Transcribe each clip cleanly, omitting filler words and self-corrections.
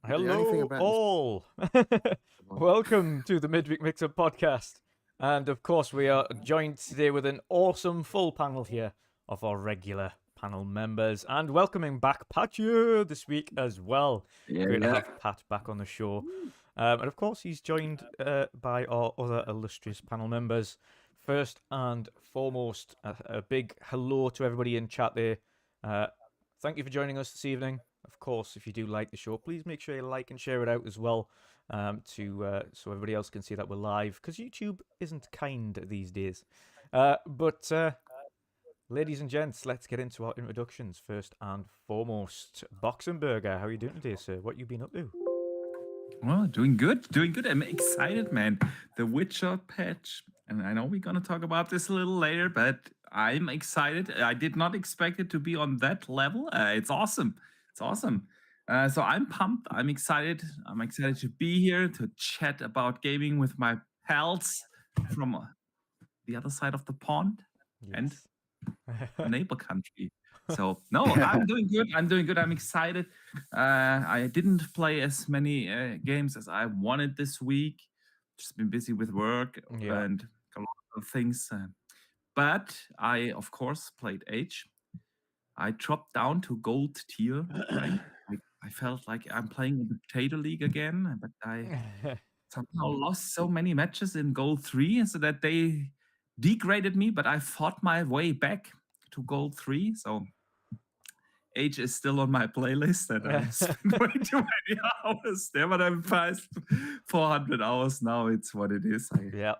The only thing Hello, about this, all. Welcome to the Midweek Mix-Up podcast. And of course, we are joined today with an awesome full panel here of our regular panel members. And welcoming back Pat this week as well. Yeah, Great to yeah. have Pat back on the show. And of course, he's joined by our other illustrious panel members. First and foremost, a big hello to everybody in chat there. Thank you for joining us this evening. Of course, if you do like the show, please make sure you like and share it out as well, so everybody else can see that we're live. Because YouTube isn't kind these days. But ladies and gents, let's get into our introductions. First and foremost, Boxenberger, how are you doing today, sir? What you been up to? Well, doing good, doing good. I'm excited, man. The Witcher patch, and I know we're gonna talk about this a little later, but I'm excited. I did not expect it to be on that level. It's awesome. It's awesome. So I'm pumped. I'm excited. I'm excited to be here to chat about gaming with my pals from the other side of the pond and the neighbor country. So no, I'm doing good. I'm doing good. I'm excited. I didn't play as many games as I wanted this week. Just been busy with work and a lot of things. But I, of course, played Age. I dropped down to gold tier. Right? I felt like I'm playing in the Potato League again, but I somehow lost so many matches in gold 3, so that they degraded me. But I fought my way back to gold 3. So Age is still on my playlist, and I spent way too many hours there, but I'm past 400 hours now. It's what it is. Yeah.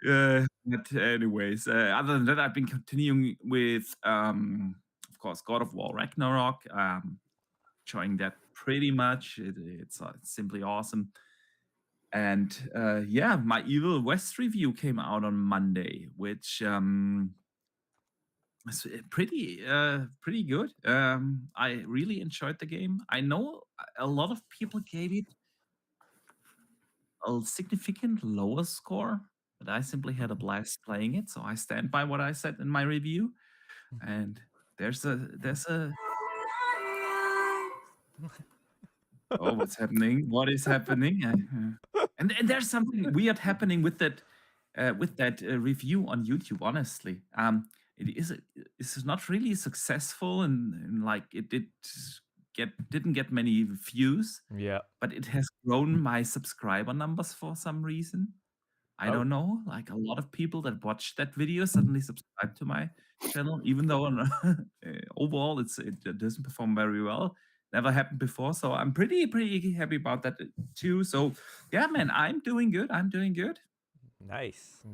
But anyways, other than that, I've been continuing with, of course, God of War Ragnarok. Enjoying that pretty much. It's simply awesome. And yeah, my Evil West review came out on Monday, which it's pretty good. I really enjoyed the game. I know a lot of people gave it a significant lower score, but I simply had a blast playing it. So I stand by what I said in my review. And there's a oh, what's happening? What is happening? And there's something weird happening with that review on YouTube. Honestly, it's not really successful, and like it didn't get many views. Yeah. But it has grown my subscriber numbers for some reason. I don't know. Like a lot of people that watched that video suddenly subscribed to my channel, even though overall it doesn't perform very well. Never happened before, so I'm pretty happy about that too. So yeah, man, I'm doing good. Nice.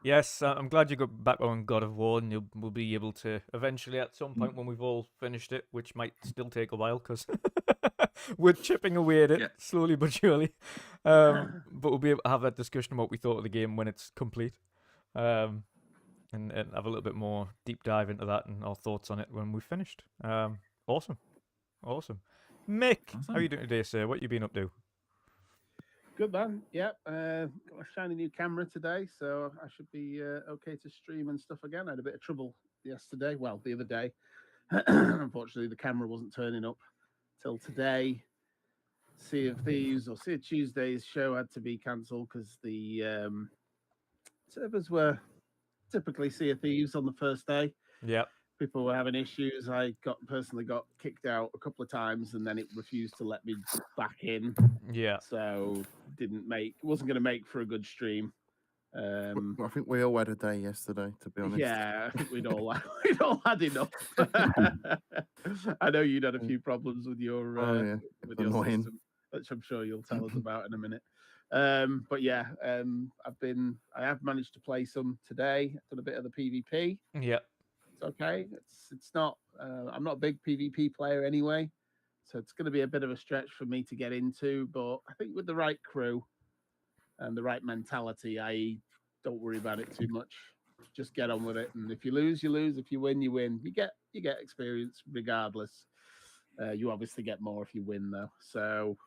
Yes, I'm glad you got back on God of War, and we'll be able to eventually at some point when we've all finished it, which might still take a while because we're chipping away at it slowly but surely. But we'll be able to have that discussion about what we thought of the game when it's complete, and have a little bit more deep dive into that and our thoughts on it when we've finished. Awesome. Mick, how are you doing today, sir? What you been up to? good man. Yep. Got a shiny new camera today, so I should be okay to stream and stuff again. I had a bit of trouble yesterday. Well, the other day. Unfortunately, the camera wasn't turning up till today. Sea of Thieves or Sea of Tuesday's show had to be cancelled because the servers were typically Sea of Thieves on the first day. Yep. People were having issues. I personally got kicked out a couple of times, and then it refused to let me back in. Yeah. So wasn't going to make for a good stream. I think we all had a day yesterday, to be honest. Yeah, I think we'd all had enough. I know you'd had a few problems with your with your system, which I'm sure you'll tell us about in a minute. But yeah, I have managed to play some today. I've done a bit of the PvP. Yeah. It's okay. It's not. I'm not a big PvP player anyway, so it's going to be a bit of a stretch for me to get into. But I think with the right crew and the right mentality, i.e., don't worry about it too much. Just get on with it. And if you lose, you lose. If you win, you win. You get experience regardless. You obviously get more if you win, though. So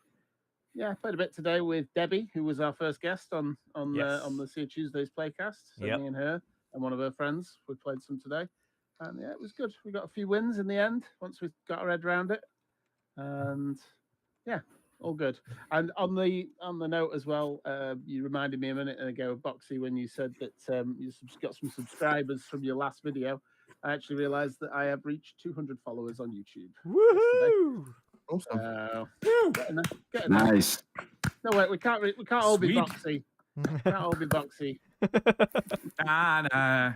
yeah, I played a bit today with Debbie, who was our first guest on the Sea of Tuesdays playcast. So me and her and one of her friends, we played some today. And yeah, it was good. We got a few wins in the end once we got our head around it. And All good. And on the note as well, you reminded me a minute ago, Boxy, when you said that you got some subscribers from your last video. I actually realised that I have reached 200 followers on YouTube yesterday. Woohoo! Awesome. Getting there, getting there. Nice. No wait, we can't all be Sweet. Boxy. Can't all be Boxy. Nah.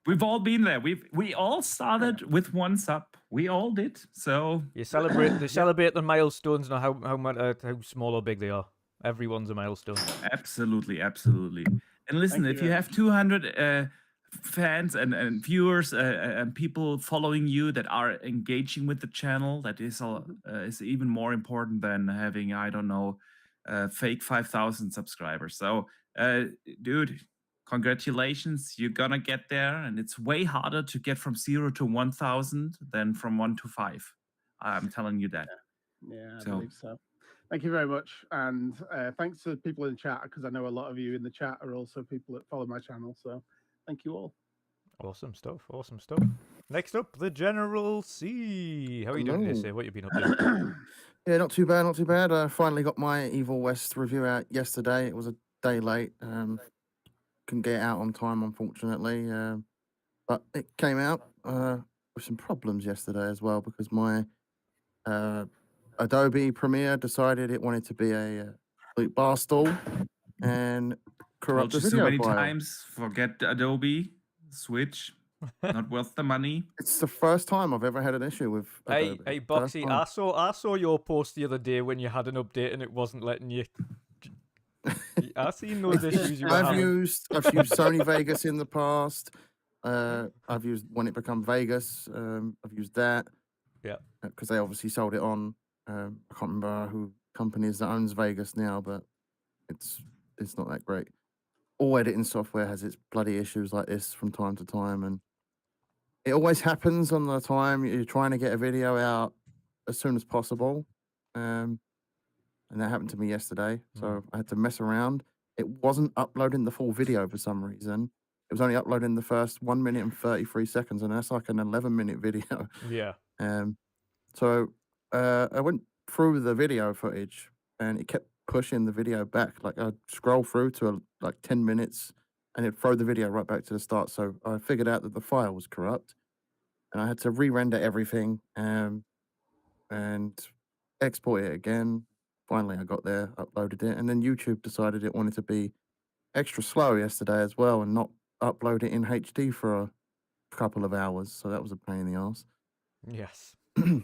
We've all been there. We all started with one sub. We all did. So You celebrate. They celebrate the milestones, not how small or big they are. Everyone's a milestone. absolutely, absolutely. And listen, Thank if you you very have 200 fans and viewers and people following you that are engaging with the channel, that is even more important than having, I don't know, fake 5,000 subscribers. So, dude, congratulations, you're gonna get there, and it's way harder to get from 0 to 1,000 than from 1 to 5. I'm telling you that. Yeah, I So- believe so. Thank you very much, and thanks to people in the chat, because I know a lot of you in the chat are also people that follow my channel. So, thank you all. Awesome stuff. Awesome stuff. Next up, the General C. How are you doing Hello. today? What you been up to? Yeah, not too bad, not too bad. I finally got my Evil West review out yesterday. It was a day late. Couldn't get it out on time, unfortunately. But it came out with some problems yesterday as well, because my Adobe Premiere decided it wanted to be a complete bar stool and Told corrupt the you so video many file. times. Forget Adobe. Switch. Not worth the money. It's the first time I've ever had an issue with Adobe. Hey, First Boxy, time. I saw your post the other day when you had an update and it wasn't letting you. I seen those issues you were I've having. used Sony Vegas in the past. I've used when it became Vegas. I've used that. Yeah. Because they obviously sold it on. I can't remember who company is that owns Vegas now, but it's not that great. All editing software has its bloody issues like this from time to time, and it always happens on the time you're trying to get a video out as soon as possible. And that happened to me yesterday, so I had to mess around. It wasn't uploading the full video for some reason. It was only uploading the first 1 minute and 33 seconds, and that's like an 11-minute video. Yeah. So I went through the video footage, and it kept pushing the video back. Like I'd scroll through to like 10 minutes, and it'd throw the video right back to the start. So I figured out that the file was corrupt, and I had to re-render everything and export it again. Finally, I got there, uploaded it, and then YouTube decided it wanted to be extra slow yesterday as well and not upload it in HD for a couple of hours. So that was a pain in the arse. Yes.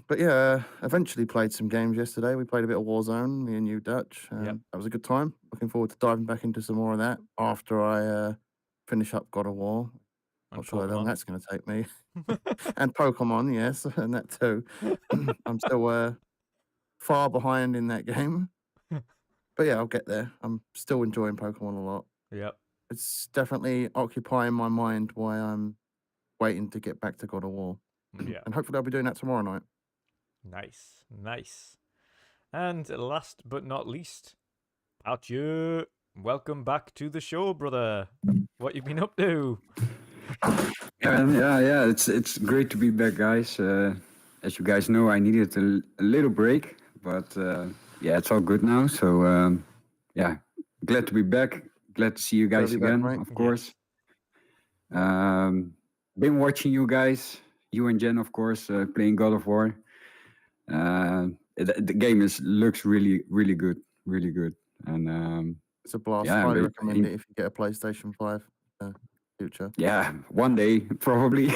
But yeah, eventually played some games yesterday. We played a bit of Warzone, me and you, Dutch. Yep. That was a good time. Looking forward to diving back into some more of that after I finish up God of War. And Not sure how long Pokemon. that's going to take me. And Pokemon, yes, and that too. I'm still far behind in that game. But yeah, I'll get there. I'm still enjoying Pokemon a lot. Yep. It's definitely occupying my mind while I'm waiting to get back to God of War. Yeah. And hopefully I'll be doing that tomorrow night. Nice. Nice. And last but not least, Patchu. Welcome back to the show, brother. What you been up to? Yeah. It's great to be back, guys. As you guys know, I needed a little break, but yeah, it's all good now. So yeah, glad to be back. Glad to see you guys Glad to be back, again, mate. of course. Been watching you guys, you and Jen, of course, playing God of War. The game looks really, really good, and It's a blast. Yeah, Highly very- recommend it if you get a PlayStation 5 future. yeah, one day probably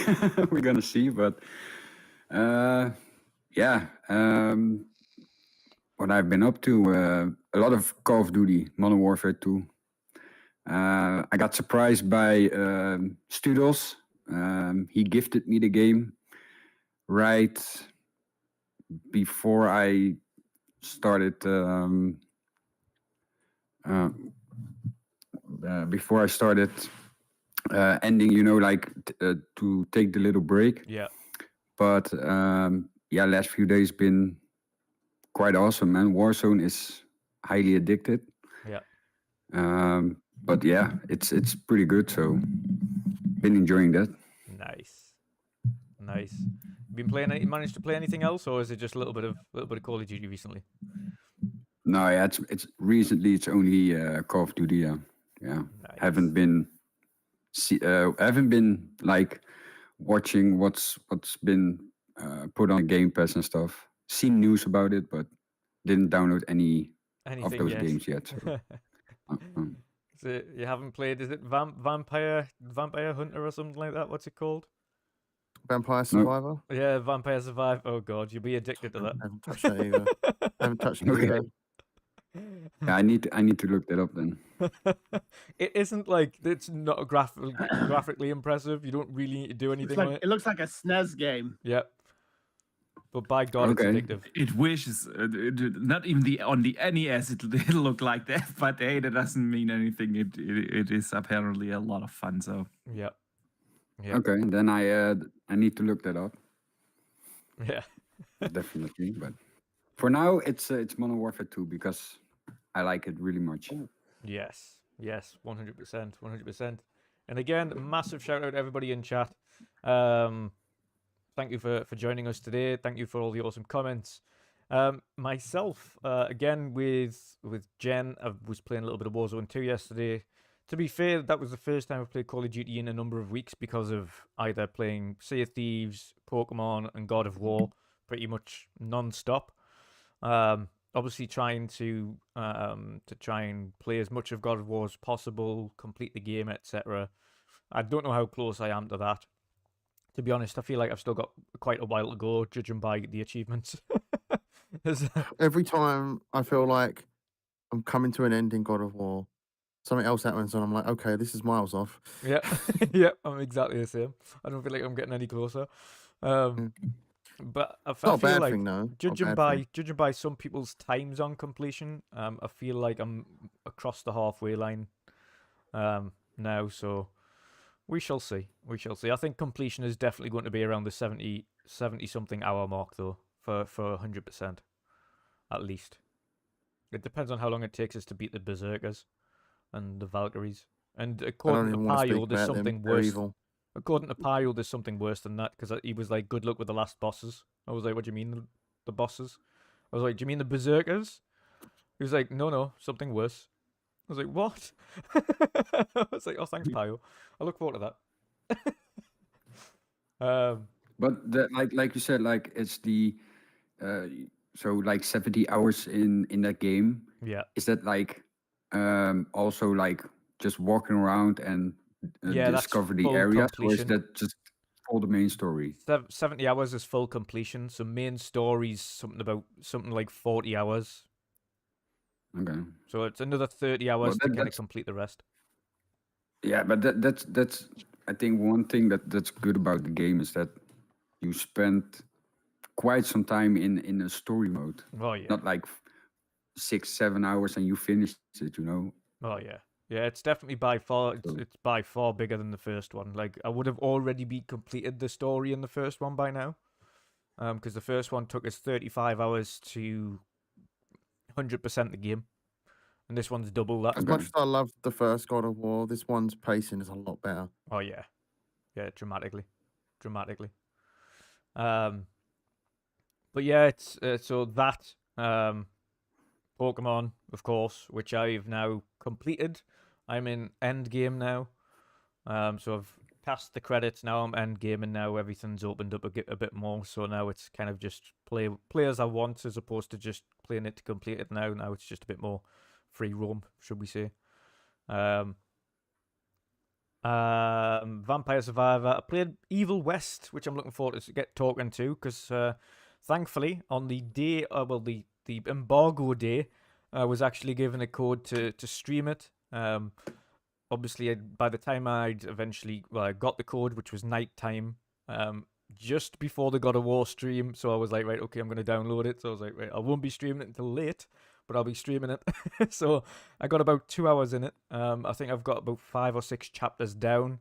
we're gonna see, but yeah. What I've been up to, a lot of Call of Duty, Modern Warfare 2. I got surprised by Studos. He gifted me the game right before I started. Before I started ending, to take the little break. Yeah. But yeah, last few days been quite awesome, man. Warzone is highly addicted. Yeah. But yeah, it's pretty good. So been enjoying that. Nice. Nice. Been playing? Managed to play anything else, or is it just a little bit of Call of Duty recently? No, yeah, it's recently it's only Call of Duty. Yeah, Nice. haven't been like watching what's been put on Gamepass and stuff. Seen news about it, but didn't download any of Anything those yet? games yet. So, So you haven't played? Is it Vampire Hunter or something like that? What's it called? Vampire Survivor. Yeah, Vampire Survive. Oh god, you'll be addicted to that. I haven't touched that either. I haven't touched it Okay. either. yeah, I need to look that up then. It isn't like it's not graphically impressive. You don't really need to do anything with it. It looks like a SNES game. Yep. But by God, Okay. it's addictive. It wishes not even on the NES it look like that, but hey, that doesn't mean anything. It is apparently a lot of fun. So Yep. Yep. Okay, then I need to look that up. Yeah. Definitely, but for now it's Modern Warfare 2 because I like it really much. Yes. Yes. 100%. 100%. And again, massive shout out to everybody in chat. Thank you for joining us today. Thank you for all the awesome comments. Myself, again with Jen, I was playing a little bit of Warzone 2 yesterday. To be fair, that was the first time I've played Call of Duty in a number of weeks because of either playing Sea of Thieves, Pokemon, and God of War pretty much non-stop. Obviously trying to try and play as much of God of War as possible, complete the game, etc. I don't know how close I am to that. To be honest, I feel like I've still got quite a while to go, judging by the achievements. Every time I feel like I'm coming to an end in God of War, something else happens and I'm like, okay, this is miles off. Yeah, yeah, I'm exactly the same. I don't feel like I'm getting any closer. But I It's not a feel bad like thing, though. judging by some people's times on completion, I feel like I'm across the halfway line now. So we shall see. We shall see. I think completion is definitely going to be around the 70 something hour mark though, for 100% at least. It depends on how long it takes us to beat the Berserkers and the Valkyries. And according to Pyle, there's something worse. According to Pyle, there's something worse than that because he was like, "Good luck with the last bosses." I was like, "What do you mean the bosses?" I was like, "Do you mean the Berserkers?" He was like, "No, something worse." I was like, "What?" I was like, "Oh, thanks, Pyle. I look forward to that." But like you said, like it's the so like 70 hours in that game. Yeah. Is that like also like just walking around and Yeah, that's discover the full areas, or is completion. that just all the main story? 70 hours is full completion. So main story's something like 40 hours. Okay. So it's another 30 hours to kind of complete the rest. Yeah, but that's I think one thing that's good about the game is that you spend quite some time in a story mode. Oh yeah. Not like 6-7 hours and you finished it, you know. Oh yeah. Yeah, it's definitely by far it's by far bigger than the first one. Like I would have already completed the story in the first one by now. Because the first one took us 35 hours to 100% the game. And this one's double that. As much as I loved the first God of War, this one's pacing is a lot better. Oh yeah. Yeah, dramatically. But yeah, it's so that Pokemon, of course, which I've now completed. I'm in end game now. So I've passed the credits now. I'm end game, and now everything's opened up a bit more. So now it's kind of just play as I want, as opposed to just playing it to complete it. Now it's just a bit more free roam, should we say? Vampire Survivor. I played Evil West, which I'm looking forward to get talking to, because thankfully on the day, the embargo day, I was actually given a code to stream it. Obviously, by the time I got the code, which was night time, just before the God of War stream, so I was like, right, okay, I'm going to download it. So I was like, right, I won't be streaming it until late, but I'll be streaming it. So I got about 2 hours in it. I think I've got about 5 or 6 chapters down.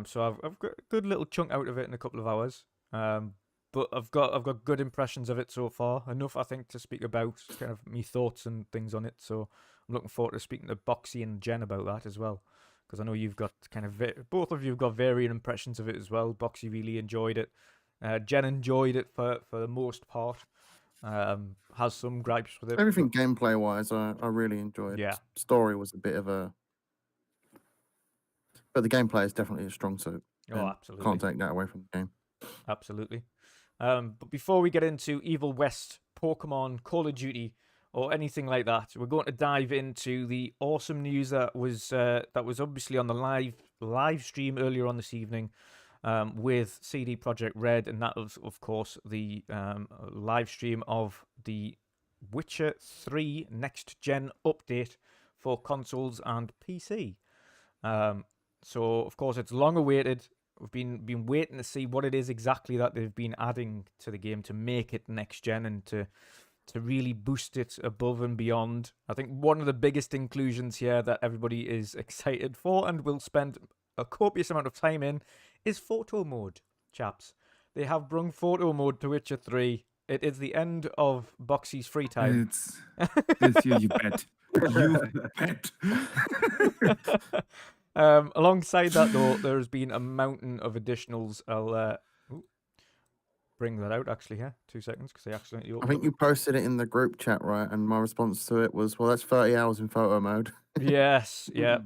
So I've got a good little chunk out of it in a couple of hours. But I've got good impressions of it so far. Enough, I think, to speak about kind of me thoughts and things on it. So I'm looking forward to speaking to Boxy and Jen about that as well. Because I know you've got kind of both of you have got varying impressions of it as well. Boxy really enjoyed it. Jen enjoyed it for the most part. has some gripes with it. Everything gameplay wise, I really enjoyed. Yeah. Story was a bit of a, but the gameplay is definitely a strong suit. Oh, and absolutely. Can't take that away from the game. Absolutely. But before we get into Evil West, Pokemon, Call of Duty, or anything like that, we're going to dive into the awesome news that was obviously on the live stream earlier on this evening with CD Projekt Red, and that was, of course, the live stream of the Witcher 3 next gen update for consoles and PC. So, of course, it's long awaited. We've been waiting to see what it is exactly that they've been adding to the game to make it next gen and to really boost it above and beyond. I think one of the biggest inclusions here that everybody is excited for and will spend a copious amount of time in is photo mode, chaps. They have brung photo mode to Witcher 3. It is the end of Boxy's free time. It's you bet. You bet. Alongside that, though, there has been a mountain of additionals. I'll bring that out, actually, here. 2 seconds, because I accidentally opened I think you posted it in the group chat, right? And my response to it was, well, that's 30 hours in photo mode. Yes, yeah,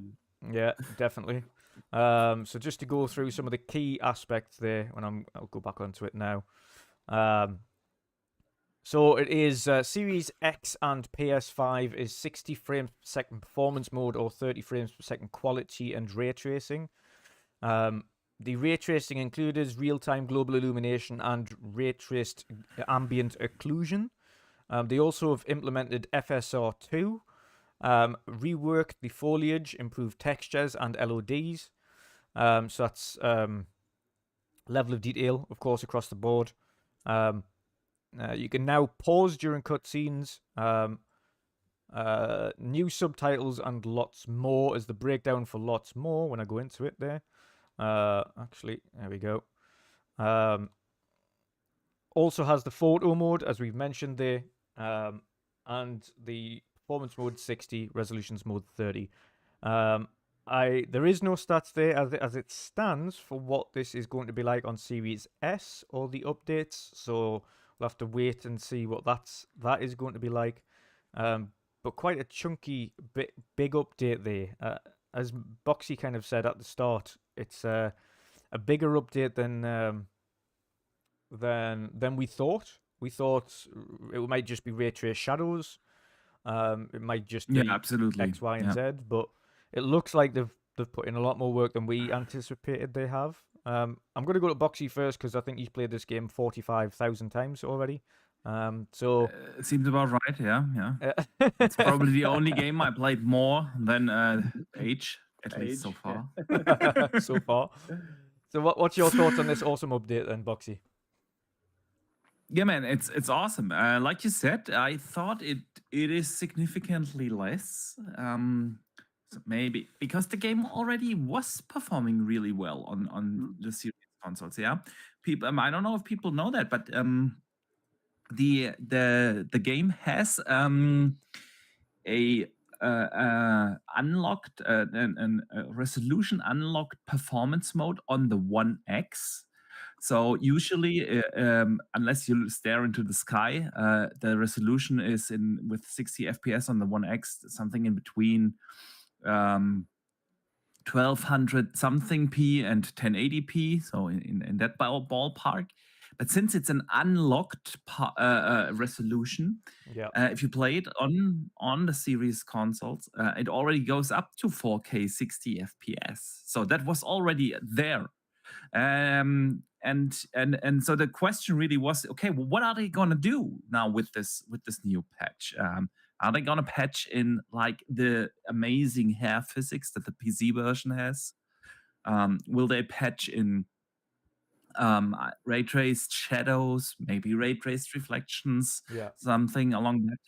definitely. So just to go through some of the key aspects there, I'll go back onto it now. So it is Series X and PS5 is 60 frames per second performance mode or 30 frames per second quality and ray tracing. The ray tracing included real-time global illumination and ray traced ambient occlusion. They also have implemented FSR2, reworked the foliage, improved textures and LODs. So that's level of detail, of course, across the board. You can now pause during cutscenes, new subtitles, and lots more is the breakdown for lots more when I go into it there. Actually, there we go. Also has the photo mode, as we've mentioned there, and the performance mode 60, resolutions mode 30. There is no stats there as it stands for what this is going to be like on Series S or the updates, so we'll have to wait and see what that is going to be like. But quite a chunky, big update there. As Boxy kind of said at the start, it's a bigger update than we thought. We thought it might just be ray trace shadows. It might just be absolutely. X, Y, and Z, but it looks like they've put in a lot more work than we anticipated they have. I'm going to go to Boxy first because I think he's played this game 45,000 times already. So it seems about right, yeah. It's probably the only game I played more than Age, at least so far. So far. So what's your thoughts on this awesome update then, Boxy? Yeah, man, it's awesome. Like you said, I thought it is significantly less. So maybe because the game already was performing really well on the series consoles. Yeah, people. I don't know if people know that, but the game has a unlocked resolution unlocked performance mode on the One X. So usually, unless you stare into the sky, the resolution is with 60 FPS on the One X, something in between 1200 something p and 1080p. So in that ballpark. But since it's an unlocked resolution, if you play it on the series consoles, it already goes up to 4K 60 FPS. So that was already there. And so the question really was, okay, well, what are they gonna do now with this new patch? Are they gonna patch in like the amazing hair physics that the PC version has? Will they patch in ray traced shadows, maybe ray traced reflections, something along that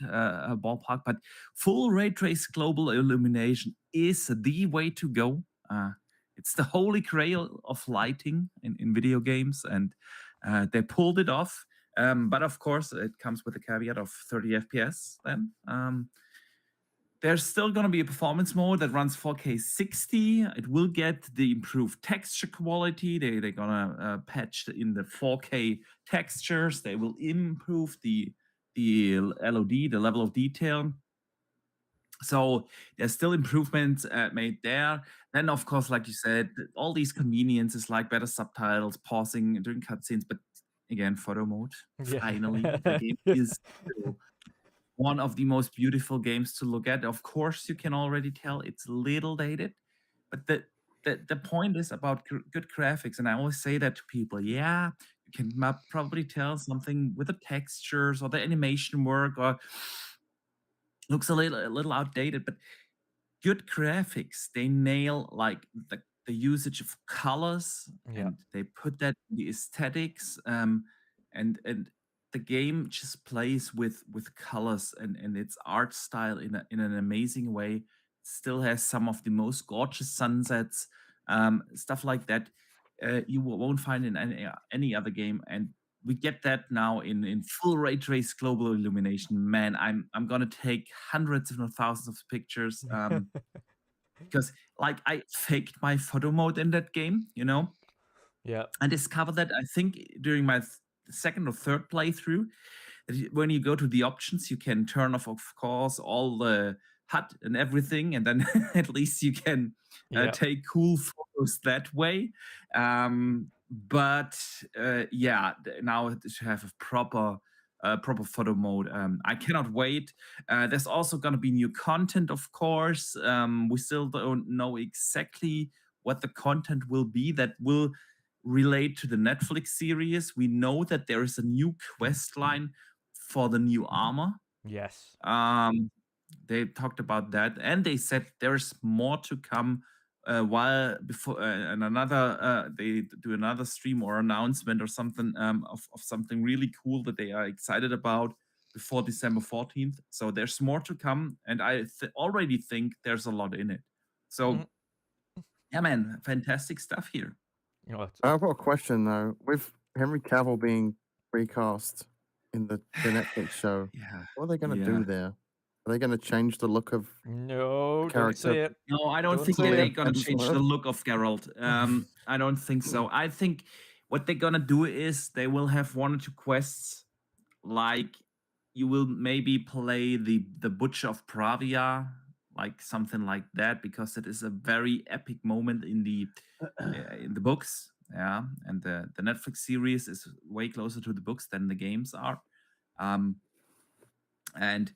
ballpark? But full ray traced global illumination is the way to go. It's the holy grail of lighting in video games, and they pulled it off. But of course, it comes with a caveat of 30 FPS then. There's still going to be a performance mode that runs 4K 60. It will get the improved texture quality. They're going to patch in the 4K textures. They will improve the the LOD, the level of detail. So there's still improvements made there. Then, of course, like you said, all these conveniences like better subtitles, pausing during cutscenes. But again, photo mode. Yeah. Finally, the game is still one of the most beautiful games to look at. Of course, you can already tell it's a little dated, but the point is about good graphics. And I always say that to people. Yeah, you can probably tell something with the textures or the animation work or looks a little outdated, but good graphics. They nail like the usage of colors, Yeah. and they put that in the aesthetics. And the game just plays with colors and its art style in an amazing way. Still has some of the most gorgeous sunsets, stuff like that. You won't find in any other game, and we get that now in full ray trace global illumination. Man, I'm gonna take hundreds if not thousands of pictures, because like I faked my photo mode in that game, Yeah. I discovered that I think during my second or third playthrough, that when you go to the options, you can turn off, of course, all the HUD and everything, and then at least you can Yeah. take cool photos that way. But yeah, now to have a proper photo mode, I cannot wait. There's also going to be new content, of course. We still don't know exactly what the content will be that will relate to the Netflix series. We know that there is a new quest line for the new armor. Yes. They talked about that, and they said there's more to come. While before and another they do another stream or announcement or something of something really cool that they are excited about before December 14th. So there's more to come, and I already think there's a lot in it. So yeah, man, fantastic stuff here. I've got a question though. With Henry Cavill being recast in the Netflix show, Yeah. what are they going to Yeah. do there? Are they going to change the look of No, don't character? say it. No, I don't Don't think say they're it. gonna change the look of Geralt. I don't think so. I think what they're gonna do is they will have one or two quests, like you will maybe play the Butcher of Pravia, like something like that, because it is a very epic moment in the books. Yeah, and the Netflix series is way closer to the books than the games are. And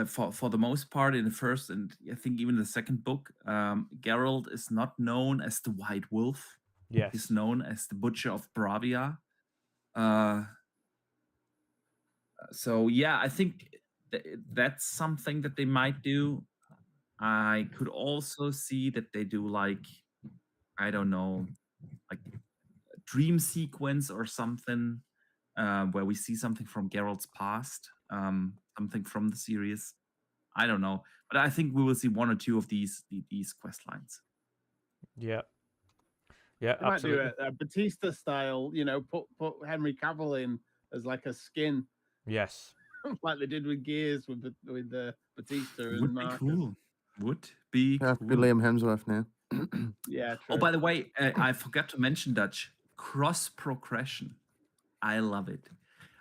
for the most part, in the first and I think even the second book, Geralt is not known as the White Wolf. Yes. He's known as the Butcher of Bravia. So yeah, I think that's something that they might do. I could also see that they do like, I don't know, like a dream sequence or something, where we see something from Geralt's past, something from the series. I don't know, but I think we will see one or two of these quest lines. Yeah. Yeah, They might do absolutely. a Batista style, put Henry Cavill in as like a skin, Yes. like they did with Gears with Batista and Would be Marcus. cool. Would be Have to be cool. Liam Hemsworth now. Yeah, Oh, true. by the way, I forgot to mention Dutch cross progression. I love it.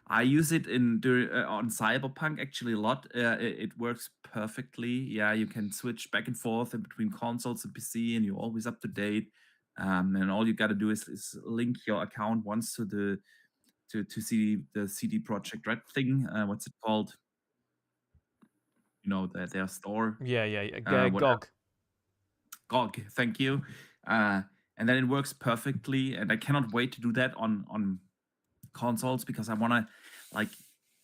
I use it on Cyberpunk actually a lot. It works perfectly. Yeah, you can switch back and forth in between consoles and PC, and you're always up to date. And all you got to do is link your account once to see the CD Projekt Red thing. What's it called? Their store. Yeah. whatever. GOG. GOG, thank you. And then it works perfectly, and I cannot wait to do that on consoles, because I want to like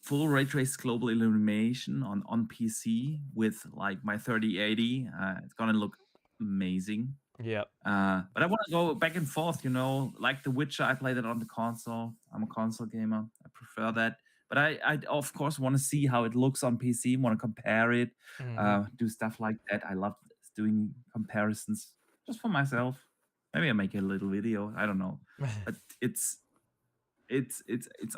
full ray trace global illumination on PC with like my 3080. It's gonna look amazing. Yeah. But I want to go back and forth, like The Witcher. I played it on the console. I'm a console gamer. I prefer that. But I of course want to see how it looks on PC. Want to compare it, do stuff like that. I love doing comparisons just for myself. Maybe I make a little video. I don't know, but it's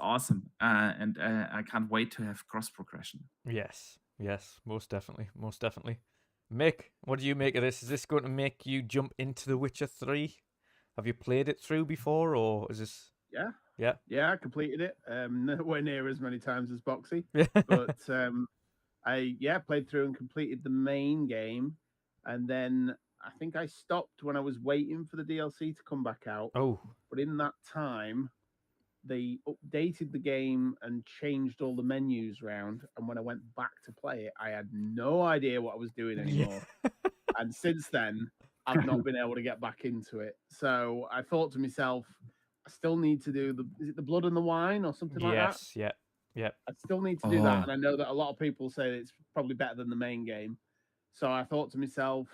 awesome, and I can't wait to have cross progression. Yes, most definitely. Mick, what do you make of this? Is this going to make you jump into The Witcher 3? Have you played it through before, or is this? Yeah, Yeah. Yeah, I completed it. Nowhere near as many times as Boxy, Yeah. but I played through and completed the main game, and then I think I stopped when I was waiting for the DLC to come back out. Oh. But in that time, they updated the game and changed all the menus round. And when I went back to play it, I had no idea what I was doing anymore. And since then, I've not been able to get back into it. So I thought to myself, I still need to do is it the blood and the wine or something like that? Yes. Yeah. Yeah. I still need to do that. And I know that a lot of people say that it's probably better than the main game. So I thought to myself,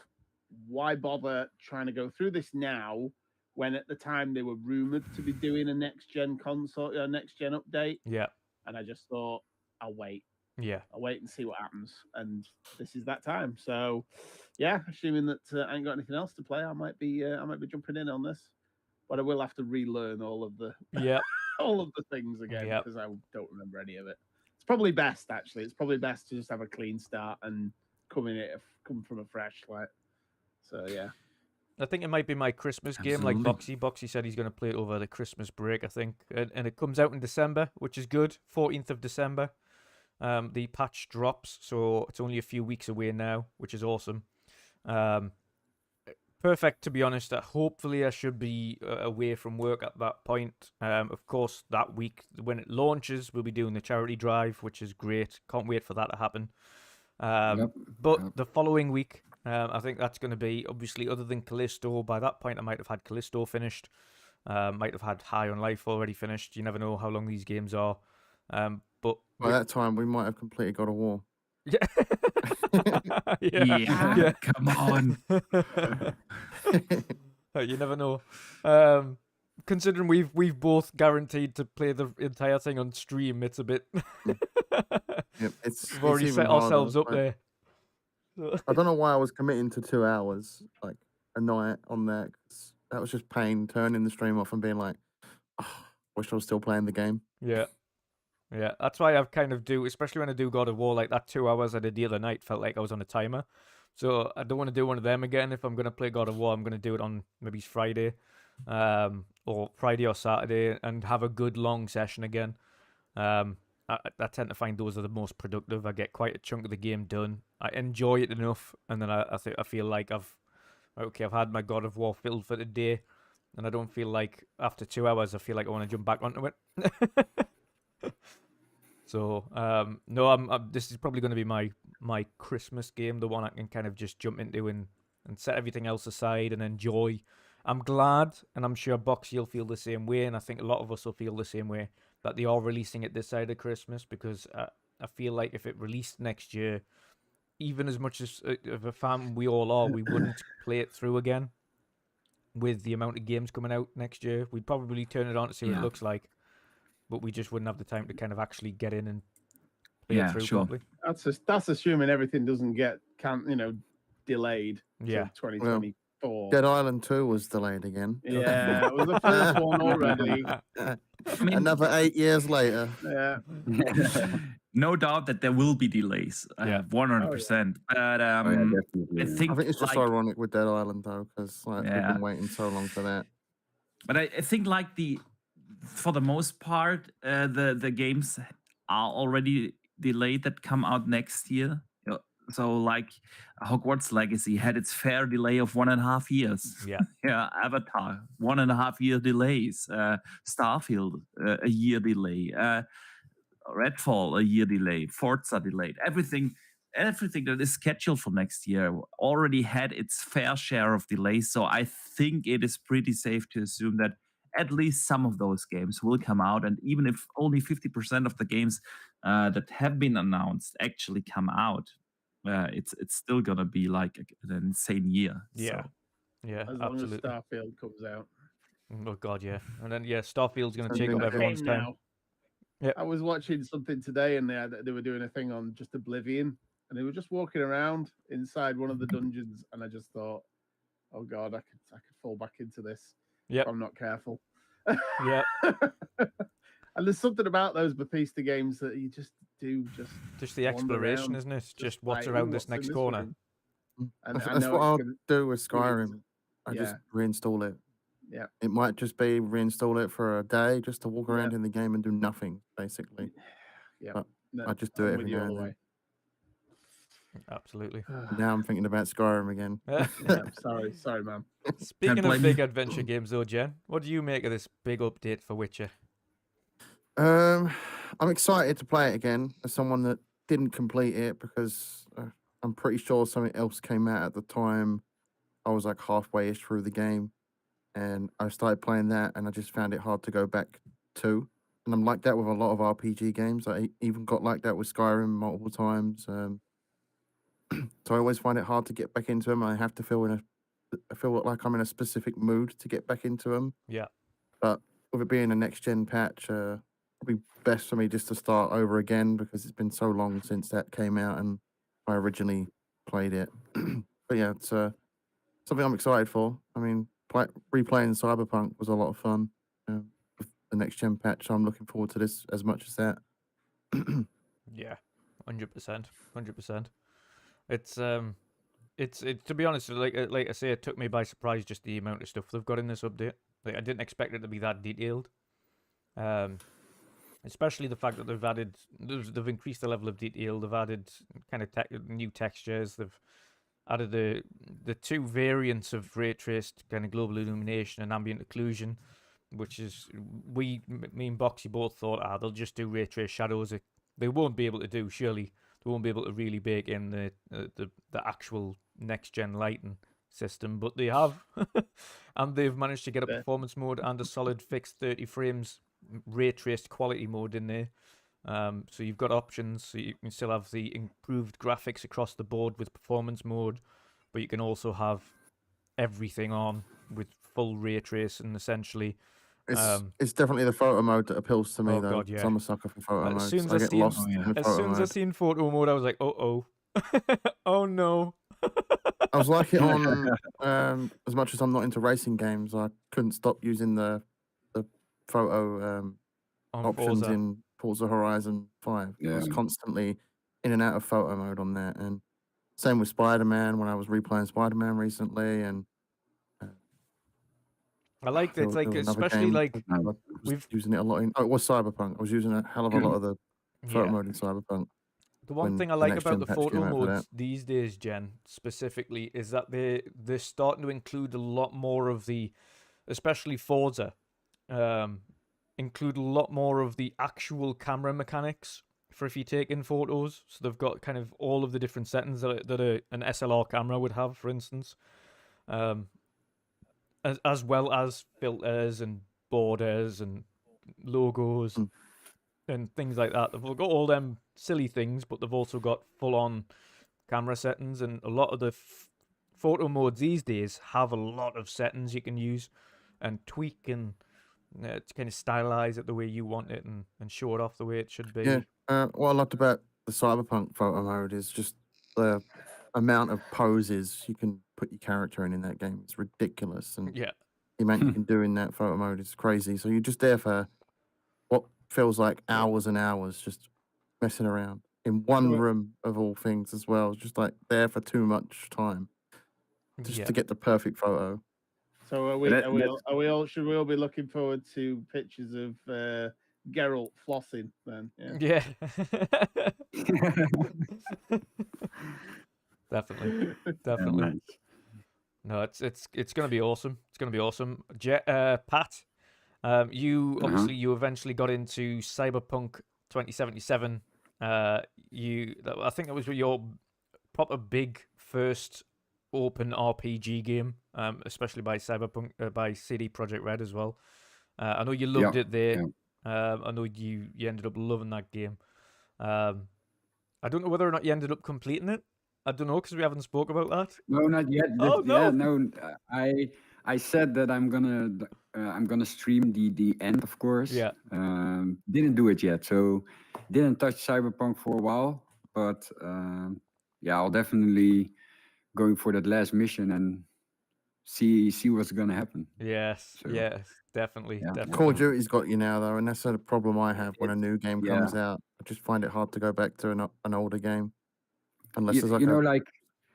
why bother trying to go through this now when at the time they were rumored to be doing a next gen console, a next gen update? Yeah. And I just thought, I'll wait. Yeah. I'll wait and see what happens. And this is that time. So, yeah, assuming that I ain't got anything else to play, I might be jumping in on this. But I will have to relearn all of the all of the things again because I don't remember any of it. It's probably best actually. It's probably best to just have a clean start and come from a fresh light. So yeah. I think it might be my Christmas game, like Boxy. Boxy said he's going to play it over the Christmas break, I think. And it comes out in December, which is good. 14th of December. The patch drops, so it's only a few weeks away now, which is awesome. Perfect, to be honest. Hopefully I should be away from work at that point. Of course, that week, when it launches, we'll be doing the charity drive, which is great. Can't wait for that to happen. But the following week, I think that's going to be, obviously, other than Callisto, by that point I might have had Callisto finished. Might have had High on Life already finished. You never know how long these games are. But by that time, we might have completed God of War. Yeah. Yeah, come on. You never know. Considering we've both guaranteed to play the entire thing on stream, it's a bit. Yep, we've already set ourselves up there. I don't know why I was committing to 2 hours, like a night on that. That was just pain. Turning the stream off and being like, oh, wish I was still playing the game. Yeah. Yeah, that's why I've kind of do, especially when I do God of War, like that 2 hours I did the other night felt like I was on a timer. So I don't want to do one of them again. If I'm going to play God of War, I'm going to do it on maybe Friday, or Friday or Saturday, and have a good long session again. I tend to find those are the most productive. I get quite a chunk of the game done. I enjoy it enough, and then I feel like I've had my God of War filled for the day, and I don't feel like after 2 hours I feel like I want to jump back onto it. So no, this is probably going to be my Christmas game, the one I can kind of just jump into and set everything else aside and enjoy. I'm glad, and I'm sure Boxy will feel the same way, and I think a lot of us will feel the same way, that they are releasing it this side of Christmas, because I feel like if it released next year, even as much as of a fan we all are, we wouldn't play it through again. With the amount of games coming out next year, we'd probably turn it on to see what it looks like. But we just wouldn't have the time to kind of actually get in and play it through properly. That's assuming everything doesn't get delayed. Yeah, 2024. Dead Island 2 was delayed again. Yeah, it was the first one already. Another 8 years later. Yeah. No doubt that there will be delays. 100%. But I think it's just ironic with Dead Island though, because we've been waiting so long for that. But I think for the most part, the games are already delayed that come out next year. So like Hogwarts Legacy had its fair delay of 1.5 years. Yeah. Avatar, 1.5 year delays. Starfield, a year delay. Redfall, a year delay. Forza delayed. Everything that is scheduled for next year already had its fair share of delays. So I think it is pretty safe to assume that at least some of those games will come out, and even if only 50% of the games that have been announced actually come out, it's still gonna be like an insane year. Yeah, so. Yeah, as absolutely. long as Starfield comes out. Oh god, yeah, and then Starfield's gonna take up everyone's time. Yeah, I was watching something today, and they were doing a thing on just Oblivion, and they were just walking around inside one of the dungeons, and I just thought, oh god, I could fall back into this. Yep. If I'm not careful. Yeah. And there's something about those Bethesda games that you just the exploration, isn't it? Just what's around this next corner. And that's what I'll do with Skyrim. I just reinstall it. Yeah. It might just be reinstall it for a day just to walk Yeah. around in the game and do nothing, basically. Yeah. But No, I just do it I'm every with you now all and the then. way. Absolutely. Now I'm thinking about Skyrim again. Yeah, sorry, man. Speaking of blame big you. adventure games, though, Jen, what do you make of this big update for Witcher? I'm excited to play it again as someone that didn't complete it because I'm pretty sure something else came out at the time. I was like halfway-ish through the game, and I started playing that, and I just found it hard to go back to. And I'm like that with a lot of RPG games. I even got like that with Skyrim multiple times. So I always find it hard to get back into them. I have to I feel like I'm in a specific mood to get back into them. Yeah. But with it being a next gen patch, probably best for me just to start over again because it's been so long since that came out and I originally played it. But yeah, it's something I'm excited for. I mean, replaying Cyberpunk was a lot of fun with the next gen patch. So I'm looking forward to this as much as that. Yeah, 100%, 100%. It's to be honest, like I say, it took me by surprise just the amount of stuff they've got in this update. Like I didn't expect it to be that detailed. Especially the fact that they've increased the level of detail. They've added kind of new textures. They've added the two variants of ray traced kind of global illumination and ambient occlusion, which is me and Boxy both thought, they'll just do ray traced shadows. They won't be able to do, surely. They won't be able to really bake in the actual next gen lighting system, but they have, and they've managed to get a performance mode and a solid fixed 30 frames ray traced quality mode in there. So you've got options. So you can still have the improved graphics across the board with performance mode, but you can also have everything on with full ray tracing essentially. It's definitely the photo mode that appeals to me, Oh though. God, 'Cause yeah. I'm a sucker for photo As mode. soon as I I get seen- lost Oh, yeah. in the As photo soon as I mode. seen photo mode, I was like, oh no. I was like it on as much as I'm not into racing games, I couldn't stop using the photo On options Forza. in Forza Horizon 5. I was Yeah. constantly in and out of photo mode on that. And same with Spider-Man when I was replaying Spider-Man recently. And I like that. It's like, there was another especially game like that I was we've using it a lot in. Oh, it was Cyberpunk. I was using a hell of a lot of the photo yeah. mode in Cyberpunk. The one when thing I the like next about gen the patch photo came out for modes these days, Jen, specifically, is that they're starting to include a lot more of the, especially Forza, include a lot more of the actual camera mechanics for if you take in photos. So they've got kind of all of the different settings that an SLR camera would have, for instance, as well as filters and borders and logos and things like that. They've got all them silly things, but they've also got full-on camera settings, and a lot of the photo modes these days have a lot of settings you can use and tweak and to kind of stylize it the way you want it and show it off the way it should be. Yeah. What I loved about the Cyberpunk photo mode is just the amount of poses you can put your character in that game. It's ridiculous. And Yeah. the amount you can do in that photo mode is crazy. So you're just there for what feels like hours and hours just messing around in one room of all things as well. Just like there for too much time just to get the perfect photo. So are we all should we all be looking forward to pictures of Geralt flossing then? Yeah. Definitely. Nice. No, it's gonna be awesome. It's gonna be awesome. Pat, you obviously you eventually got into Cyberpunk 2077. I think that was your proper big first open RPG game, especially by Cyberpunk by CD Projekt Red as well. I know you loved it there. I know you ended up loving that game. I don't know whether or not you ended up completing it. I don't know because we haven't spoke about that. No, not yet. Oh, Yeah, no. no. I said that I'm gonna stream the end, of course. Yeah. Didn't do it yet, so didn't touch Cyberpunk for a while. But yeah, I'll definitely going for that last mission and see what's gonna happen. Yes, So, yes, definitely, yeah. definitely. Call of Duty's got you now, though, and that's a problem I have when a new game comes out. I just find it hard to go back to an older game unless there's like a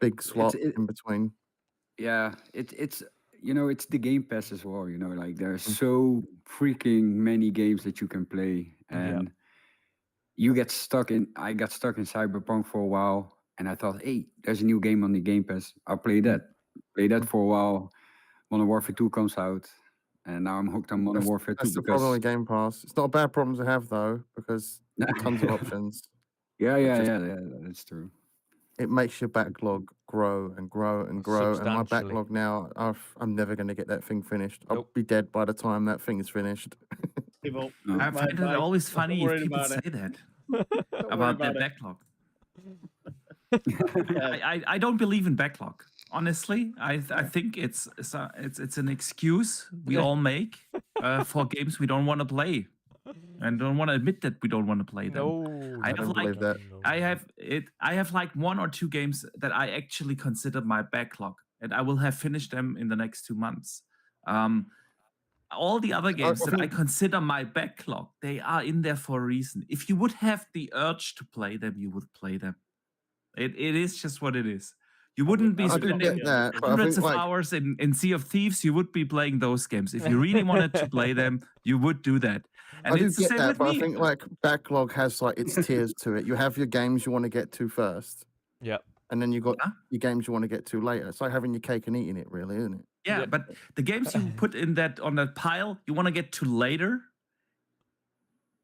big slot in between. Yeah, it's it's the Game Pass as well. Like there's Mm. so freaking many games that you can play, and I got stuck in Cyberpunk for a while, and I thought, hey, there's a new game on the Game Pass. I'll play that. Play that for a while. Modern Warfare 2 comes out, and now I'm hooked on Modern Warfare 2 That's the problem because with Game Pass. It's not a bad problem to have though, because you get tons of options. yeah, that's true. It makes your backlog grow and grow and grow. And my Substantially. backlog now, I'm never going to get that thing finished. I'll Nope. be dead by the time that thing is finished. Give up. No. I My find it advice, always don't funny worry if people about say it. that Don't worry about their about it. backlog. Yeah. I don't believe in backlog. Honestly, I think it's an excuse we all make for games we don't want to play, and don't want to admit that we don't want to play them. No, I I don't believe that. I have like 1 or 2 games that I actually consider my backlog, and I will have finished them in the next 2 months. All the other games that I consider my backlog, they are in there for a reason. If you would have the urge to play them, you would play them. It is just what it is. You wouldn't be I do spending get that, but I hundreds think of like hours in Sea of Thieves. You would be playing those games. If you really wanted to play them, you would do that. And I do it's the get same that, with but me. I think like backlog has like its tiers to it. You have your games you want to get to first, Yeah. and then you got Yeah. your games you want to get to later. It's like having your cake and eating it, really, isn't it? Yeah, Yeah. but the games you put in on that pile, you want to get to later.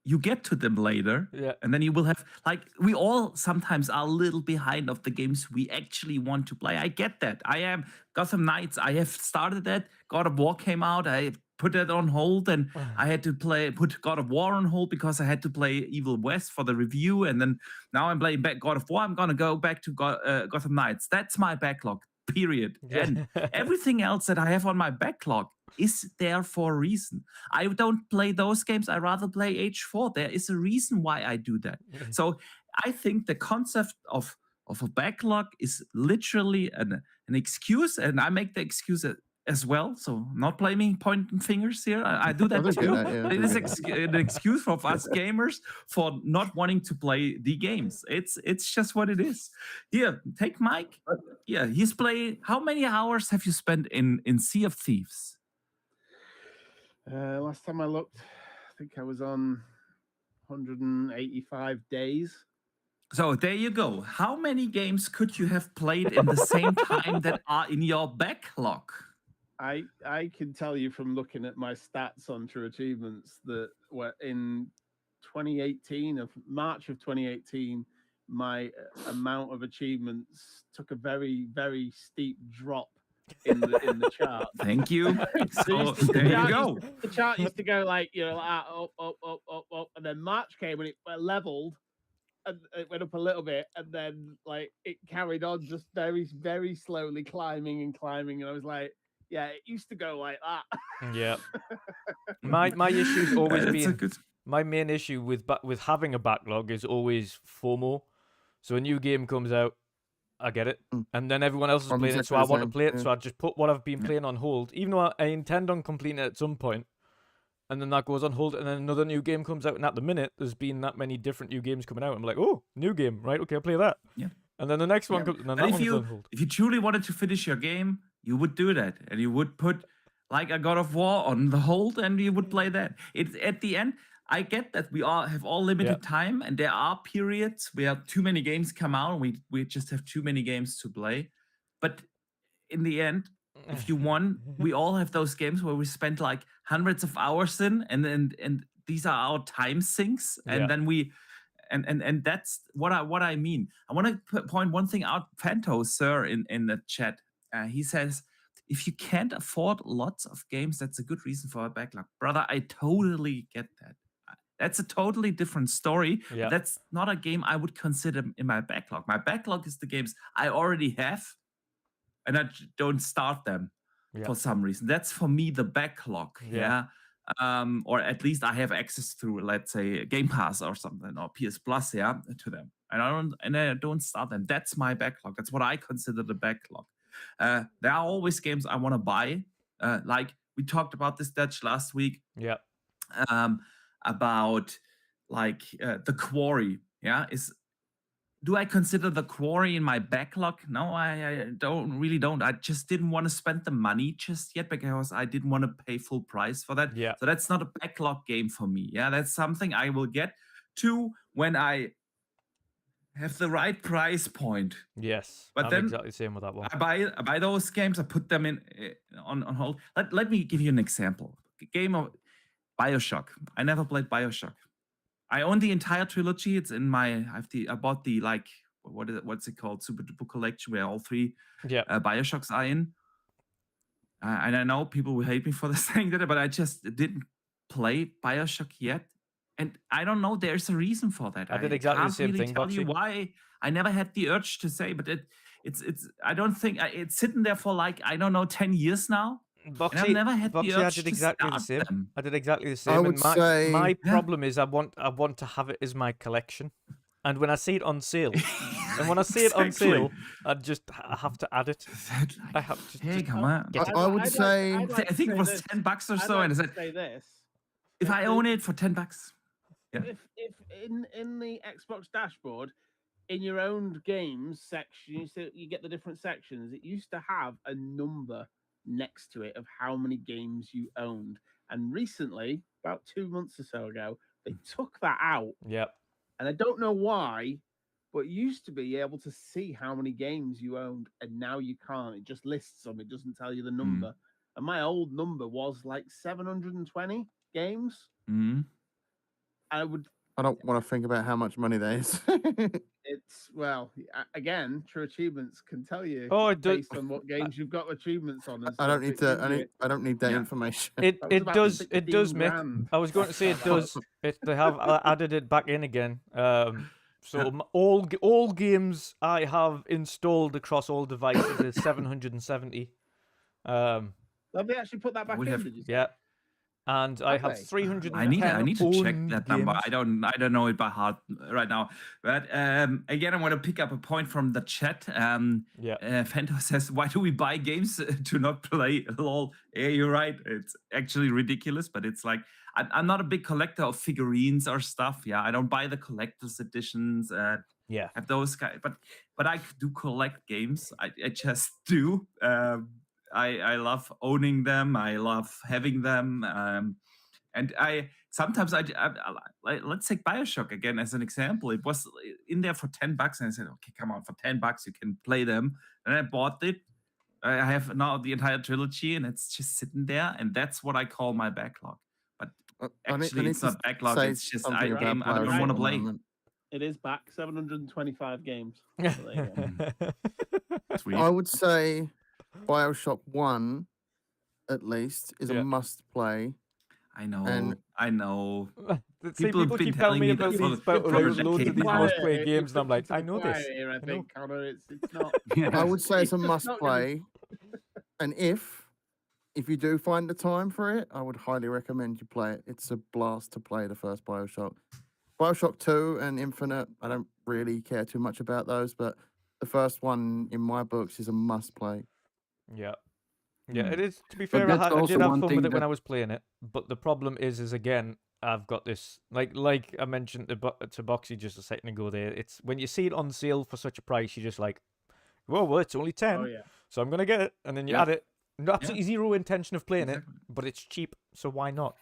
You get to them later, Yeah. and then you will have, like, we all sometimes are a little behind of the games we actually want to play. I get that. I am Gotham Knights. I have started that. God of War came out. I put that on hold, and I had to put God of War on hold because I had to play Evil West for the review, and then now I'm playing back God of War. I'm gonna go back to Gotham Knights. That's my backlog. Period. And everything else that I have on my backlog is there for a reason. I don't play those games. I rather play H4. There is a reason why I do that. So I think the concept of a backlog is literally an excuse, and I make the excuse as well. So not blaming pointing fingers here. I do that I do get too. that, yeah, I It do is get an excuse for us gamers for not wanting to play the games. It's just what it is. Here, take Mike. Yeah, he's playing. How many hours have you spent in Sea of Thieves? Last time I looked, I think I was on 185 days. So there you go. How many games could you have played in the same time that are in your backlog? I can tell you from looking at my stats on True Achievements that in 2018, of March of 2018, my amount of achievements took a very, very steep drop in the chart. Thank you. So The there you chart go. The chart used to go like, up, and then March came and it leveled, and it went up a little bit, and then like it carried on just very, very slowly climbing, and I was like, yeah, it used to go like that. Yeah. My issue's always That's a been good. my main issue with having a backlog is always FOMO. So a new game comes out, I get it, and then everyone else is I'm playing it, so I exactly the want to same, play it. yeah. So I just put what I've been playing on hold, even though I intend on completing it at some point, and then that goes on hold, and then another new game comes out, and at the minute there's been that many different new games coming out. I'm like, oh, new game, right? Okay, I'll play that. Yeah. And then the next one Yeah. comes, and then But that if one's you on hold. if you truly wanted to finish your game, you would do that, and you would put like a God of War on the hold, and you would play that. It's at the end. I get that we all have limited time, and there are periods where too many games come out, and we just have too many games to play. But in the end, if you won, we all have those games where we spend like hundreds of hours in, and these are our time sinks, and Yeah. then we. And that's what I mean. I want to point one thing out, Fanto sir, in the chat. He says, if you can't afford lots of games, that's a good reason for a backlog. Brother, I totally get that. That's a totally different story. Yeah. That's not a game I would consider in my backlog. My backlog is the games I already have, and I don't start them for some reason. That's for me the backlog. Yeah. Or at least I have access through, let's say, Gamepass or something, or PS Plus, to them. And I don't start them. That's my backlog. That's what I consider the backlog. There are always games I want to buy. Like we talked about this Dutch last week. Yeah. About like the Quarry. Yeah, is do I consider the Quarry in my backlog? No, I don't. I just didn't want to spend the money just yet because I didn't want to pay full price for that. Yeah. So that's not a backlog game for me. Yeah, that's something I will get to when I have the right price point. Yes. But I'm then exactly the same with that one. I buy those games. I put them in on hold. Let me give you an example. Game of BioShock. I never played BioShock. I own the entire trilogy. It's in my. I bought the like what's it called, Super Duper Collection, where all 3 Yeah. BioShocks are in. And I know people will hate me for saying that, but I just didn't play BioShock yet, and I don't know. There's a reason for that. I did exactly the can't same really thing, tell you Boxy. why. I never had the urge to say, but it's. I don't think it's sitting there for like I don't know 10 years now. Boxy, And I've never had the Boxy, urge I did to exactly the start same. them. I did exactly the same. I and would my say problem is I want to have it as my collection, and when I see it on sale, and when I see it on sale, I have to add it. I have to. Hey, just come on. get it. I would say I think it was $10 or so, and I said, say this. if I own it for $10, yeah. If in the Xbox dashboard, in your own games section, you get the different sections. It used to have a number next to it of how many games you owned. And recently, about 2 months or so ago, they took that out. Yep. And I don't know why, but you used to be able to see how many games you owned, and now you can't. It just lists them. It doesn't tell you the number. And my old number was like 720 games. I don't want to think about how much money that is. It's again, True Achievements can tell you based on what games you've got achievements on. I don't need to. I don't need that information. It does, Mick. grand. I was going to say it does. They have added it back in again. So all games I have installed across all devices is 770. Have they actually put that back in? Did you say? Yeah. And I have 310 I need to check owned that number. games. I don't know it by heart right now. But again, I want to pick up a point from the chat. Fento says, "Why do we buy games to not play?" Lol. Yeah, you're right. It's actually ridiculous, but it's like I'm not a big collector of figurines or stuff. Yeah, I don't buy the collector's editions. Have those guys, but I do collect games. I just do. I love owning them. I love having them. And sometimes let's take BioShock again as an example. It was in there for $10, and I said, okay, come on, for $10 you can play them. And I bought it. I have now the entire trilogy, and it's just sitting there, and that's what I call my backlog. But actually, it's not backlog. It's just I don't want to play. It is back 725 games. Sweet. I would say BioShock 1, at least, is a must-play. I know. And I know. People keep telling me about loads of these must-play games, and I'm like, I know this. Here, I think, Connor, it's not. I would say it's a must-play. And if you do find the time for it, I would highly recommend you play it. It's a blast to play the first BioShock. BioShock 2 and Infinite, I don't really care too much about those, but the first one in my books is a must-play. Yeah, it is. To be fair, I did have fun with it when I was playing it, but the problem is again, I've got this like I mentioned to Boxy just a second ago. There, it's when you see it on sale for such a price, you're just like, well, it's only 10, so I'm gonna get it, and then you add it. Absolutely zero intention of playing it, but it's cheap, so why not?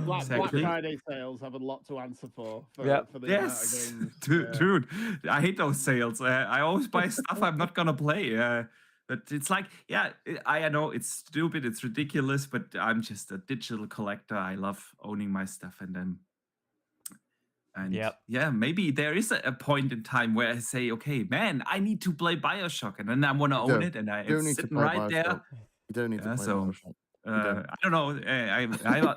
Black Friday sales have a lot to answer for the amount of games. Dude, I hate those sales. I always buy stuff I'm not gonna play. But it's like, I know it's stupid, it's ridiculous, but I'm just a digital collector. I love owning my stuff, and maybe there is a point in time where I say, okay, man, I need to play BioShock, and then I want to own it, and it's sitting right there. You don't need to play BioShock. I don't know. I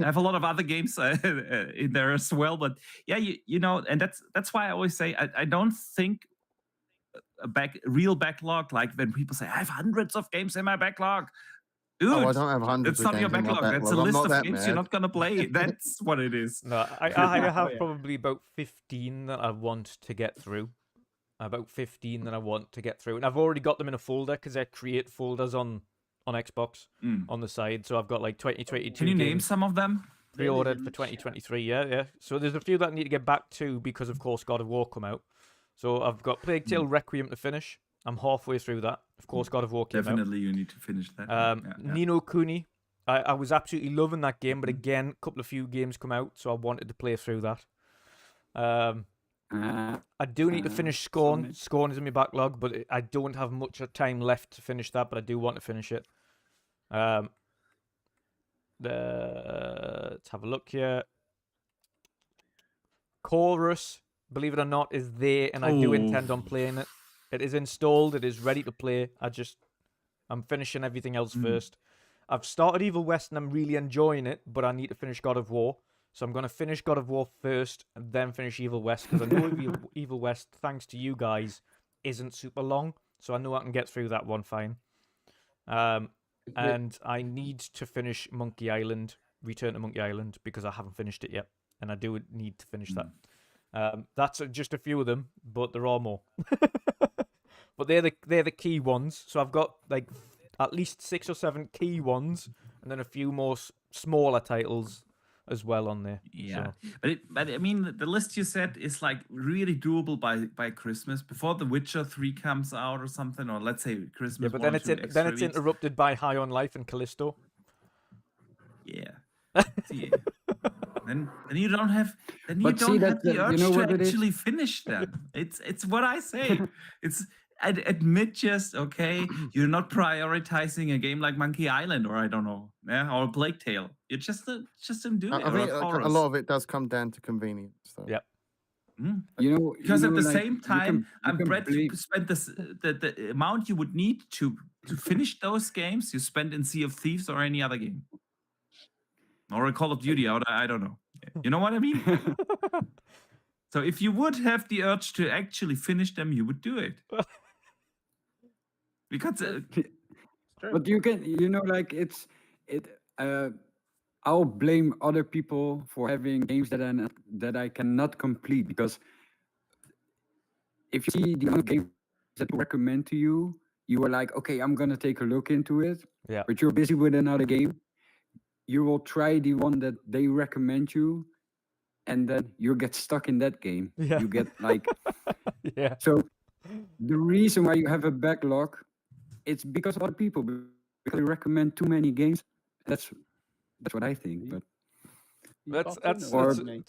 have a lot of other games in there as well, but you know, and that's why I always say I don't think real backlog, like when people say I have hundreds of games in my backlog. Dude, I don't have hundreds. It's not your backlog. That's a list of games you're not gonna play. That's what it is. No, I have probably about 15 that I want to get through. And I've already got them in a folder because I create folders on Xbox on the side. So I've got like 2022. Can you name some of them? pre-ordered for Lynch. 2023. Yeah. So there's a few that I need to get back to because, of course, God of War come out. So I've got Plague Tale Requiem to finish. I'm halfway through that. Of course, God of War came out. Definitely, you need to finish that. Ni no Kuni. I was absolutely loving that game, but again, a few games come out, so I wanted to play through that. I do need to finish Scorn. Sonic. Scorn is in my backlog, but I don't have much time left to finish that, but I do want to finish it. Let's have a look here. Chorus, believe it or not, is there, and I do intend on playing it. It is installed. It is ready to play. I'm finishing everything else first. I've started Evil West and I'm really enjoying it, but I need to finish God of War. So I'm going to finish God of War first and then finish Evil West, because I know Evil West, thanks to you guys, isn't super long. So I know I can get through that one fine. And I need to finish Monkey Island, Return to Monkey Island, because I haven't finished it yet. And I do need to finish that. That's just a few of them, but there are more. But they're the key ones. So I've got like at least 6 or 7 key ones, and then a few more smaller titles as well on there. Yeah, So. but I mean, the list you said is like really doable by Christmas, before The Witcher 3 comes out or something, or let's say Christmas. Yeah, but then it's interrupted by High on Life and Callisto. Yeah. Yeah. Then you don't have the urge you know to what it is? actually finish them. It's what I say. I'd admit, just okay, you're not prioritizing a game like Monkey Island, or I don't know, or Plague Tale. You just don't do it. I think a lot of it does come down to convenience. So. Yeah. Because at the like, same time, I'm glad believe- you spent the amount you would need to finish those games you spend in Sea of Thieves or any other game, or a Call of Duty. I don't know. You know what I mean? So if you would have the urge to actually finish them, you would do it. Because but you can, like I'll blame other people for having games that I cannot complete, because if you see the other games that people recommend to you, you are like, okay, I'm gonna take a look into it. Yeah. But you're busy with another game. You will try the one that they recommend you, and then you get stuck in that game. Yeah. You get like Yeah. So the reason why you have a backlog, it's because of other people, because they recommend too many games. That's what I think. But That's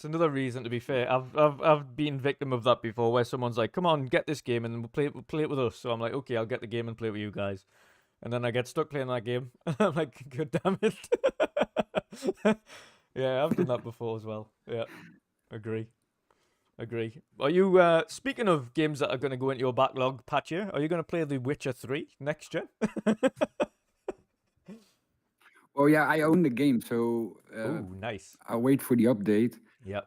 another reason, to be fair. I've been victim of that before, where someone's like, "Come on, get this game, and then we'll play it with us." So I'm like, "Okay, I'll get the game and play it with you guys." And then I get stuck playing that game. I'm like, "God damn it!" Yeah, I've done that before as well. Yeah, agree. Are you speaking of games that are going to go into your backlog, Patcher? Are you going to play The Witcher 3 next gen? oh yeah, I own the game, so Oh, nice. I'll wait for the update. Yeah.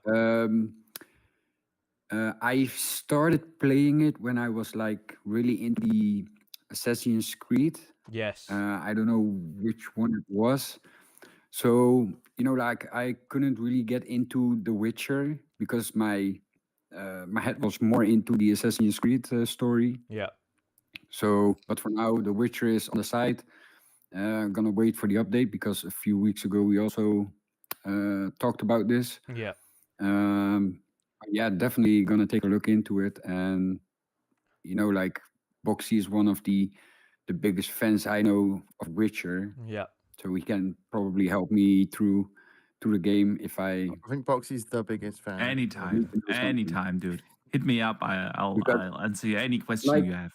I started playing it when I was like really into the Assassin's Creed. Yes. I don't know which one it was. So, like I couldn't really get into The Witcher because my head was more into the Assassin's Creed story. Yeah. So, but for now, The Witcher is on the side. I'm gonna wait for the update, because a few weeks ago we also talked about this. Yeah. Yeah, definitely gonna take a look into it. And like Boxy is one of the biggest fans I know of Witcher. Yeah. So he can probably help me through the game if I think Boxy's the biggest fan. Anytime, dude. Hit me up. I'll answer you any question you have.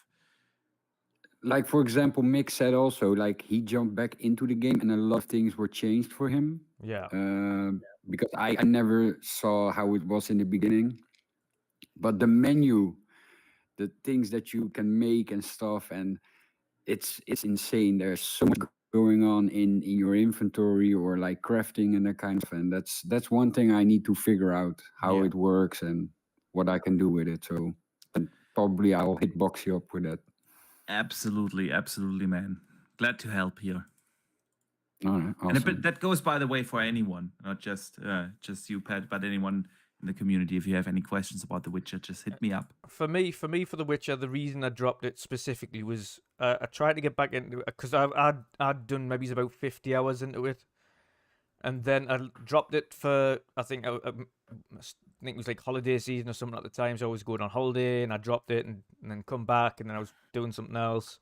Like, for example, Mick said also, like, he jumped back into the game and a lot of things were changed for him. Yeah. Because I never saw how it was in the beginning. But the menu, the things that you can make and stuff, and it's insane. There's so much going on in your inventory, or like crafting and that kind of, and that's one thing I need to figure out, how it works and what I can do with it. So probably I'll hit Boxy up with that. Absolutely, man. Glad to help here. All right, awesome. And that goes, by the way, for anyone, not just you, Pat, but anyone in the community. If you have any questions about The Witcher, just hit me up. For The Witcher, the reason I dropped it specifically was I tried to get back into it because I'd done maybe about 50 hours into it, and then I dropped it for I think it was like holiday season or something at the time. So I was going on holiday, and I dropped it, and then come back, and then I was doing something else,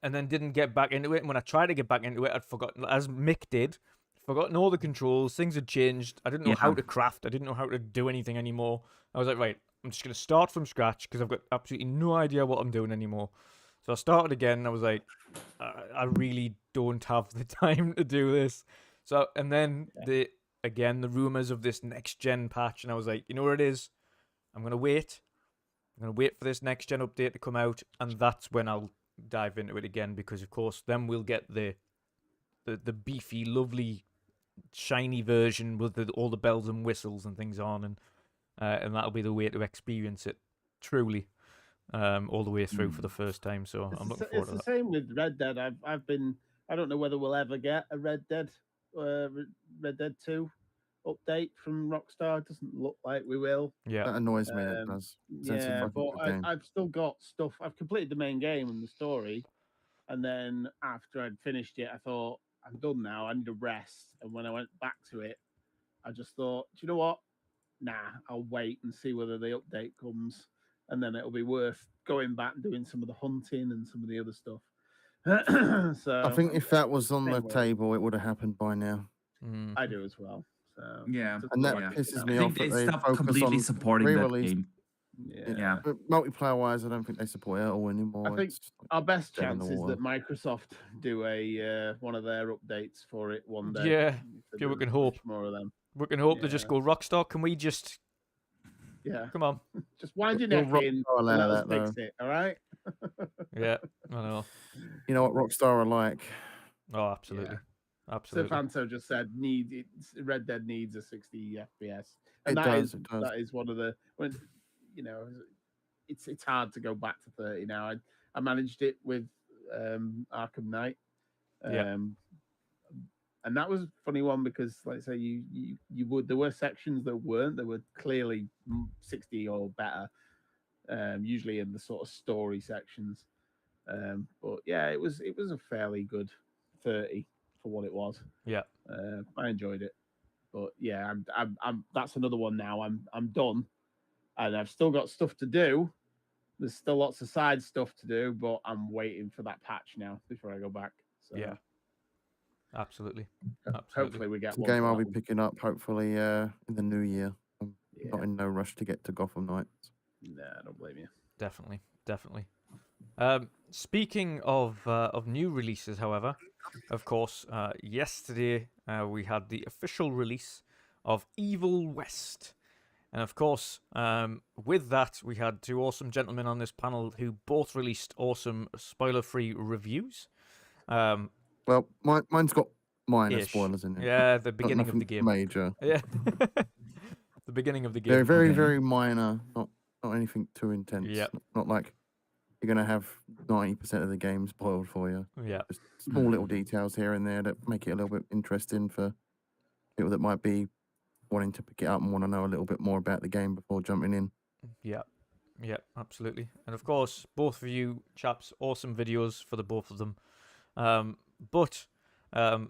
and then didn't get back into it. And when I tried to get back into it, I'd forgotten, as Mick did, forgotten all the controls. Things had changed. I didn't know how to craft. I didn't know how to do anything anymore. I was like, right, I'm just gonna start from scratch because I've got absolutely no idea what I'm doing anymore. So I started again, and I was like, I really don't have the time to do this. So, and then the rumors of this next gen patch, and I was like, you know what it is? I'm gonna wait. I'm gonna wait for this next gen update to come out, and that's when I'll dive into it again, because of course then we'll get the beefy, lovely, shiny version with all the bells and whistles and things on, and that'll be the way to experience it truly. All the way through for the first time, so I'm looking forward to that. It's the same with Red Dead. I don't know whether we'll ever get a Red Dead 2 update from Rockstar. It doesn't look like we will. Yeah, that annoys me. It does. Yeah, but I've still got stuff. I've completed the main game and the story, and then after I'd finished it, I thought, I'm done now. I need a rest. And when I went back to it, I just thought, do you know what? Nah, I'll wait and see whether the update comes, and then it'll be worth going back and doing some of the hunting and some of the other stuff. So I think if that was on the table, it would have happened by now. I do as well. So Yeah, And that yeah. pisses I me think off they that they stopped focus completely on supporting that re-release. game. Yeah. But multiplayer-wise, I don't think they support it at all anymore. I think It's like our best dead in the chance is water. that Microsoft do a one of their updates for it one day. Yeah, If we they can push hope. more of them. We can hope they just go, Rockstar, can we just... Yeah. Come on. Just wind your Will neck in Rockstar and allow let us that, fix it, all right? Yeah, I know. You know what Rockstar are like. Oh, absolutely. So Absolutely. Fanto just said Red Dead needs a 60 FPS. And It does. that is one of the it's hard to go back to 30 now. I managed it with Arkham Knight. Yeah. And that was a funny one because, like I say, you would, there were sections that weren't. There were clearly 60 or better, usually in the sort of story sections. But yeah, it was a fairly good 30 for what it was. Yeah. I enjoyed it. But yeah, I'm that's another one now. I'm done, and I've still got stuff to do. There's still lots of side stuff to do, but I'm waiting for that patch now before I go back. So Yeah. Absolutely. hopefully we get It's a one. game for I'll that be one. picking up hopefully in the new year. I'm Yeah. not in no rush to get to Gotham Knights. Nah, I don't blame you. Definitely. Speaking of new releases, however, of course, yesterday we had the official release of Evil West. And of course, with that, we had two awesome gentlemen on this panel who both released awesome spoiler-free reviews. Well, mine's got minor Ish. spoilers in it. Yeah, the Not beginning of the nothing game. major. Yeah. The beginning of the game. They're very, Okay. very minor. Not anything too intense. Yep. Not like you're gonna have 90% of the game spoiled for you. Yeah. Just small little details here and there that make it a little bit interesting for people that might be wanting to pick it up and want to know a little bit more about the game before jumping in. Yeah, absolutely. And of course, both of you chaps, awesome videos for the both of them. But I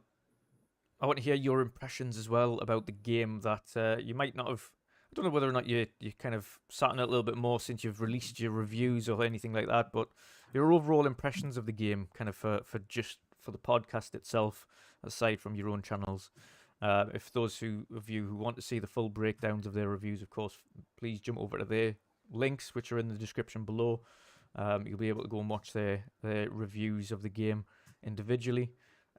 want to hear your impressions as well about the game that you might not have. I don't know whether or not you kind of sat on it a little bit more since you've released your reviews or anything like that, but your overall impressions of the game, kind of for the podcast itself, aside from your own channels. If those of you who want to see the full breakdowns of their reviews, of course, please jump over to their links, which are in the description below. You'll be able to go and watch their reviews of the game individually.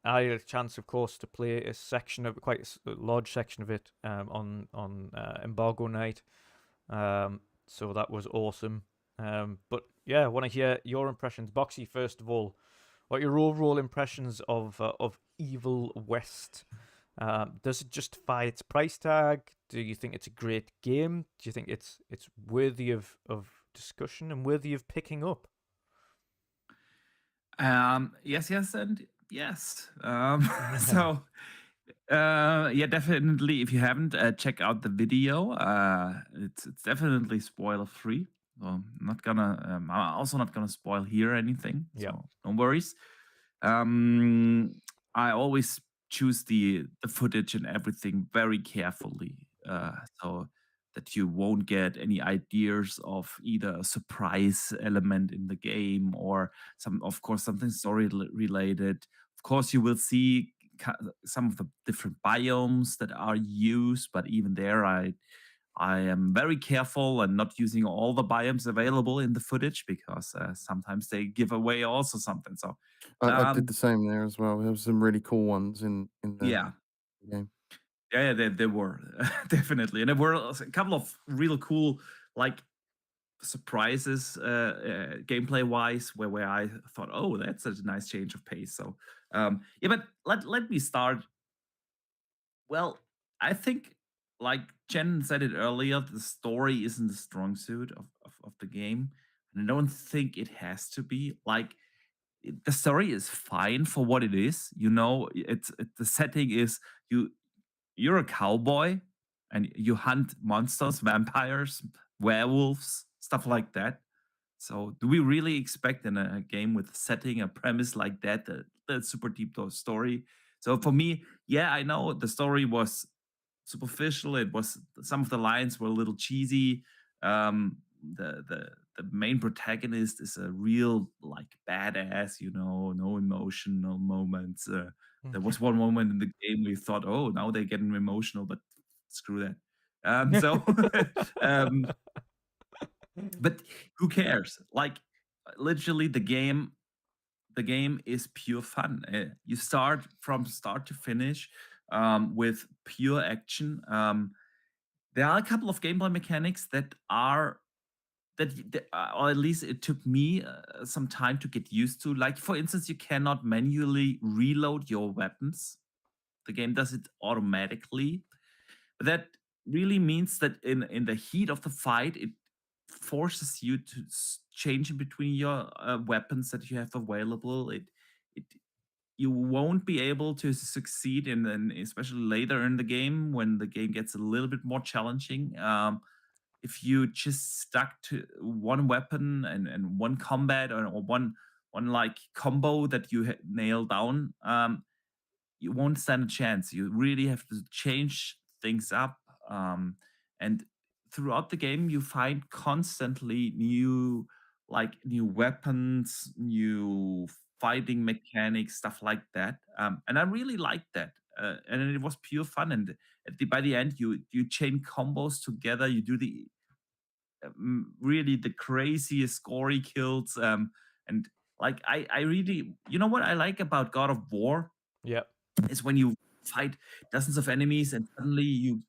I had a chance, of course, to play a section of quite a large section of it on embargo night. So that was awesome. But yeah, I want to hear your impressions. Boxy, first of all, what are your overall impressions of Evil West? Does it justify its price tag? Do you think it's a great game? Do you think it's worthy of discussion and worthy of picking up? Yes, and yes. So, yeah, definitely. If you haven't, check out the video. It's definitely spoiler free. So I'm not gonna. I'm also not gonna spoil here anything. Yeah. So no worries. I always choose the footage and everything very carefully, so that you won't get any ideas of either a surprise element in the game or of course, something story related. Of course, you will see some of the different biomes that are used, but even there, I am very careful and not using all the biomes available in the footage because sometimes they give away also something. So, I did the same there as well. There was some really cool ones in the yeah, game. yeah, there were definitely, and there were a couple of real cool like surprises gameplay wise where I thought, oh, that's a nice change of pace. So, yeah, but let me start. Well, I think, like Jen said it earlier, the story isn't the strong suit of the game. And I don't think it has to be. Like, the story is fine for what it is. You know, the setting is you're a cowboy and you hunt monsters, vampires, werewolves, stuff like that. So, do we really expect in a game with setting a premise like that, the super deep story? So for me, yeah, I know the story was superficial. It was some of the lines were a little cheesy. Um, the main protagonist is a real like badass, you know, no emotional moments. There was one moment in the game where you thought, oh, now they're getting emotional, but screw that. So, um, but who cares? Like literally, the game is pure fun. You start from start to finish with pure action. There are a couple of gameplay mechanics that are or at least it took me some time to get used to. Like for instance, you cannot manually reload your weapons. The game does it automatically. But that really means that in the heat of the fight, it forces you to change in between your weapons that you have available. It you won't be able to succeed especially later in the game when the game gets a little bit more challenging. If you just stuck to one weapon and one combat or one like combo that you nail down, you won't stand a chance. You really have to change things up. Um, and throughout the game, you find constantly new weapons, new fighting mechanics, stuff like that. And I really liked that. And it was pure fun. And by the end, you chain combos together. You do the really the craziest gory kills. And like I really, you know what I like about God of War Yep. is when you fight dozens of enemies and suddenly you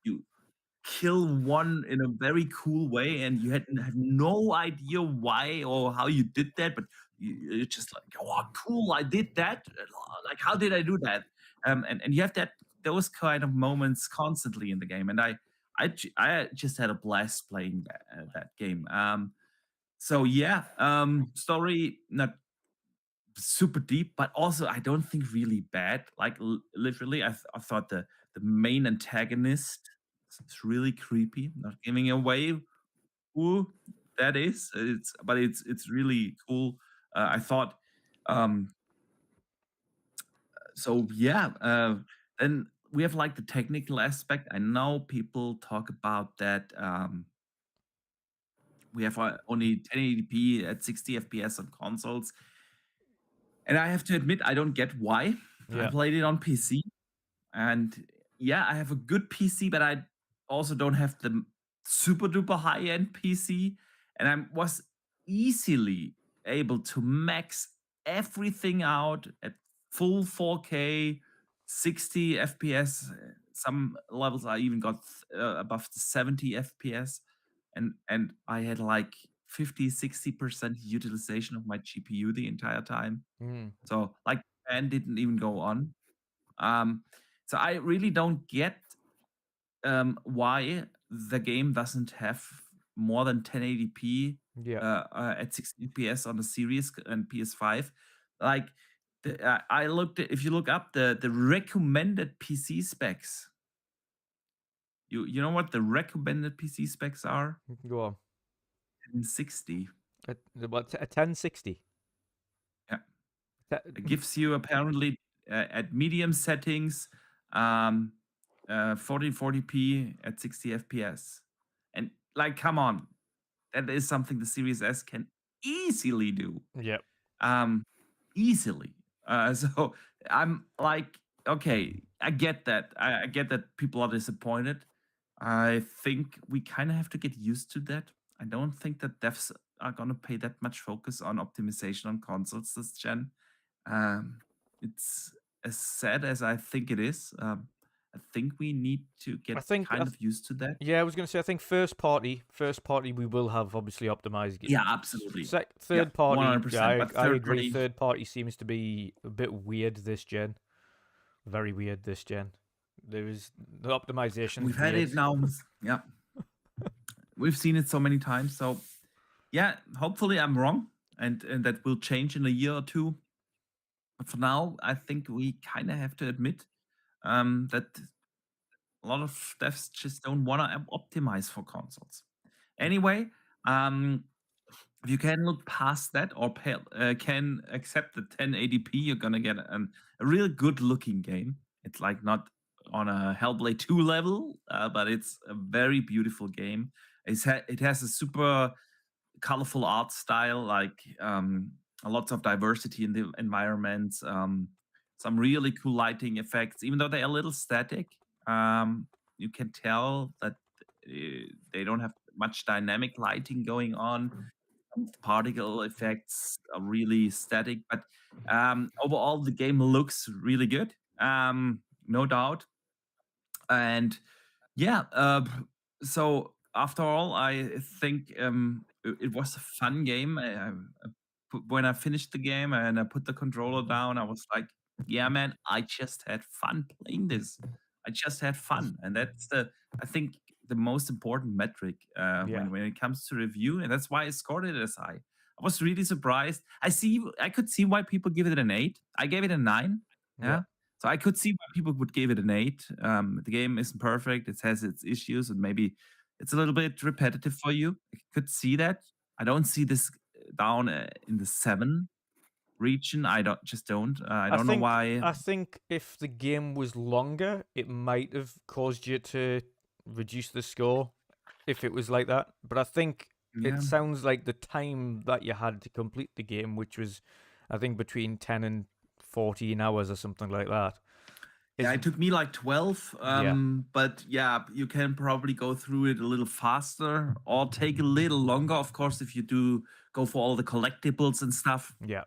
kill one in a very cool way and you have no idea why or how you did that, but you're just like, oh, cool, I did that. Like, how did I do that? And you have those kind of moments constantly in the game, and I just had a blast playing that game. So yeah, story not super deep, but also I don't think really bad. Like literally, I thought the main antagonist is really creepy. Not giving away who that is. It's really cool. I thought. Um, so yeah. Then we have like the technical aspect. I know people talk about that. We have only 1080p at 60 FPS on consoles. And I have to admit, I don't get why. I Yeah. played it on PC, and yeah, I have a good PC, but I also don't have the super duper high end PC. And I was easily able to max everything out at full 4K, 60 FPS. Some levels I even got above the 70 FPS, and I had like 50-60% utilization of my GPU the entire time. Mm. So like fan didn't even go on. Um, so I really don't get why the game doesn't have more than 1080p Yeah. at 60 FPS on the Series and PS5. Like I looked if you look up the recommended PC specs, you know what the recommended PC specs are? Go on. In 60. What, a 1060? Yeah. It gives you apparently at medium settings, 1440p at 60 FPS. And like, come on, that is something the Series S can easily do. Yep. Easily. So I'm like, okay, I get that. I get that people are disappointed. I think we kind of have to get used to that. I don't think that devs are going to pay that much focus on optimization on consoles this gen. It's as sad as I think it is. I think we need to get kind of used to that. Yeah, I was going to say, I think first party, we will have obviously optimized games. Yeah, absolutely. Third party, 100%. yeah, But I third agree. party, Third party seems to be a bit weird this gen. Very weird this gen. There is the optimization. we've had it now. Yeah, we've seen it so many times. So yeah, hopefully I'm wrong, and that will change in a year or two. But for now, I think we kind of have to admit that a lot of devs just don't want to optimize for consoles. Anyway, if you can look past that or can accept the 1080p, you're gonna get a real good looking game. It's like not on a Hellblade 2 level, but it's a very beautiful game. It has a super colorful art style, like lots of diversity in the environments, some really cool lighting effects, even though they're a little static. You can tell that they don't have much dynamic lighting going on. Particle effects are really static, but overall the game looks really good, no doubt. And yeah, so after all, I think it was a fun game. When I finished the game and I put the controller down, I was like, yeah, man, I just had fun playing this. I just had fun. And that's I think, the most important metric when it comes to review. And that's why I scored it as high. I was really surprised. I could see why people give it an 8. I gave it a 9. Yeah. So I could see why people would give it an 8. The game isn't perfect. It has its issues, and maybe it's a little bit repetitive for you. I could see that. I don't see this down in the 7 region. I don't. I don't know why. I think if the game was longer, it might have caused you to reduce the score if it was like that. But I think it sounds like the time that you had to complete the game, which was, I think, between 10 and 14 hours or something like that. Yeah, it took me like 12. But yeah, you can probably go through it a little faster or take a little longer, of course, if you do go for all the collectibles and stuff. Yeah.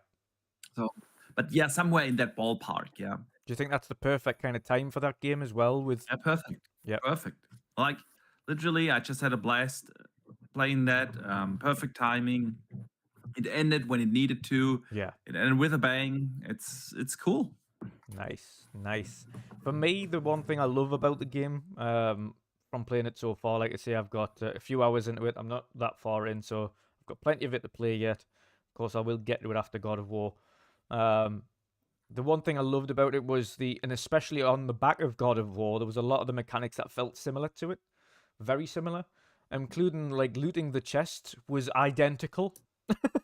So, but yeah, somewhere in that ballpark, yeah. Do you think that's the perfect kind of time for that game as well? Yeah, perfect. Yeah, perfect. Like, literally, I just had a blast playing that. Perfect timing. It ended when it needed to. Yeah. It ended with a bang. It's cool. Nice. For me, the one thing I love about the game, from playing it so far, like I say, I've got a few hours into it. I'm not that far in, so I've got plenty of it to play yet. Of course, I will get to it after God of War. The one thing I loved about it was and especially on the back of God of War, there was a lot of the mechanics that felt similar to it. Very similar. Including, like, looting the chest was identical.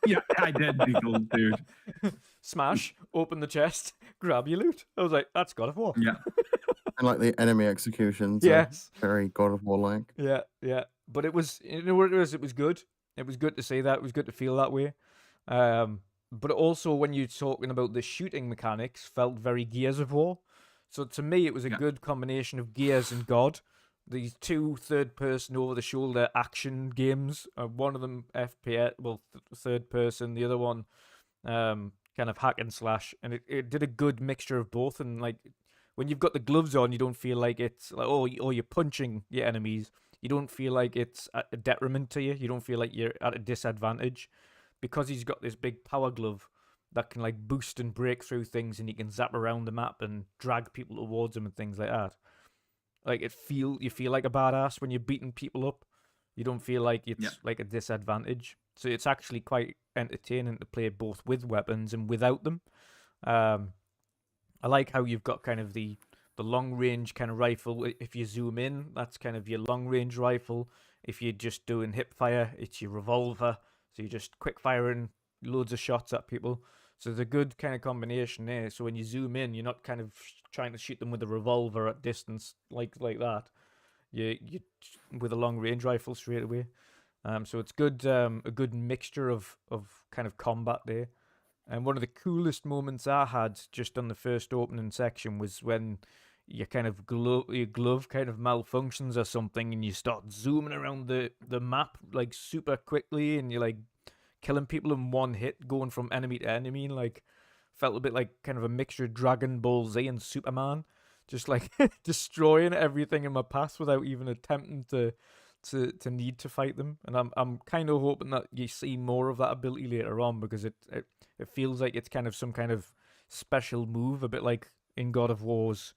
Yeah, identical, dude. Smash, open the chest, grab your loot. I was like, that's God of War. Yeah. And like the enemy executions. Yes. Very God of War like. Yeah. But it was, you know what it was? It was good. It was good to see that. It was good to feel that way. But also, when you're talking about the shooting mechanics, felt very Gears of War. So to me, it was a good combination of Gears and God. These two third-person, over-the-shoulder action games. One of them FPS, well, third-person. The other one, kind of hack and slash. And it did a good mixture of both. And like, when you've got the gloves on, you don't feel like it's like, oh, you're punching your enemies. You don't feel like it's a detriment to you. You don't feel like you're at a disadvantage. Because he's got this big power glove that can like boost and break through things, and he can zap around the map and drag people towards him and things like that. Like you feel like a badass when you're beating people up. You don't feel like it's like a disadvantage. So it's actually quite entertaining to play both with weapons and without them. I like how you've got kind of the long range kind of rifle. If you zoom in, that's kind of your long range rifle. If you're just doing hip fire, it's your revolver. So you're just quick firing loads of shots at people. So there's a good kind of combination there. So when you zoom in, you're not kind of trying to shoot them with a revolver at distance like that. You with a long range rifle straight away. So it's good, a good mixture of kind of combat there. And one of the coolest moments I had just on the first opening section was when your kind of your glove kind of malfunctions or something, and you start zooming around the map like super quickly, and you're like killing people in one hit, going from enemy to enemy, and like felt a bit like kind of a mixture of Dragon Ball Z and Superman, just like destroying everything in my path without even attempting to need to fight them. And I'm kind of hoping that you see more of that ability later on, because it feels like it's kind of some kind of special move, a bit like in God of War's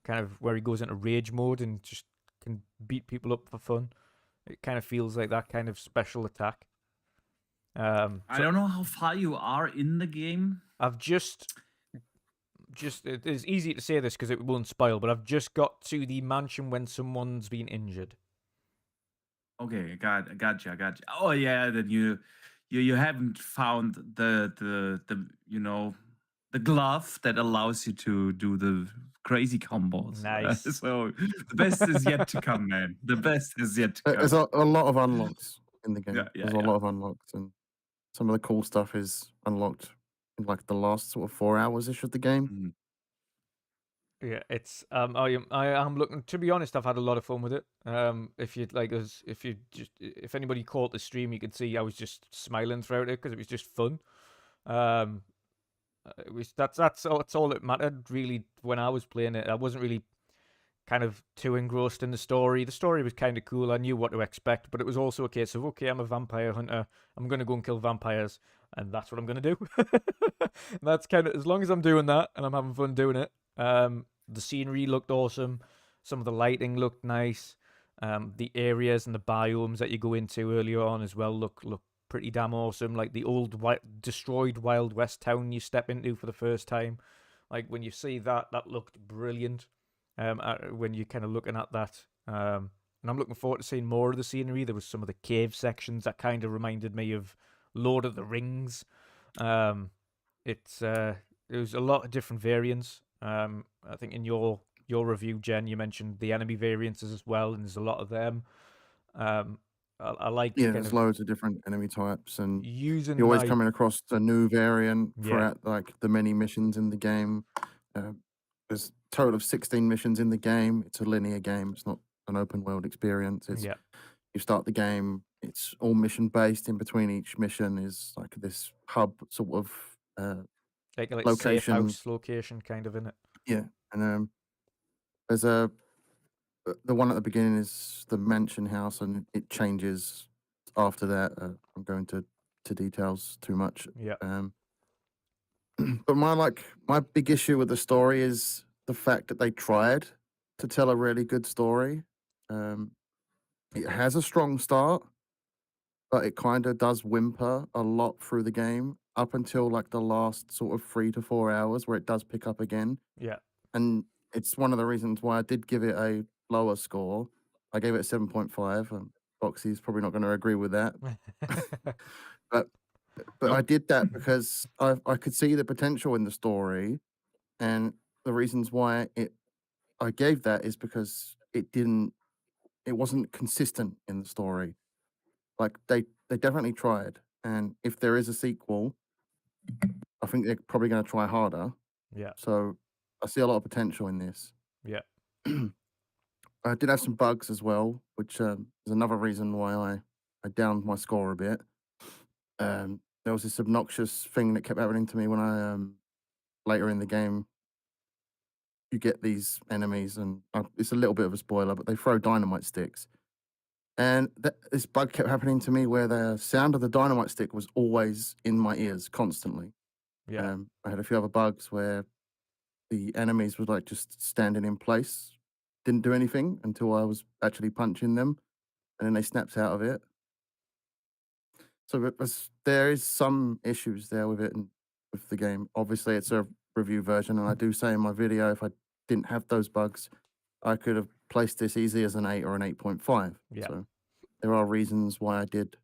kind of where he goes into rage mode and just can beat people up for fun. It kind of feels like that kind of special attack. I don't know how far you are in the game. I've just it is easy to say this because it won't spoil, but I've just got to the mansion when someone's been injured. Okay, gotcha. Oh yeah, then you haven't found the the glove that allows you to do the crazy combos. Nice. So the best is yet to come, man. The best is yet to come. There's a lot of unlocks in the game. Yeah, There's a lot of unlocks, and some of the cool stuff is unlocked in like the last sort of 4 hours ish of the game. Mhm. Yeah, it's I am looking, to be honest, I've had a lot of fun with it. If you'd like us, if anybody caught the stream, you could see I was just smiling throughout it because it was just fun. It was that's all that mattered really when I was playing it. I wasn't really kind of too engrossed in the story. The story was kind of cool. I knew what to expect, but it was also a case of, okay, I'm a vampire hunter. I'm going to go and kill vampires, and that's what I'm going to do. And that's kind of, as long as I'm doing that and I'm having fun doing it. The scenery looked awesome. Some of the lighting looked nice. The areas and the biomes that you go into earlier on as well look pretty damn awesome. Like the old destroyed Wild West town you step into for the first time. Like when you see that looked brilliant. When you're kind of looking at that. And I'm looking forward to seeing more of the scenery. There was some of the cave sections that kind of reminded me of Lord of the Rings. There was a lot of different variants. I think in your review, Jen, you mentioned the enemy variances as well, and there's a lot of them. I like there's loads of different enemy types, and using you're always coming across a new variant Yeah. throughout like the many missions in the game. There's a total of 16 missions in the game. It's a linear game. It's not an open world experience. It's Yeah. you start the game. It's all mission based. In between each mission is like this hub sort of like safe location. house location kind of in it. Yeah, and there's the one at the beginning is the mansion house, and it changes after that. I'm going to details too much. Yeah. But my big issue with the story is the fact that they tried to tell a really good story. It has a strong start, but it kind of does whimper a lot through the game up until like the last sort of 3 to 4 hours where it does pick up again. Yeah. And it's one of the reasons why I did give it a lower score. I gave it a 7.5. Boxy's probably not going to agree with that. But I did that because I could see the potential in the story, and the reasons why I gave that is because it wasn't consistent in the story. Like they definitely tried, and if there is a sequel, I think they're probably going to try harder. Yeah. So I see a lot of potential in this. Yeah. I did have some bugs as well, which is another reason why I downed my score a bit. There was this obnoxious thing that kept happening to me when I later in the game. You get these enemies, and it's a little bit of a spoiler, but they throw dynamite sticks. And this bug kept happening to me where the sound of the dynamite stick was always in my ears constantly. Yeah. I had a few other bugs where the enemies were like just standing in place, didn't do anything until I was actually punching them, and then they snapped out of it. So there is some issues there with it and with the game. Obviously, it's a review version, and I do say in my video, if I didn't have those bugs, I could have placed this easy as an 8 or an 8.5. Yeah. So there are reasons why I did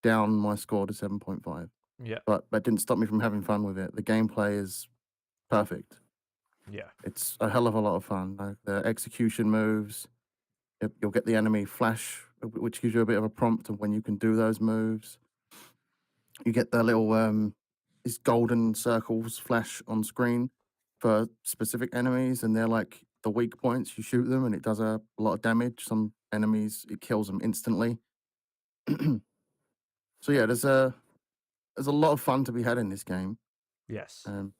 down my score to 7.5. Yeah. but that didn't stop me from having fun with it. The gameplay is perfect. Yeah. It's a hell of a lot of fun. Like the execution moves, you'll get the enemy flash, which gives you a bit of a prompt of when you can do those moves. You get the little these golden circles flash on screen for specific enemies, and they're like the weak points. You shoot them, and it does a lot of damage. Some enemies, it kills them instantly. So yeah, there's a lot of fun to be had in this game. Yes. And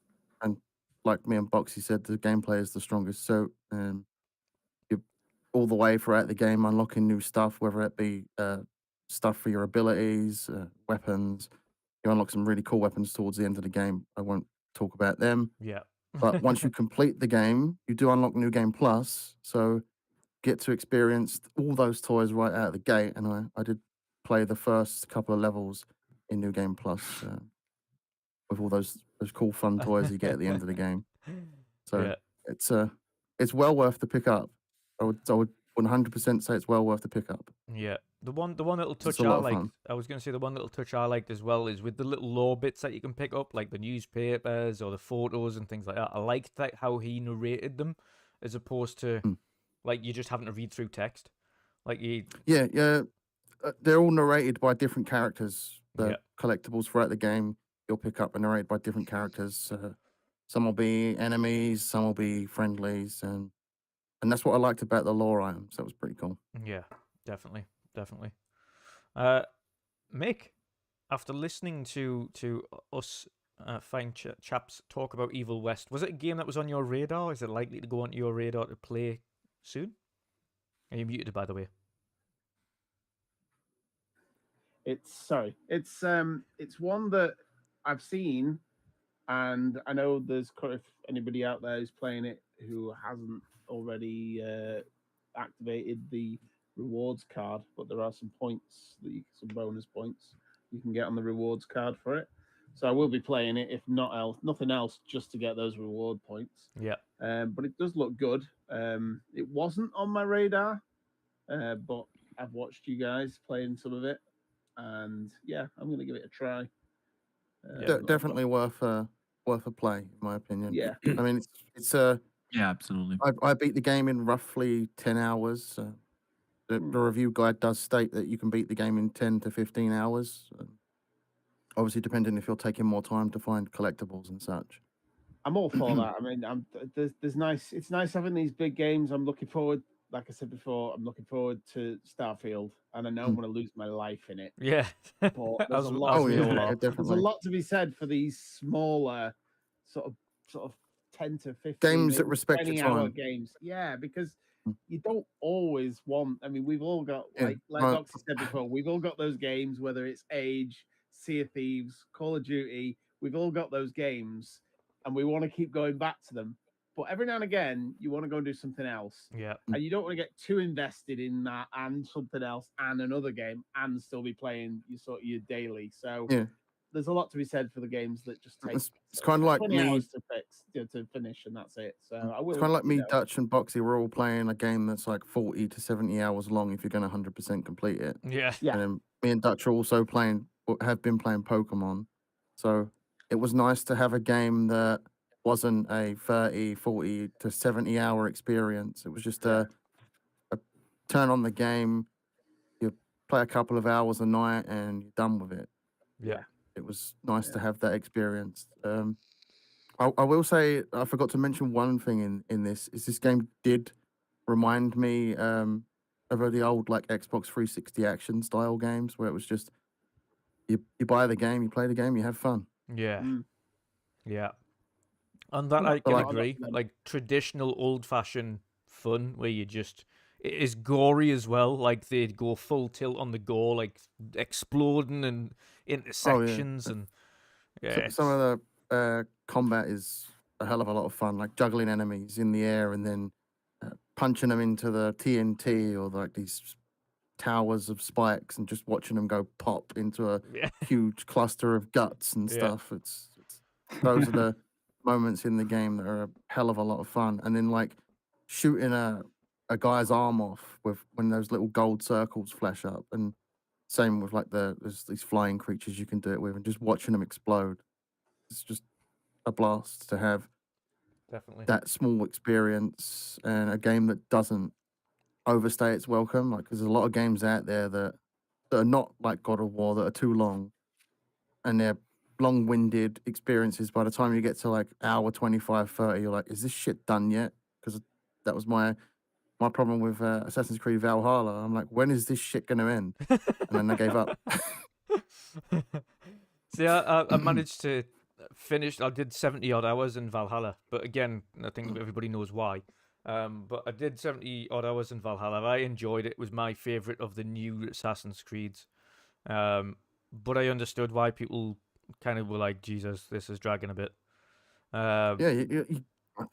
like me and Boxy said, the gameplay is the strongest. So you're all the way throughout the game unlocking new stuff, whether it be stuff for your abilities, weapons. You unlock some really cool weapons towards the end of the game. I won't talk about them. Yeah. But once you complete the game, you do unlock New Game Plus. So get to experience all those toys right out of the gate. And I did play the first couple of levels in New Game Plus with all those cool fun toys you get at the end of the game. So yeah. it's well worth the pick up. I would 100% say it's well worth the pick up. Yeah. The one little It's touch a I lot of liked, fun. I was going to say the one little touch I liked as well is with the little lore bits that you can pick up, like the newspapers or the photos and things like that. I liked that how he narrated them, as opposed to like you just having to read through text. Like you. Yeah. They're all narrated by different characters. The Yeah. collectibles throughout the game you'll pick up are narrated by different characters. Some will be enemies, some will be friendlies, and that's what I liked about the lore items. That was pretty cool. Yeah, definitely. Mick, after listening to us fine chaps talk about Evil West, was it a game that was on your radar? Is it likely to go onto your radar to play soon? Are you muted, by the way? It's one that I've seen, and I know there's if anybody out there who's playing it who hasn't already activated the rewards card, but there are some points some bonus points you can get on the rewards card for it. So I will be playing it, if nothing else, just to get those reward points. Yeah. But it does look good. It wasn't on my radar, but I've watched you guys playing some of it, and yeah, I'm going to give it a try. Definitely worth a play, in my opinion. Yeah. I mean, it's Yeah, absolutely. I beat the game in roughly 10 hours. The review guide does state that you can beat the game in 10 to 15 hours. Obviously, depending if you're taking more time to find collectibles and such. I'm all for that. I mean, there's nice. It's nice having these big games. I'm looking forward. Like I said before, I'm looking forward to Starfield, and I know I'm going to lose my life in it. Yeah. But there's a lot. Definitely. There's a lot to be said for these smaller, sort of 10 to 15 games that respect your 20-hour time. games. Yeah, because you don't always want. I mean, we've all got like Doxy said before. We've all got those games, whether it's Age, Sea of Thieves, Call of Duty. We've all got those games, and we want to keep going back to them. But every now and again, you want to go and do something else. Yeah. And you don't want to get too invested in that and something else and another game and still be playing your daily. So there's a lot to be said for the games that just take it's kind of like 20 me hours to finish, and that's it. So I will. It's kind of like me, Dutch, and Boxy. We're all playing a game that's like 40 to 70 hours long if you're going to 100% complete it. Yeah. And then me and Dutch are also have been playing Pokemon. So it was nice to have a game that wasn't a 30, 40 to 70 hour experience. It was just a turn on the game, you play a couple of hours a night, and you're done with it. Yeah. It was nice to have that experience. I will say, I forgot to mention one thing in this, is this game did remind me of the old like Xbox 360 action style games where it was just, you buy the game, you play the game, you have fun. Yeah. Yeah. And that I can agree. Like traditional old-fashioned fun where you just... It is gory as well. Like they'd go full tilt on the gore, like exploding and intersections and... Yeah, some of the combat is a hell of a lot of fun, like juggling enemies in the air and then punching them into the TNT or like these towers of spikes and just watching them go pop into a huge cluster of guts and stuff. It's those are the moments in the game that are a hell of a lot of fun. And then like shooting a guy's arm off when those little gold circles flash up, and Same with like there's these flying creatures you can do it with, and just watching them explode. It's just a blast to have Definitely. that small experience and a game that doesn't overstay its welcome. Like, there's a lot of games out there that are not like God of War, that are too long, and they're long-winded experiences. By the time you get to like hour 25, 30, you're like, is this shit done yet? Because that was my problem with Assassin's Creed Valhalla. I'm like, when is this shit going to end? And then I gave up. See, I managed to finish. I did 70 odd hours in Valhalla, but again, I think everybody knows why. But I did 70 odd hours in Valhalla. I enjoyed it. It was my favorite of the new Assassin's Creeds. But I understood why people kind of were like, Jesus, this is dragging a bit. Yeah, you,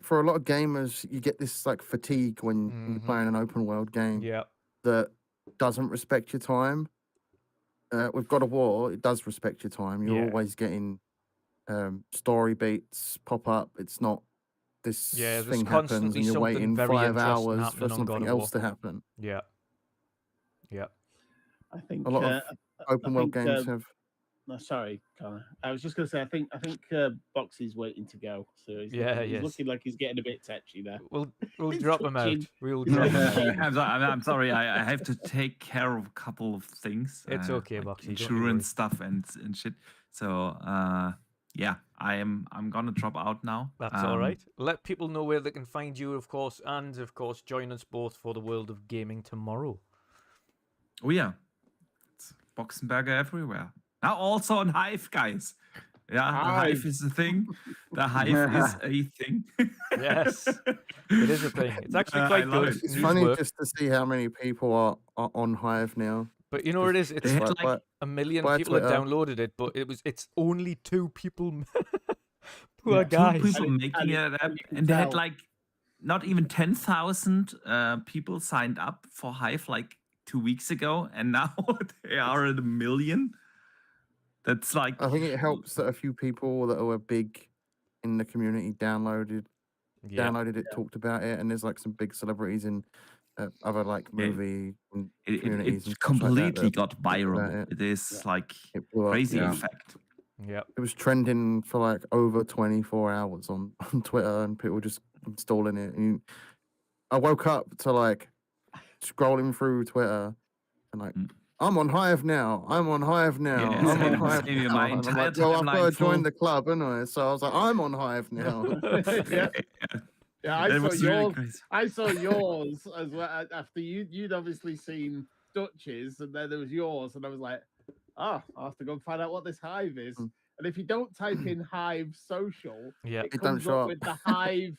for a lot of gamers, you get this like fatigue when you're playing an open world game Yeah. that doesn't respect your time. With God of War, it does respect your time. You're Yeah. always getting story beats pop up. It's not this Yeah, there's thing happens constantly and you're something waiting very 5 interesting hours happening for on God something of else War. to happen. Yeah. Yeah. I think A lot of open world think, games have. No, sorry, Connor. I was just going to say, I think Boxy's waiting to go. So he's yes. looking like he's getting a bit touchy there. We'll He's drop him out. twitching. We'll He's drop him out. twitching. I'm sorry. I have to take care of a couple of things. It's okay, like Boxy, don't you insurance stuff and shit. So yeah, I'm gonna drop out now. That's all right. Let people know where they can find you, of course, and of course join us both for the World of Gaming tomorrow. Oh yeah, it's Boxenberger everywhere. Now also on Hive, guys. Yeah, the Hive is a thing. The Hive is a thing. Yes, it is a thing. It's actually quite I love good. it. It's Needs funny work. just to see how many people are on Hive now. But you know what it is? It's They had Like, like a million by people have Twitter. downloaded it, but it's only 2 people. Poor Yeah, two guys. people And making it up, you can and they had tell. like not even 10,000 people signed up for Hive like 2 weeks ago, and now they are at 1 million. That's like I think it helps that a few people that were big in the community downloaded Yeah. it, talked about it, and there's like some big celebrities in other like Yeah. movie and it communities and it stuff like that completely that got talked about viral. it. It is like It blew up. crazy Yeah. effect. Yeah. It was trending for like over 24 hours on Twitter, and people just installing it. And I woke up to like scrolling through Twitter and like, Mm. I'm on Hive now. I'm on Hive now. Yeah, I'm on same- Hive same, now. my And I'm entire like, well, I've got to timeline join full. the club, anyway. So I was like, I'm on Hive now. Yeah. Yeah, I That saw was really yours. crazy. I saw yours as well after you'd obviously seen Dutch's, and then there was yours, and I was like, oh, I'll have to go and find out what this Hive is. Mm. And if you don't type in Hive social, Yeah. it It don't comes show up up. with the Hive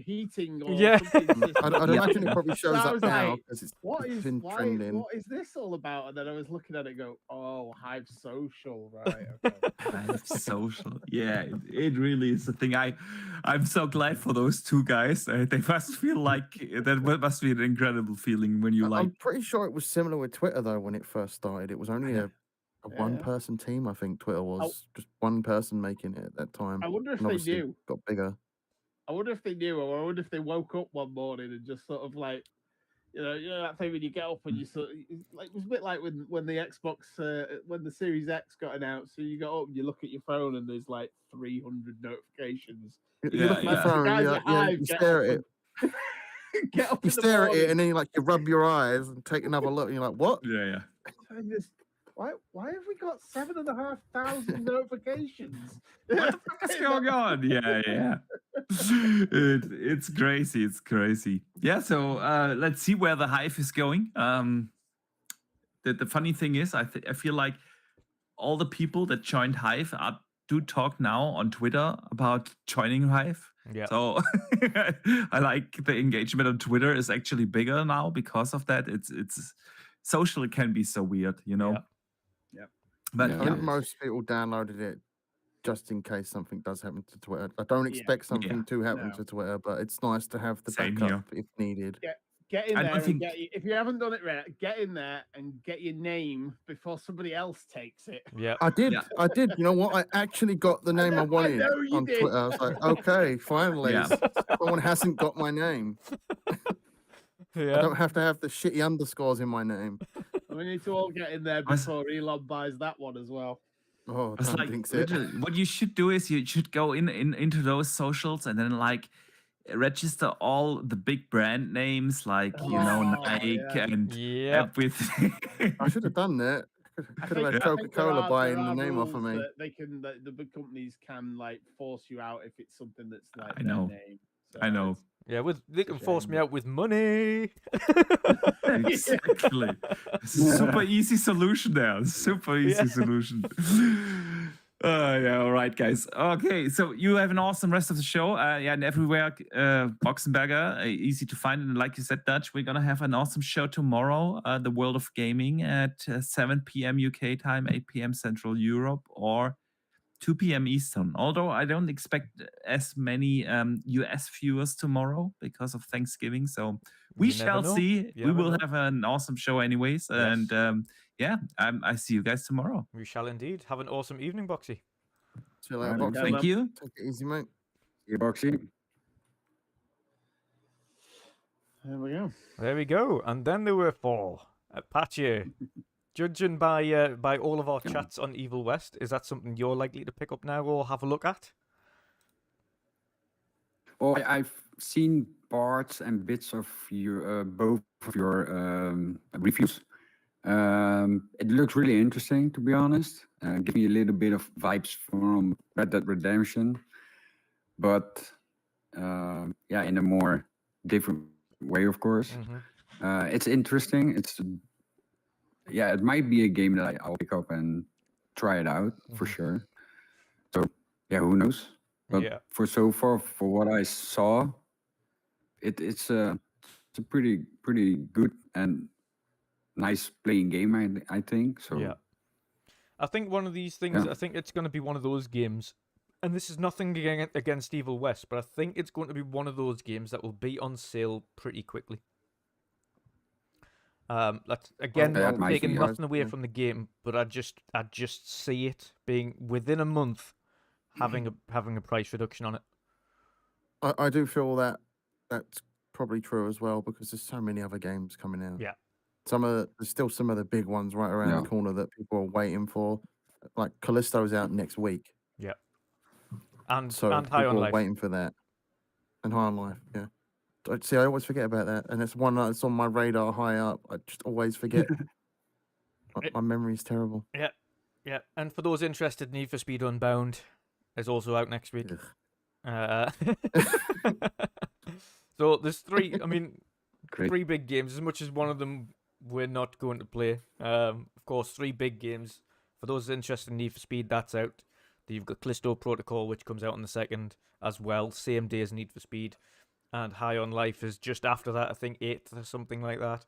heating or Yeah. something. system. I'd Yeah. imagine it probably shows So I up was now like, because it's What is been trending. what is this all about? And then I was looking at it, and go, oh, Hive social, right? Okay. Hive social. Yeah, it really is a thing. I'm so glad for those two guys. They must feel like that must be an incredible feeling when you like. I'm pretty sure it was similar with Twitter though when it first started. It was only a Yeah. one-person team. I think Twitter was just one person making it at that time. I wonder if And they obviously knew. got bigger. I wonder if they knew, or I wonder if they woke up one morning and just sort of like, you know that thing when you get up and you sort of, like, it was a bit like when the Xbox, when the Series X got announced. So you got up and you look at your phone and there's like 300 notifications. You look at your yeah. phone, Guys you, at yeah, Hive you get stare up at it. Get up You in the stare at it, morning. and then you rub your eyes and take another look, and you're like, "What?" Yeah. And just, why have we got 7,500 notifications? What's going on? Yeah. It's crazy. It's crazy. Yeah. So let's see where the Hive is going. The funny thing is, I feel like all the people that joined Hive do talk now on Twitter about joining Hive. Yeah. So I like the engagement on Twitter is actually bigger now because of that. It's social. It can be so weird, you know. Yeah. But Yeah. I yeah, think most people downloaded it just in case something does happen to Twitter. I don't expect something to happen No. to Twitter, but it's nice to have the Same backup if needed. Get in I there don't and think- if you haven't done it right, get in there and get your name before somebody else takes it. Yeah. I did. Yeah. I did. You know what? I actually got the name I know wanted you on did. Twitter. I was like, okay, finally, Yeah. someone hasn't got my name. I Yeah. don't have to have the shitty underscores in my name. We need to all get in there before Elon buys that one as well. Oh, It's don't like jinx it. literally, what you should do is you should go into those socials and then like register all the big brand names like Nike and Yeah. everything. I should have done that. Could have had Coca-Cola buying the name off of me. The big companies can like force you out if it's something that's like I their know. name. So I know. Yeah, they can force me shame. out with money. Exactly. Super easy solution there. Super easy solution. Yeah, all right, guys. Okay, so you have an awesome rest of the show. And everywhere, Boxenberger, easy to find. And like you said, Dutch, we're going to have an awesome show tomorrow, The World of Gaming at 7 p.m. UK time, 8 p.m. Central Europe, or 2 p.m. Eastern. Although I don't expect as many US viewers tomorrow because of Thanksgiving. So we shall see. We will have an awesome show anyways. Yes. And I see you guys tomorrow. We shall indeed. Have an awesome evening, Boxy. See you later, Boxy. Thank you. Take it easy, mate. See you, Boxy. There we go. There we go. And then there were 4. Patchy. Judging by all of our chats on Evil West, is that something you're likely to pick up now or have a look at? Well, I've seen parts and bits of your both of your reviews. It looks really interesting, to be honest. Give me a little bit of vibes from Red Dead Redemption, but in a more different way, of course. It's interesting. It might be a game that I'll pick up and try it out for sure. So who knows? But for what I saw, it's a pretty good and nice playing game. I think so. Yeah, I think one of these things. I think it's going to be one of those games, and this is nothing against Evil West, but I think it's going to be one of those games that will be on sale pretty quickly. That's again taking nothing away from the game, but I just see it being within a month having a price reduction on it. I do feel that that's probably true as well because there's so many other games coming out. Yeah, there's still some of the big ones right around the corner that people are waiting for. Like Callisto's out next week. Yeah, and High on Life, waiting for that, and High on Life. Yeah. See, I always forget about that, and it's one that's on my radar high up. I just always forget. My memory's terrible. Yeah. And for those interested, Need for Speed Unbound is also out next week. So there's 3. I mean, 3 big games. As much as one of them we're not going to play. Of course, 3 big games. For those interested in Need for Speed, that's out. You've got Callisto Protocol, which comes out on the 2nd as well, same day as Need for Speed. And High on Life is just after that, I think 8th or something like that.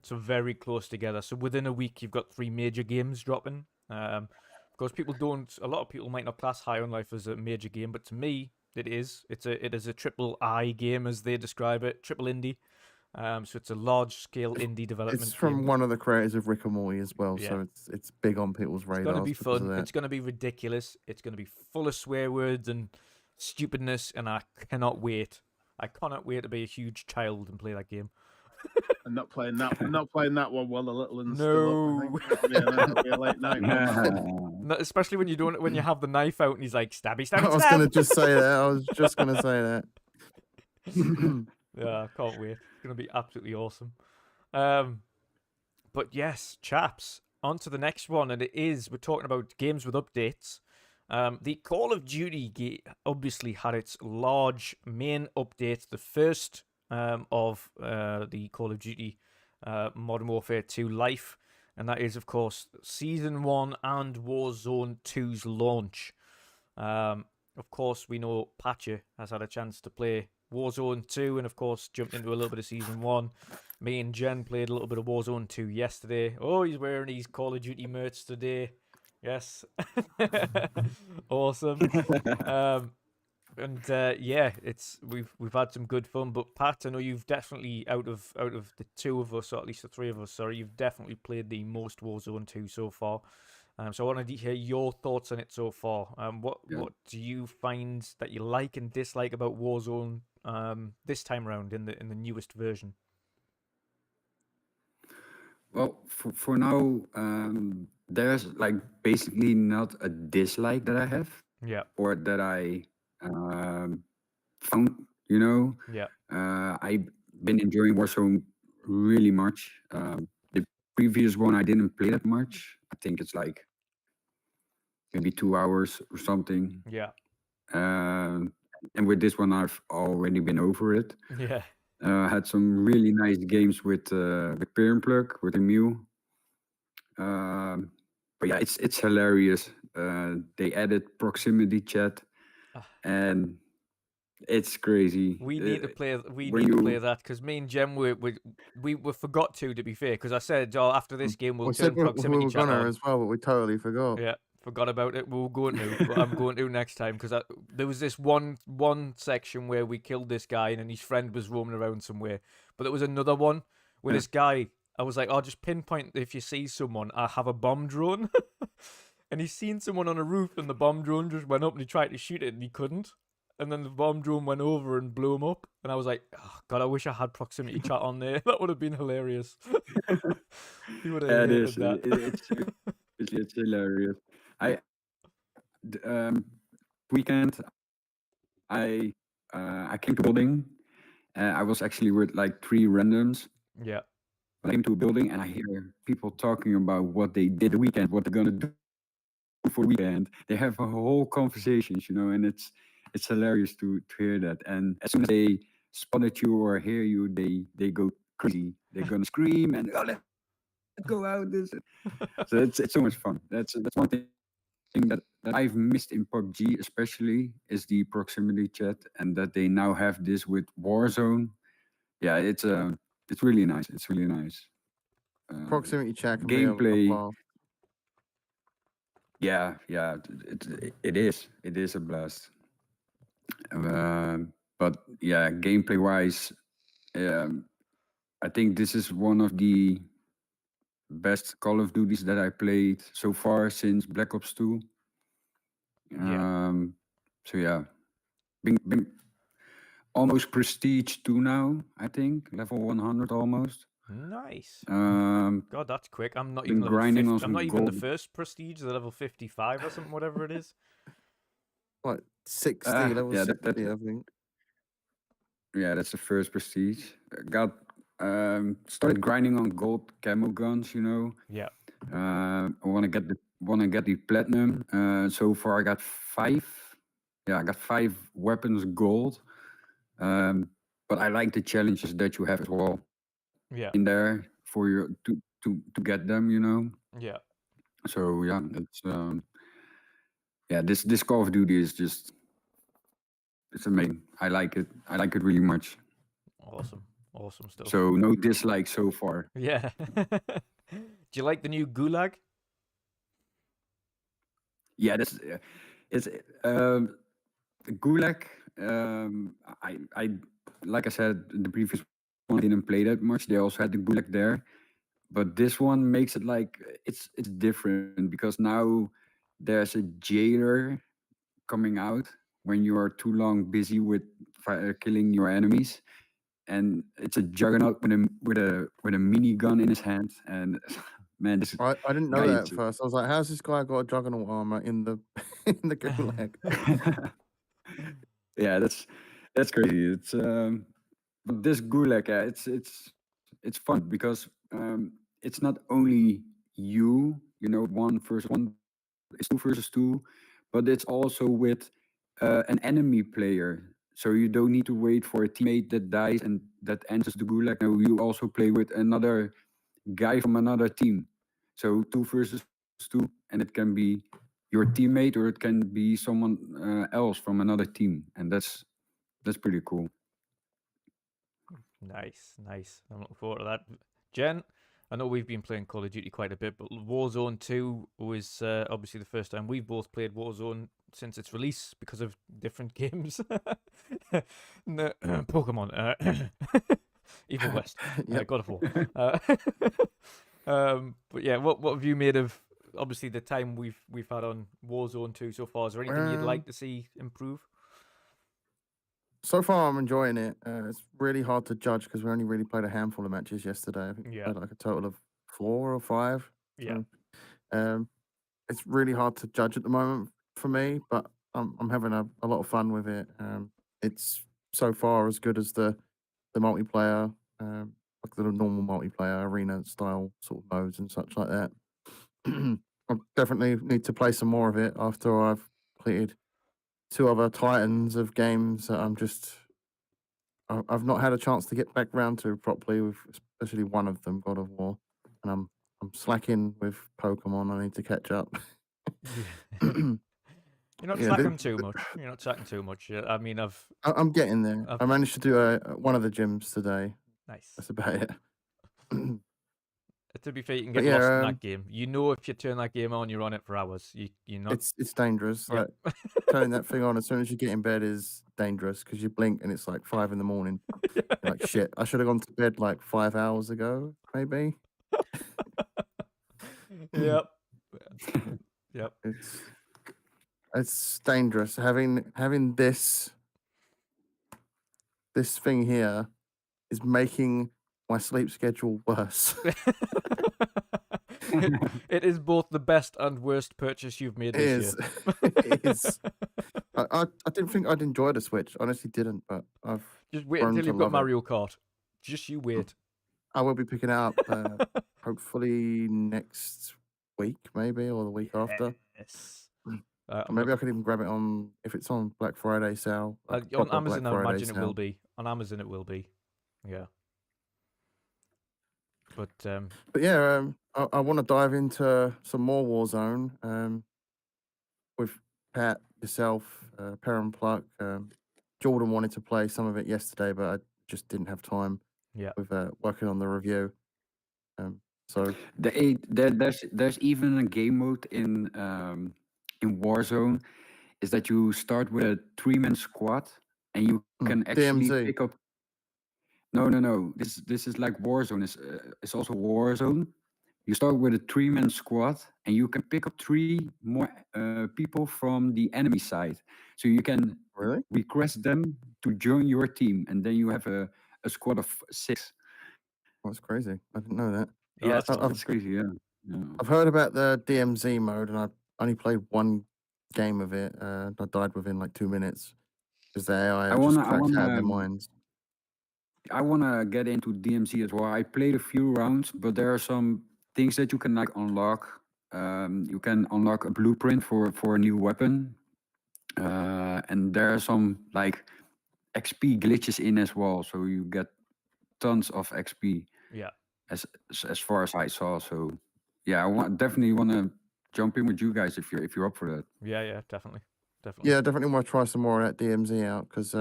So very close together. So within a week, you've got 3 major games dropping. Of course, a lot of people might not class High on Life as a major game, but to me, it is. It is a triple I game, as they describe it, triple indie. So it's a large-scale indie development. It's from game. one of the creators of Rick and Morty as well, so it's big on people's radars. It's going to be fun. It's going to be ridiculous. It's going to be full of swear words and stupidness, and I cannot wait. I cannot wait to be a huge child and play that game. I'm not playing that. I'm not playing that one while the little one's No. still up. That'll be a late night. Especially when you have the knife out and he's like stabby. I was going to just say that. I was just going to say that. Yeah, I can't wait. It's going to be absolutely awesome. But yes, chaps, on to the next one, and we're talking about games with updates. The Call of Duty obviously had its large main update, the first of the Call of Duty Modern Warfare 2 Life, and that is, of course, Season 1 and Warzone 2's launch. Of course, we know Patcher has had a chance to play Warzone 2 and, of course, jumped into a little bit of Season 1. Me and Jen played a little bit of Warzone 2 yesterday. Oh, he's wearing his Call of Duty merch today. Yes. Awesome. We've had some good fun, but Pat, I know you've definitely out of the 2 of us, or at least the 3 of us, sorry, you've definitely played the most Warzone 2 so far. So I wanted to hear your thoughts on it so far. What do you find that you like and dislike about Warzone this time around in the newest version? Well, for now, there's like basically not a dislike that I have Yeah, or that I found. You know, yeah, I've been enjoying Warzone really much. The previous one I didn't play that much. I think it's like maybe 2 hours or something. yeah, Um, and with this one, I've already been over it. yeah, Had some really nice games with Plug, with Mew. But yeah, it's hilarious. They added proximity chat, Ah. and it's crazy. We need to play. We when need to you- play that because me and Jem we forgot to be fair. Because I said, "Oh, after this game, we'll We turn said we proximity were chat gonna on." as well, but we totally forgot. Yeah, forgot about it. We were going to, but I'm going to next time because there was this one section where we killed this guy and then his friend was roaming around somewhere. But there was another one where Yeah. this guy. I was like, "Oh, just pinpoint if you see someone. I have a bomb drone." And he's seen someone on a roof, and the bomb drone just went up, and he tried to shoot it, and he couldn't. And then the bomb drone went over and blew him up. And I was like, oh, God, I wish I had proximity chat on there. That would have been hilarious. He would have Yeah, it hated is. that. It's hilarious. Weekend, I came to building. I was actually with like 3 randoms. Yeah. I came to a building and I hear people talking about what they did the weekend, what they're gonna do for the weekend. They have a whole conversations, and it's hilarious to hear that. And as soon as they spotted you or hear you, they go crazy. They're gonna scream and let's go out. So it's so much fun. That's one thing that I've missed in PUBG, especially, is the proximity chat, and that they now have this with Warzone. Yeah, it's really nice. It's really nice. Proximity chat can be a Gameplay. blast. Yeah, it is a blast. But yeah, gameplay wise, I think this is one of the best Call of Duties that I played so far since Black Ops 2. Yeah. So yeah, been almost prestige 2 now, I think, level 100 almost. Nice. Um, God, that's quick. I'm not been even level grinding 50. on I'm some not even the gold. first prestige, the level 55 or something, whatever it is. Like 60, level yeah, 60, I think. Yeah, that's the first prestige. Got started grinding on gold camo guns. Yeah. I want to get the platinum. So far I got 5. Yeah, I got 5 weapons gold. But I like the challenges that you have as well Yeah. in there for you to get them. Yeah. So yeah, it's this Call of Duty is just, it's amazing. I like it. I like it really much. Awesome. Awesome stuff. So no dislike so far. Yeah. Do you like the new Gulag? Yeah, it's Gulag. I like I said, the previous one I didn't play that much. They also had the Gulag there, but this one makes it like it's different because now there's a jailer coming out when you are too long busy with killing your enemies, and it's a juggernaut with a minigun in his hand. And man, this I didn't know guy that is- at first. I was like, how's this guy got a juggernaut armor in the in the gulag? yeah, that's crazy. It's but this Gulag, it's fun because it's not only you, 1v1, it's 2v2, but it's also with an enemy player. So you don't need to wait for a teammate that dies and that enters the Gulag. No, you also play with another guy from another team. So 2v2, and it can be your teammate or it can be someone else from another team, and that's pretty cool. Nice, nice. I'm looking forward to that. Jen, I know we've been playing Call of Duty quite a bit, but Warzone 2 was obviously the first time we've both played Warzone since its release because of different games. No, Pokémon, Evil West, Yep. God of War. But yeah, what have you made of obviously the time we've had on Warzone 2 so far? Is there anything you'd like to see improve? So far, I'm enjoying it. It's really hard to judge because we only really played a handful of matches yesterday. I think we Yeah. played like a total of 4 or 5. Yeah. So, it's really hard to judge at the moment for me, but I'm having a lot of fun with it. It's so far as good as the multiplayer, like the normal multiplayer arena style sort of modes and such like that. I definitely need to play some more of it after I've completed 2 other titans of games that I've not had a chance to get back round to properly, with especially one of them, God of War, and I'm slacking with Pokemon. I need to catch up. You're not Yeah, slacking too much. You're not slacking too much. I mean, I'm getting there. I managed to do one of the gyms today. Nice. That's about it. To be fair, you can But get lost in yeah, that game. You know, if you turn that game on, you're on it for hours. You're not. it's dangerous. Yep. Like turning that thing on as soon as you get in bed is dangerous because you blink and it's like 5 in the morning. You're like, shit, I should have gone to bed like 5 hours ago, maybe. Yep. Yep. It's dangerous having this thing here is making my sleep schedule worse. It is both the best and worst purchase you've made this year. It is. I didn't think I'd enjoy the Switch. Honestly, didn't. But I've Just wait grown until to you've got love it. Mario Kart. Just you wait. I will be picking it up hopefully next week, maybe, or the week after. Yes. Maybe I could even grab it on if it's on Black Friday sale. On Amazon, I imagine it will be. On Amazon, it will be. Yeah. But yeah, I want to dive into some more Warzone with Pat, yourself, Perrin Pluck. Jordan wanted to play some of it yesterday, but I just didn't have time. Yeah. With working on the review. So there's even a game mode in Warzone, is that you start with a 3-man squad and you can actually DMZ. pick up. No. This is like Warzone. It's also Warzone. You start with a 3-man squad and you can pick up 3 more people from the enemy side. So you can Really request them to join your team, and then you have a squad of 6. That's crazy. I didn't know that. Yeah, awesome. that's crazy. Yeah. I've heard about the DMZ mode, and I only played one game of it. I died within like 2 minutes because the AI just cracked out of their minds. I wanna get into DMZ as well. I played a few rounds, but there are some things that you can like unlock. You can unlock a blueprint for a new weapon, and there are some like XP glitches in as well. So you get tons of XP. Yeah. As far as I saw. So yeah, definitely want to jump in with you guys if you're up for that. Yeah, definitely. Yeah, definitely want to try some more of that DMZ out because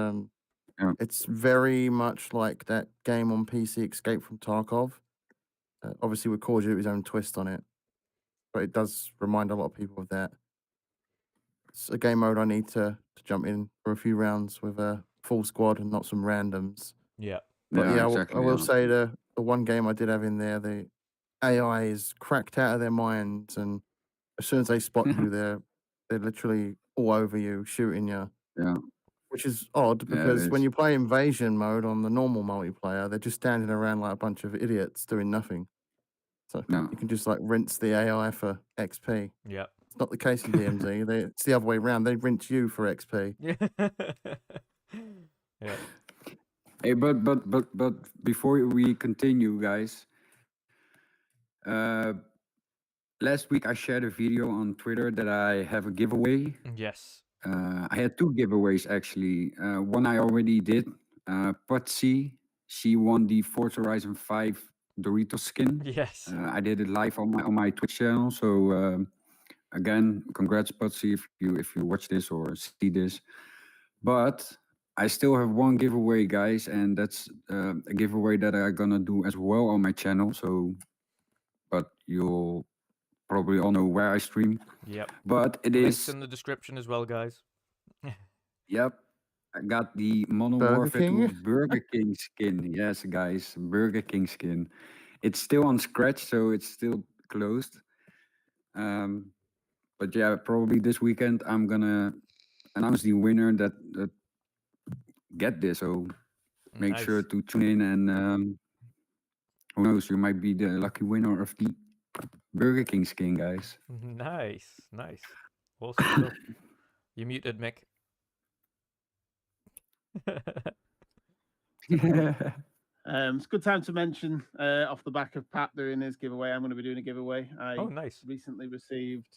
it's very much like that game on PC, Escape from Tarkov. Obviously, with Call of Duty's own twist on it, but it does remind a lot of people of that. It's a game mode I need to jump in for a few rounds with a full squad and not some randoms. Yeah. But yeah, exactly, I will say the one game I did have in there, the AI is cracked out of their minds, and as soon as they spot you, they're literally all over you, shooting you. Yeah. Which is odd because when you play invasion mode on the normal multiplayer, they're just standing around like a bunch of idiots doing nothing. So you can just like rinse the AI for XP. Yeah. It's not the case in DMZ. It's the other way around. They rinse you for XP. Yeah. Hey, but before we continue, guys, last week I shared a video on Twitter that I have a giveaway. Yes. I had 2 giveaways actually. One I already did. Patsy, she won the Forza Horizon 5 Doritos skin. Yes. I did it live on my Twitch channel. So again, congrats, Patsy, if you watch this or see this. But I still have one giveaway, guys, and that's a giveaway that I'm gonna do as well on my channel. So, but you'll probably all know where I stream. Yep. But it Links is in the description as well, guys. Yep. I got the Modern Burger Warfare 2 King? Burger King skin. Yes, guys, Burger King skin. It's still on Scratch, so it's still closed. But yeah, probably this weekend I'm gonna announce the winner that get this. So make sure to tune in and Who knows? You might be the lucky winner of the Burger King skin, guys. Nice. Awesome stuff. You muted, Mick. It's a good time to mention off the back of Pat doing his giveaway. I'm going to be doing a giveaway. I Oh, nice. recently received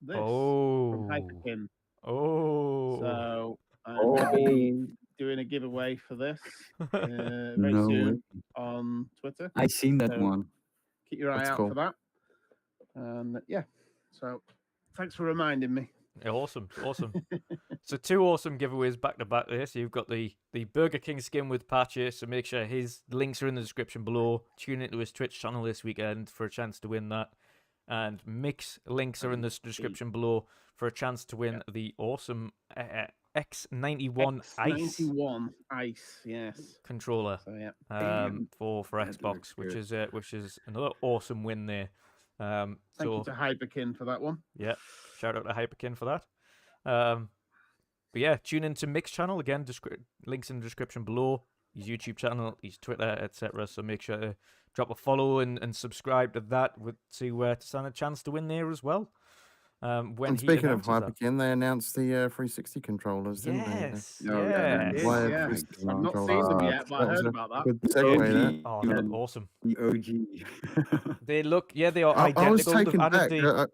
this Oh. from Hyperkin. Oh. So I'm going to be doing a giveaway for this very soon on Twitter. I seen that So one. Keep your eye That's out cool. for that. And yeah, so thanks for reminding me. Awesome. So 2 awesome giveaways back to back there. So you've got the Burger King skin with Patchy, so make sure his links are in the description below. Tune into his Twitch channel this weekend for a chance to win that. And Mick's links are in the description below for a chance to win the awesome X91 Ice X91 Ice, yes. controller So yeah. for That Xbox, looks which good. is another awesome win there. Thank you to Hyperkin for that one. Yeah, shout out to Hyperkin for that. But yeah, tune into Mick's channel again. Links in the description below. His YouTube channel, his Twitter, etc. So make sure to drop a follow and subscribe to that to stand a chance to win there as well. And speaking of Hyperkin, they announced the 360 controllers, didn't they? Yes, Oh, yeah, yes. Wired Yeah. 360 I've not controllers. seen them yet, but I That was heard a about that. Good segue there. Oh, they look awesome. The OG. They look, yeah, they are I was identical. taken They've back. added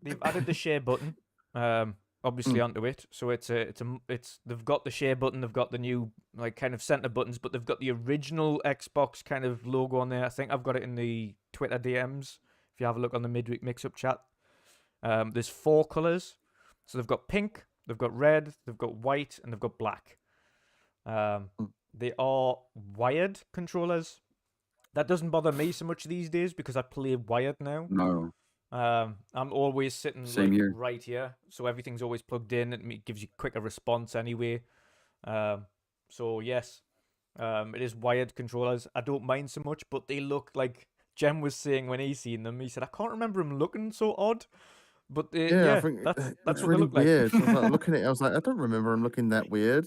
they've added the share button, obviously onto it. So it's they've got the share button, they've got the new like kind of center buttons, but they've got the original Xbox kind of logo on there. I think I've got it in the Twitter DMs. If you have a look on the midweek mix-up chat, there's 4 colors. So they've got pink, they've got red, they've got white, and they've got black. They are wired controllers. That doesn't bother me so much these days because I play wired now. No. I'm always sitting Same here. right here, so everything's always plugged in. It gives you quicker response anyway. So yes, it is wired controllers. I don't mind so much, but they look like Jem was saying when he seen them. He said, "I can't remember them looking so odd." But I think that's it's what really they look like. weird. I was like, looking at it, I was like, I don't remember them looking that weird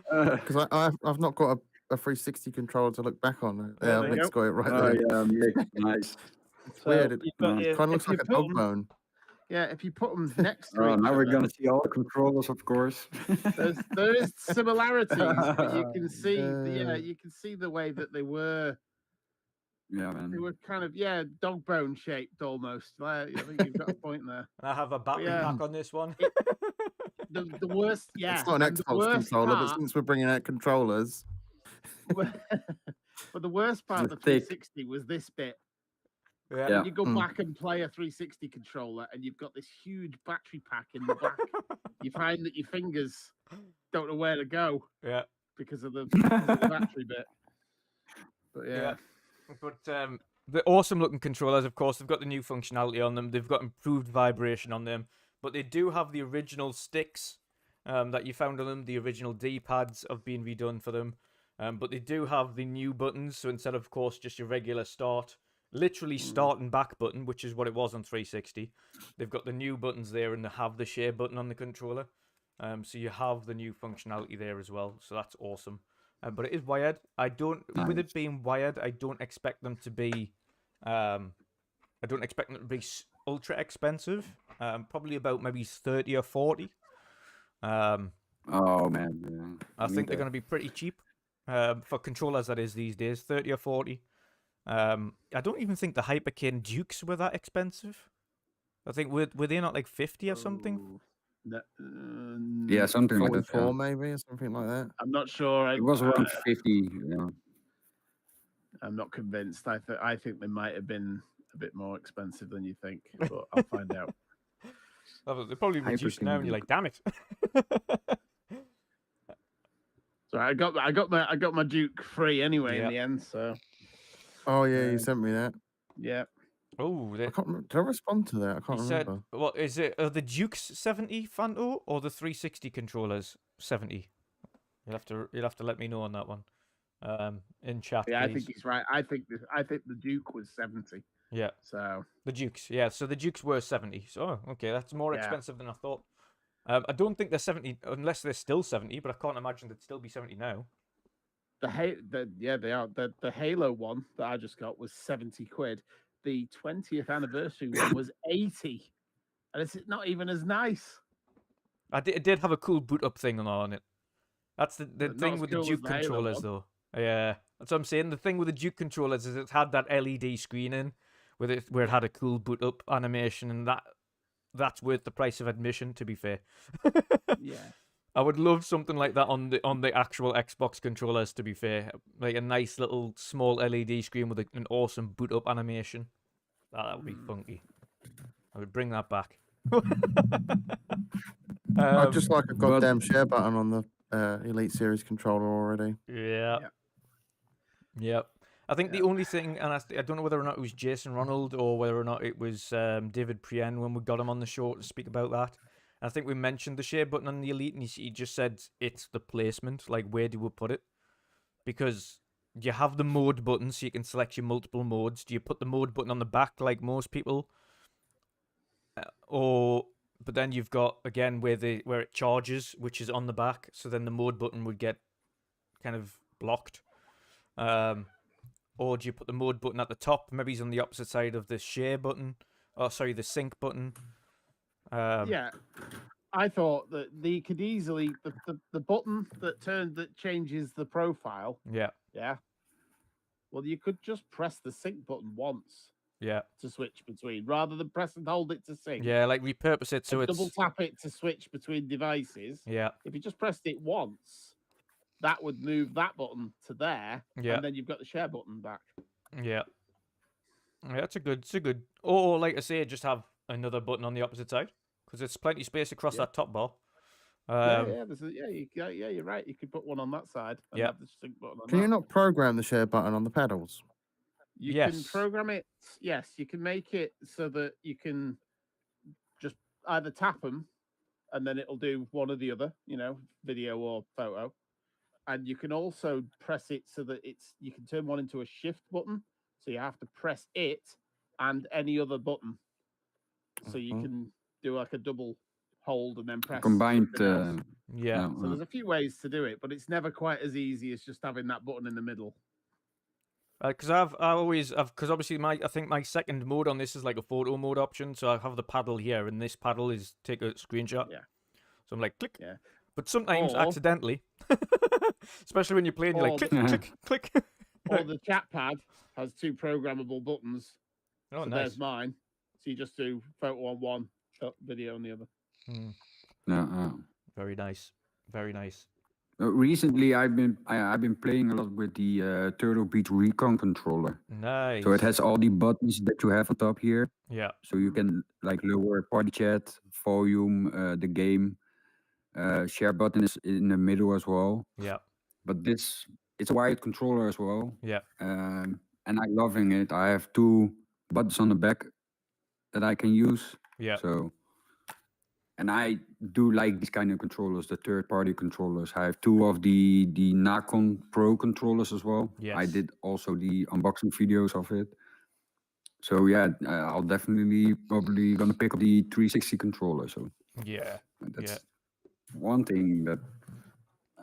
because I've not got a 360 controller to look back on. There Yeah, you Nick's go. got it right Oh, there. yeah, Mick, nice. It's weird. It you've got kind your- of if looks you like a put dog 'em- bone. Yeah, if you put them next to Oh, each now we're other, gonna see all the controllers, of course. there is similarities, but you can see, Yeah. you can see the way that they were. Yeah, man. They were kind of dog bone shaped almost. I think you've got a point there. And I have a battery Yeah. pack on this one. The worst, It's not an and the Xbox worst controller, but part- since we're bringing out controllers, but the worst part of the It's thick. 360 was this bit. Yeah. Yeah. You go Mm. back and play a 360 controller, and you've got this huge battery pack in the back. You find that your fingers don't know where to go Yeah. because of the battery bit. But yeah. But the awesome looking controllers, of course, they've got the new functionality on them. They've got improved vibration on them. But they do have the original sticks that you found on them. The original D-pads have been redone for them. But they do have the new buttons. So instead of course, just your regular start, literally start and back button, which is what it was on 360. They've got the new buttons there and they have the share button on the controller. So you have the new functionality there as well. So that's awesome. But it is wired. With it being wired, I don't expect them to be, ultra expensive. Probably about maybe 30 or 40. Oh man, yeah. I think they're going to be pretty cheap for controllers. That is these days, 30 or 40. I don't even think the Hyperkin Dukes were that expensive. I think were they not like 50 or something? Yeah, something like that. 44 Yeah. maybe or something like that. I'm not sure. It was around 50. Yeah. I'm not convinced. I think they might have been a bit more expensive than you think, but I'll find out. They're probably reduced Hyperkin now, and you're like, Duke. damn it. So I got my Duke free anyway Yeah. in the end. So Oh yeah, you sent me that. yeah. Oh, I can't remember. Did I respond to that? I can't he said, remember. what is it? Are the Dukes 70 Fanto or the 360 controllers 70? You'll have to let me know on that one. In chat. Yeah, I please. think he's right. I think the Duke was 70. Yeah, So the Dukes. Yeah, so the Dukes were 70. So okay, that's more Yeah. expensive than I thought. I don't think they're 70 unless they're still 70, but I can't imagine they'd still be 70 now. They are. The Halo one that I just got was 70 quid. The 20th anniversary one was 80, and it's not even as nice. It did have a cool boot up thing on it. That's the Not thing as with cool the as Duke the Halo controllers, one. though. Yeah, that's what I'm saying. The thing with the Duke controllers is it had that LED screen in, where it had a cool boot up animation, and that's worth the price of admission. To be fair, Yeah. I would love something like that on the actual Xbox controllers. To be fair, like a nice little small LED screen with an awesome boot up animation. That would be funky. I would bring that back. I'd just like a but- goddamn share button on the Elite Series controller already. Yeah. Yep. I think the only thing, and I don't know whether or not it was Jason Ronald or whether or not it was David Prien when we got him on the show to speak about that. I think we mentioned the share button on the Elite, and he just said it's the placement, like where do we put it? Because you have the mode button, so you can select your multiple modes. Do you put the mode button on the back like most people? But then you've got again where it charges, which is on the back, so then the mode button would get kind of blocked. Or do you put the mode button at the top? Maybe he's on the opposite side of the share button. Oh, sorry, the sync button. Yeah. I thought that they could easily the button that changes the profile. Yeah. Yeah. Well, you could just press the sync button once Yeah. to switch between, rather than press and hold it to sync. Yeah, like repurpose it so and it's double tap it to switch between devices. Yeah. If you just pressed it once, that would move that button to there, Yeah. and then you've got the share button back. Yeah. Yeah, it's a good. Or like I say, just have another button on the opposite side because there's plenty of space across that top bar. You're right. You could put one on that side and have the sync button on Can that. you not program the share button on the pedals? You can program it. Yes, you can make it so that you can just either tap them and then it'll do one or the other, video or photo. And you can also press it so that you can turn one into a shift button. So you have to press it and any other button. So you can do like a double hold and then press combined. So there's a few ways to do it, but it's never quite as easy as just having that button in the middle. Because I've because obviously I think my second mode on this is like a photo mode option, so I have the paddle here, and this paddle is take a screenshot. Yeah. So I'm like click. Yeah. But sometimes accidentally, especially when you're playing, you're like click, click, click. Or the chat pad has two programmable buttons. Oh, so nice. There's mine. So you just do photo on one, video on the other. Very nice. Very nice. Recently, I've been playing a lot with the Turtle Beach Recon controller. Nice. So it has all the buttons that you have on top here. Yeah. So you can like lower party chat, volume, the game. Share button is in the middle as well. Yeah. But it's a wired controller as well. Yeah. And I'm loving it. I have two buttons on the back that I can use. Yeah. So, and I do like these kind of controllers, the third-party controllers. I have two of the Nacon Pro controllers as well. Yes. I did also the unboxing videos of it. So yeah, I'll definitely probably gonna pick up the 360 controller. So yeah, that's one thing that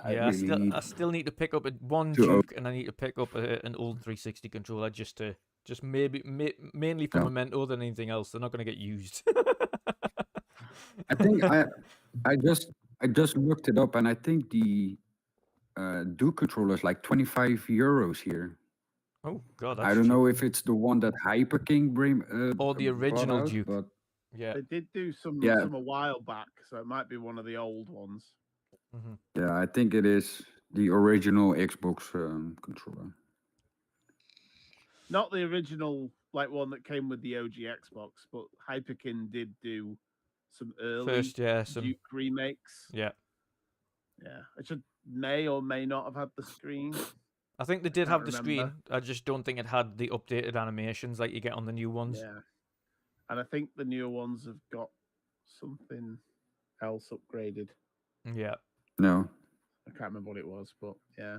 I still need to pick up one Duke, and I need to pick up an old 360 controller just mainly for memento than anything else. They're not going to get used. I think I just looked it up, and I think the Duke controller is like €25 here. Oh God! I don't know if it's the one that Hyper King or the original out, Duke. But yeah, they did do some a while back, so it might be one of the old ones. Mm-hmm. Yeah, I think it is the original Xbox controller. Not the original, like one that came with the OG Xbox, but Hyperkin did do some early Duke remakes. Yeah, it may or may not have had the screen. I think they did have the screen. I just don't think it had the updated animations like you get on the new ones. Yeah, and I think the newer ones have got something else upgraded. Yeah. No. I can't remember what it was, but yeah.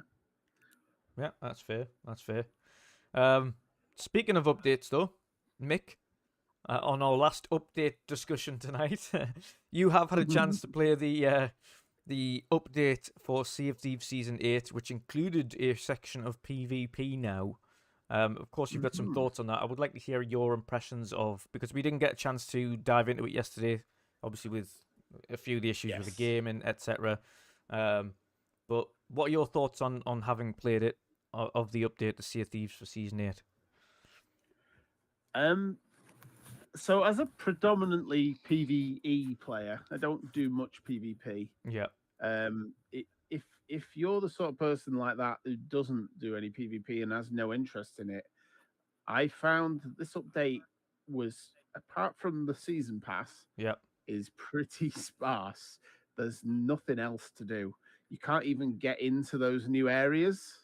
Yeah, that's fair. That's fair. Speaking of updates, though, Mick, on our last update discussion tonight, you have had a chance to play the the update for Sea of Thieves Season 8, which included a section of PvP now. Of course, you've got some thoughts on that. I would like to hear your impressions of, because we didn't get a chance to dive into it yesterday, obviously with a few of the issues with the game and etc. But what are your thoughts on having played it, of the update to Sea of Thieves for Season 8? So as a predominantly PvE player, I don't do much PvP. Yeah. If you're the sort of person like that who doesn't do any PvP and has no interest in it, I found that this update was, apart from the season pass, is pretty sparse. There's nothing else to do. You can't even get into those new areas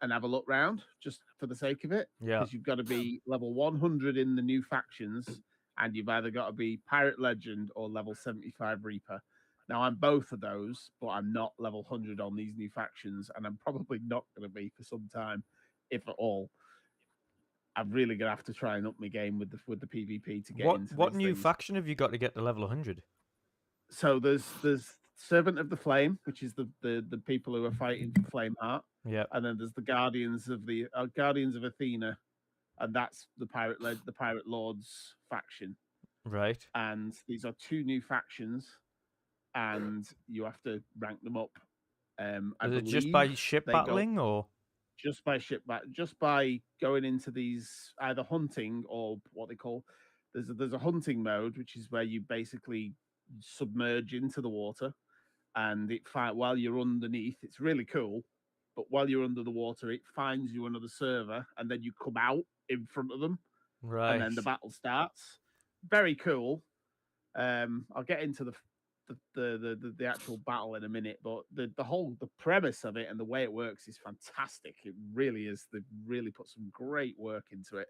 and have a look round just for the sake of it. Yeah. Because you've got to be level 100 in the new factions, and you've either got to be Pirate Legend or level 75 Reaper. Now, I'm both of those, but I'm not level 100 on these new factions, and I'm probably not going to be for some time, if at all. I'm really going to have to try and up my game with the PvP to get into what these new things. faction have you got to get to level 100? So there's Servant of the Flame, which is the people who are fighting for Flameheart. Yeah. And then there's the Guardians of Athena, and that's the Pirate Lords faction. Right. And these are two new factions, and you have to rank them up. Is it just by ship battling, or just by just by going into these either hunting or what they call there's a hunting mode, which is where you basically submerge into the water, and it while you're underneath. It's really cool, but while you're under the water, it finds you another server, and then you come out in front of them, right? And then the battle starts. Very cool. I'll get into the actual battle in a minute, but the premise of it and the way it works is fantastic. It really is. They've really put some great work into it.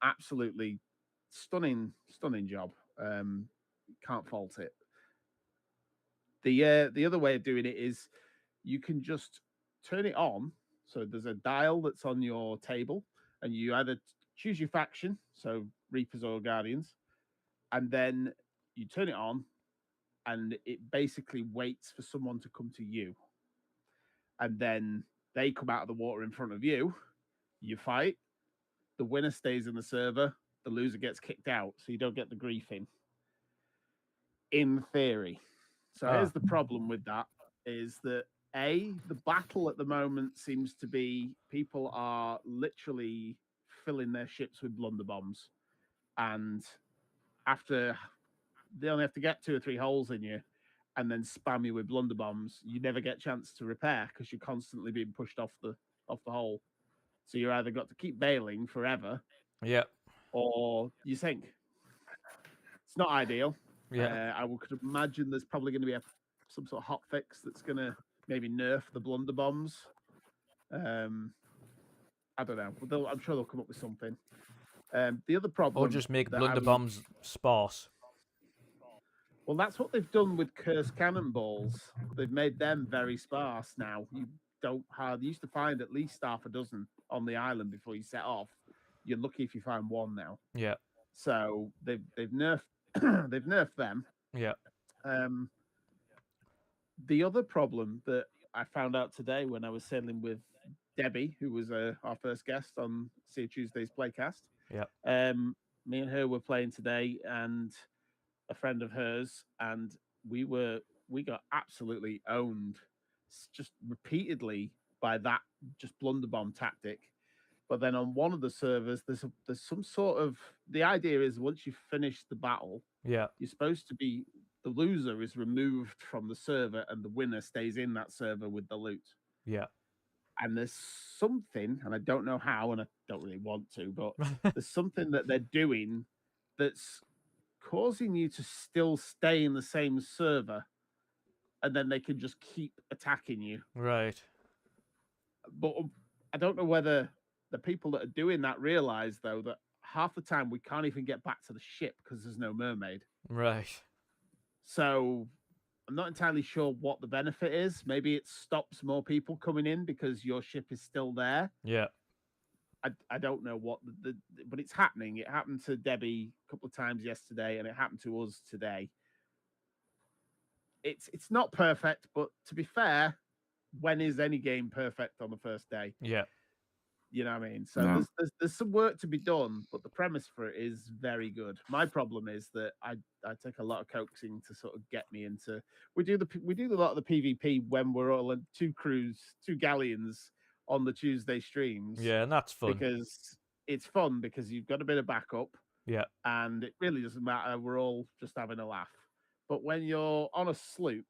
Absolutely stunning job. Can't fault it. The other way of doing it is you can just turn it on. So there's a dial that's on your table, and you either choose your faction, so Reapers or Guardians, and then you turn it on, and it basically waits for someone to come to you. And then they come out of the water in front of you, you fight, the winner stays in the server, the loser gets kicked out, so you don't get the griefing. In theory. So here's the problem with that, is that the battle at the moment seems to be people are literally filling their ships with blunderbombs, and after they only have to get 2 or 3 holes in you and then spam you with blunderbombs, you never get a chance to repair because you're constantly being pushed off the hole. So you're either got to keep bailing forever, or you sink. It's not ideal. I could imagine there's probably going to be some sort of hot fix that's going to maybe nerf the blunderbombs. I don't know. I'm sure they'll come up with something. The other problem, or just make blunderbombs sparse. Well, that's what they've done with cursed cannonballs. They've made them very sparse now. You used to find at least half a dozen on the island before you set off. You're lucky if you find one now. Yeah. So they've nerfed they've nerfed them. Yeah. The other problem that I found out today when I was sailing with Debbie, who was our first guest on See Tuesday's Playcast. Yeah. Me and her were playing today, and a friend of hers, and we got absolutely owned just repeatedly by that just blunderbomb tactic. But then on one of the servers, there's some sort of, the idea is once you finish the battle, you're supposed to be, the loser is removed from the server and the winner stays in that server with the loot. Yeah. And there's something, and I don't know how, and I don't really want to, but there's something that they're doing that's causing you to still stay in the same server, and then they can just keep attacking you. Right. But I don't know whether the people that are doing that realize, though, that half the time we can't even get back to the ship because there's no mermaid. Right. So I'm not entirely sure what the benefit is. Maybe it stops more people coming in because your ship is still there. Yeah. I don't know what but it's happening. It happened to Debbie a couple of times yesterday, and it happened to us today. it's not perfect, but to be fair, when is any game perfect on the first day? Yeah. You know what I mean? So Yeah. there's some work to be done, but the premise for it is very good. My problem is that I take a lot of coaxing to sort of get me into. We do a lot of the PvP when we're all in two galleons on the Tuesday streams. Yeah, and that's fun. Because it's fun because you've got a bit of backup. Yeah. And it really doesn't matter. We're all just having a laugh. But when you're on a sloop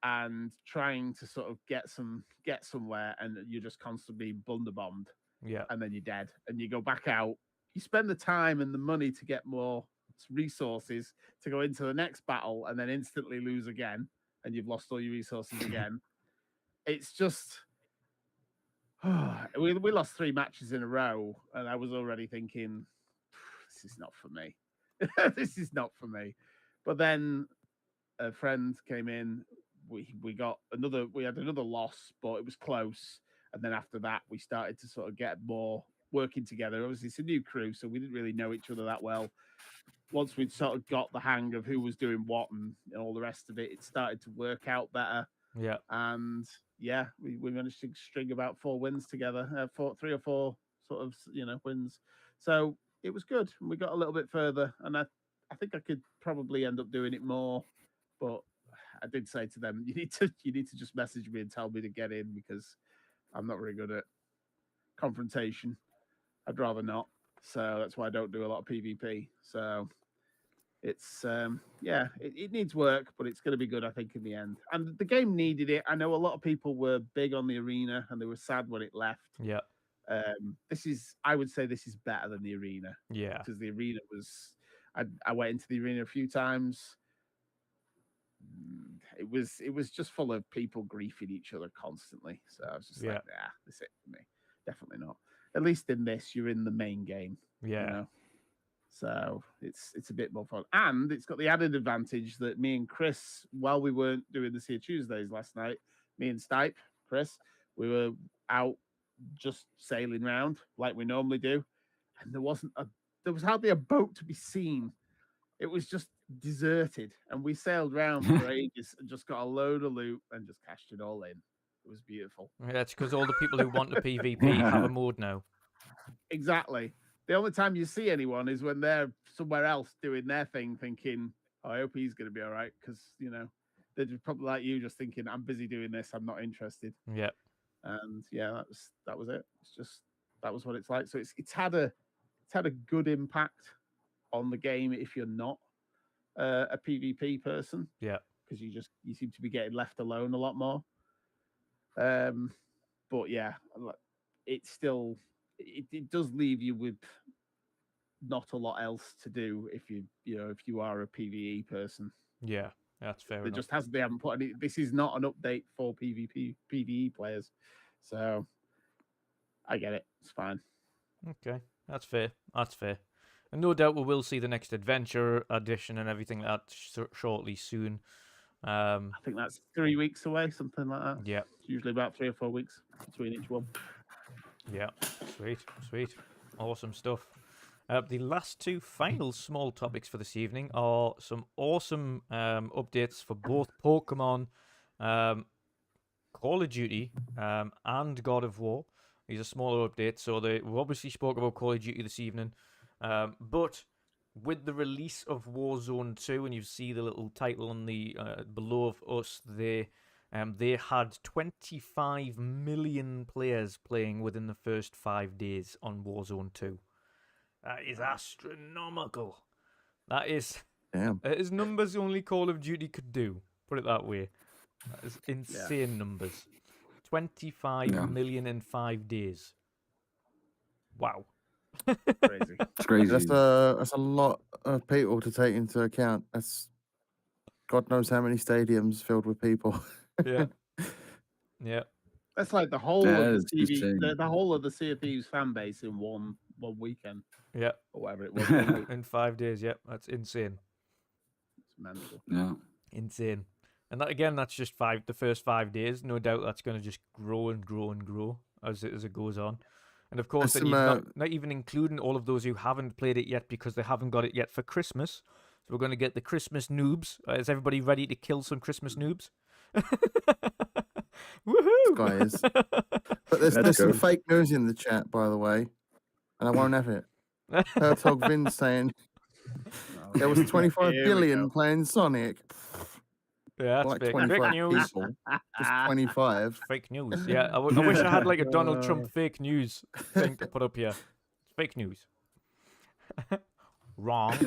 and trying to sort of get somewhere and you're just constantly blunderbombed, Yeah. and then you're dead and you go back out, you spend the time and the money to get more resources to go into the next battle and then instantly lose again, and you've lost all your resources again. It's just we lost 3 matches in a row, and I was already thinking, this is not for me. This is not for me. But then a friend came in. We had another loss, but it was close. And then after that, we started to sort of get more working together. Obviously, it's a new crew, so we didn't really know each other that well. Once we'd sort of got the hang of who was doing what and all the rest of it, it started to work out better. Yeah. And yeah, we managed to string about 4 wins together, 3 or 4 sort of wins. So it was good. We got a little bit further, and I think I could probably end up doing it more, but I did say to them, you need to just message me and tell me to get in, because I'm not very good at confrontation. I'd rather not. So that's why I don't do a lot of PvP. So it's it needs work, but it's going to be good, I think, in the end. And the game needed it. I know a lot of people were big on the arena and they were sad when it left. Yeah. I would say this is better than the arena. Yeah. Because the arena was, I went into the arena a few times. It was just full of people griefing each other constantly. So I was just like, nah, this is it for me. Definitely not. At least in this, you're in the main game. Yeah. You know? So it's a bit more fun. And it's got the added advantage that me and Chris, while we weren't doing the Sea Tuesdays last night, me and Stipe, Chris, we were out just sailing around like we normally do. And there was hardly a boat to be seen. It was just deserted, and we sailed around for ages and just got a load of loot and just cashed it all in. It was beautiful. Yeah, that's because all the people who want the PvP have a mode now. Exactly. The only time you see anyone is when they're somewhere else doing their thing, thinking, oh, I hope he's going to be all right, because, they're just probably like you, just thinking, I'm busy doing this, I'm not interested. Yeah. And yeah, that was it. It's just, that was what it's like. So it's had a good impact on the game if you're not a PvP person. Yeah. Because you seem to be getting left alone a lot more. But yeah, it's still it does leave you with not a lot else to do if you are a PvE person. Yeah, that's fair enough. They haven't put any. This is not an update for PvE players, so I get it. It's fine. Okay, that's fair. That's fair. And no doubt we will see the next adventure edition and everything like that shortly soon. I think that's 3 weeks away, something like that. Yeah. It's usually about 3 or 4 weeks between each one. Yeah, sweet. Awesome stuff. The last 2 final small topics for this evening are some awesome updates for both Pokemon, Call of Duty, and God of War. These are smaller updates, so we obviously spoke about Call of Duty this evening. But with the release of Warzone 2, and you see the little title on the below of us, they had 25 million players playing within the first 5 days on Warzone 2. That is astronomical. That is numbers only Call of Duty could do. Put it that way. That is insane numbers. 25 million in 5 days. Wow. Crazy. It's crazy. That's a lot of people to take into account. That's God knows how many stadiums filled with people. Yeah. Yeah. That's like the whole of insane. the whole of the Sea of Thieves fan base in one weekend. Yeah. Or whatever it was. In 5 days, yeah. That's insane. It's mental. Yeah. Insane. And that, again, that's just the first 5 days. No doubt that's going to just grow and grow and grow as it goes on. And of course, then you've not even including all of those who haven't played it yet because they haven't got it yet for Christmas. we're going to get the Christmas noobs. Is everybody ready to kill some Christmas noobs? Woohoo! Guy is. But there's some fake news in the chat, by the way, and I won't have it. Hertog Vin saying there was 25 Here we billion go. playing Sonic. Yeah, that's Like fake. 25 Fake news. people. Just 25. Fake news. Yeah, I wish I had like a Donald Trump fake news thing to put up here. Fake news. Wrong.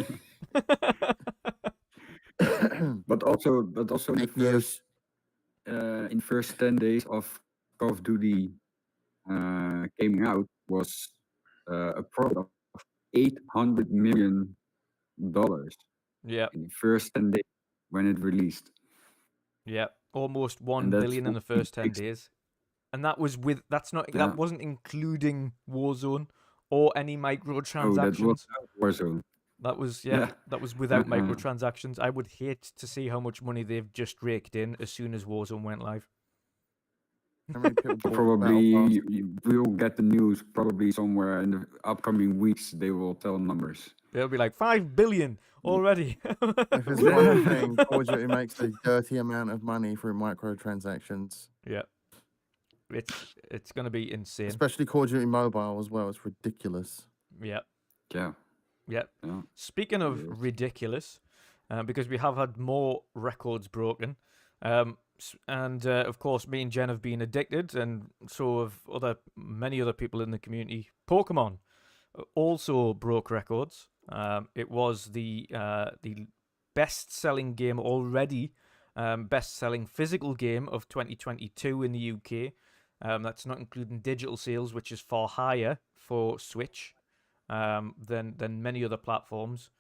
But also Fake news. in first 10 days of Call of Duty coming out was a profit of $800 million Yeah, in the first 10 days when it released. yeah. Almost 1 that's billion in the first 10 days. And that was with that wasn't including Warzone or any Oh, microtransactions. that was Warzone. That was Yeah. that was without Uh-huh. microtransactions. I would hate to see how much money they've just raked in as soon as Warzone went live. How many people bought Probably Battle Pass? we'll get the news probably somewhere in the upcoming weeks. They will tell numbers. They'll be like 5 billion already. If there's one thing, Call of Duty makes a dirty amount of money through microtransactions. Yeah. It's going to be insane. Especially Call of Duty Mobile as well. It's ridiculous. Yeah. Yeah. Yeah. Yeah. Speaking of Yes. ridiculous, because we have had more records broken, and of course, me and Jen have been addicted, and so have many other people in the community. Pokémon also broke records. It was the best-selling game already, best-selling physical game of 2022 in the UK. That's not including digital sales, which is far higher for Switch than many other platforms.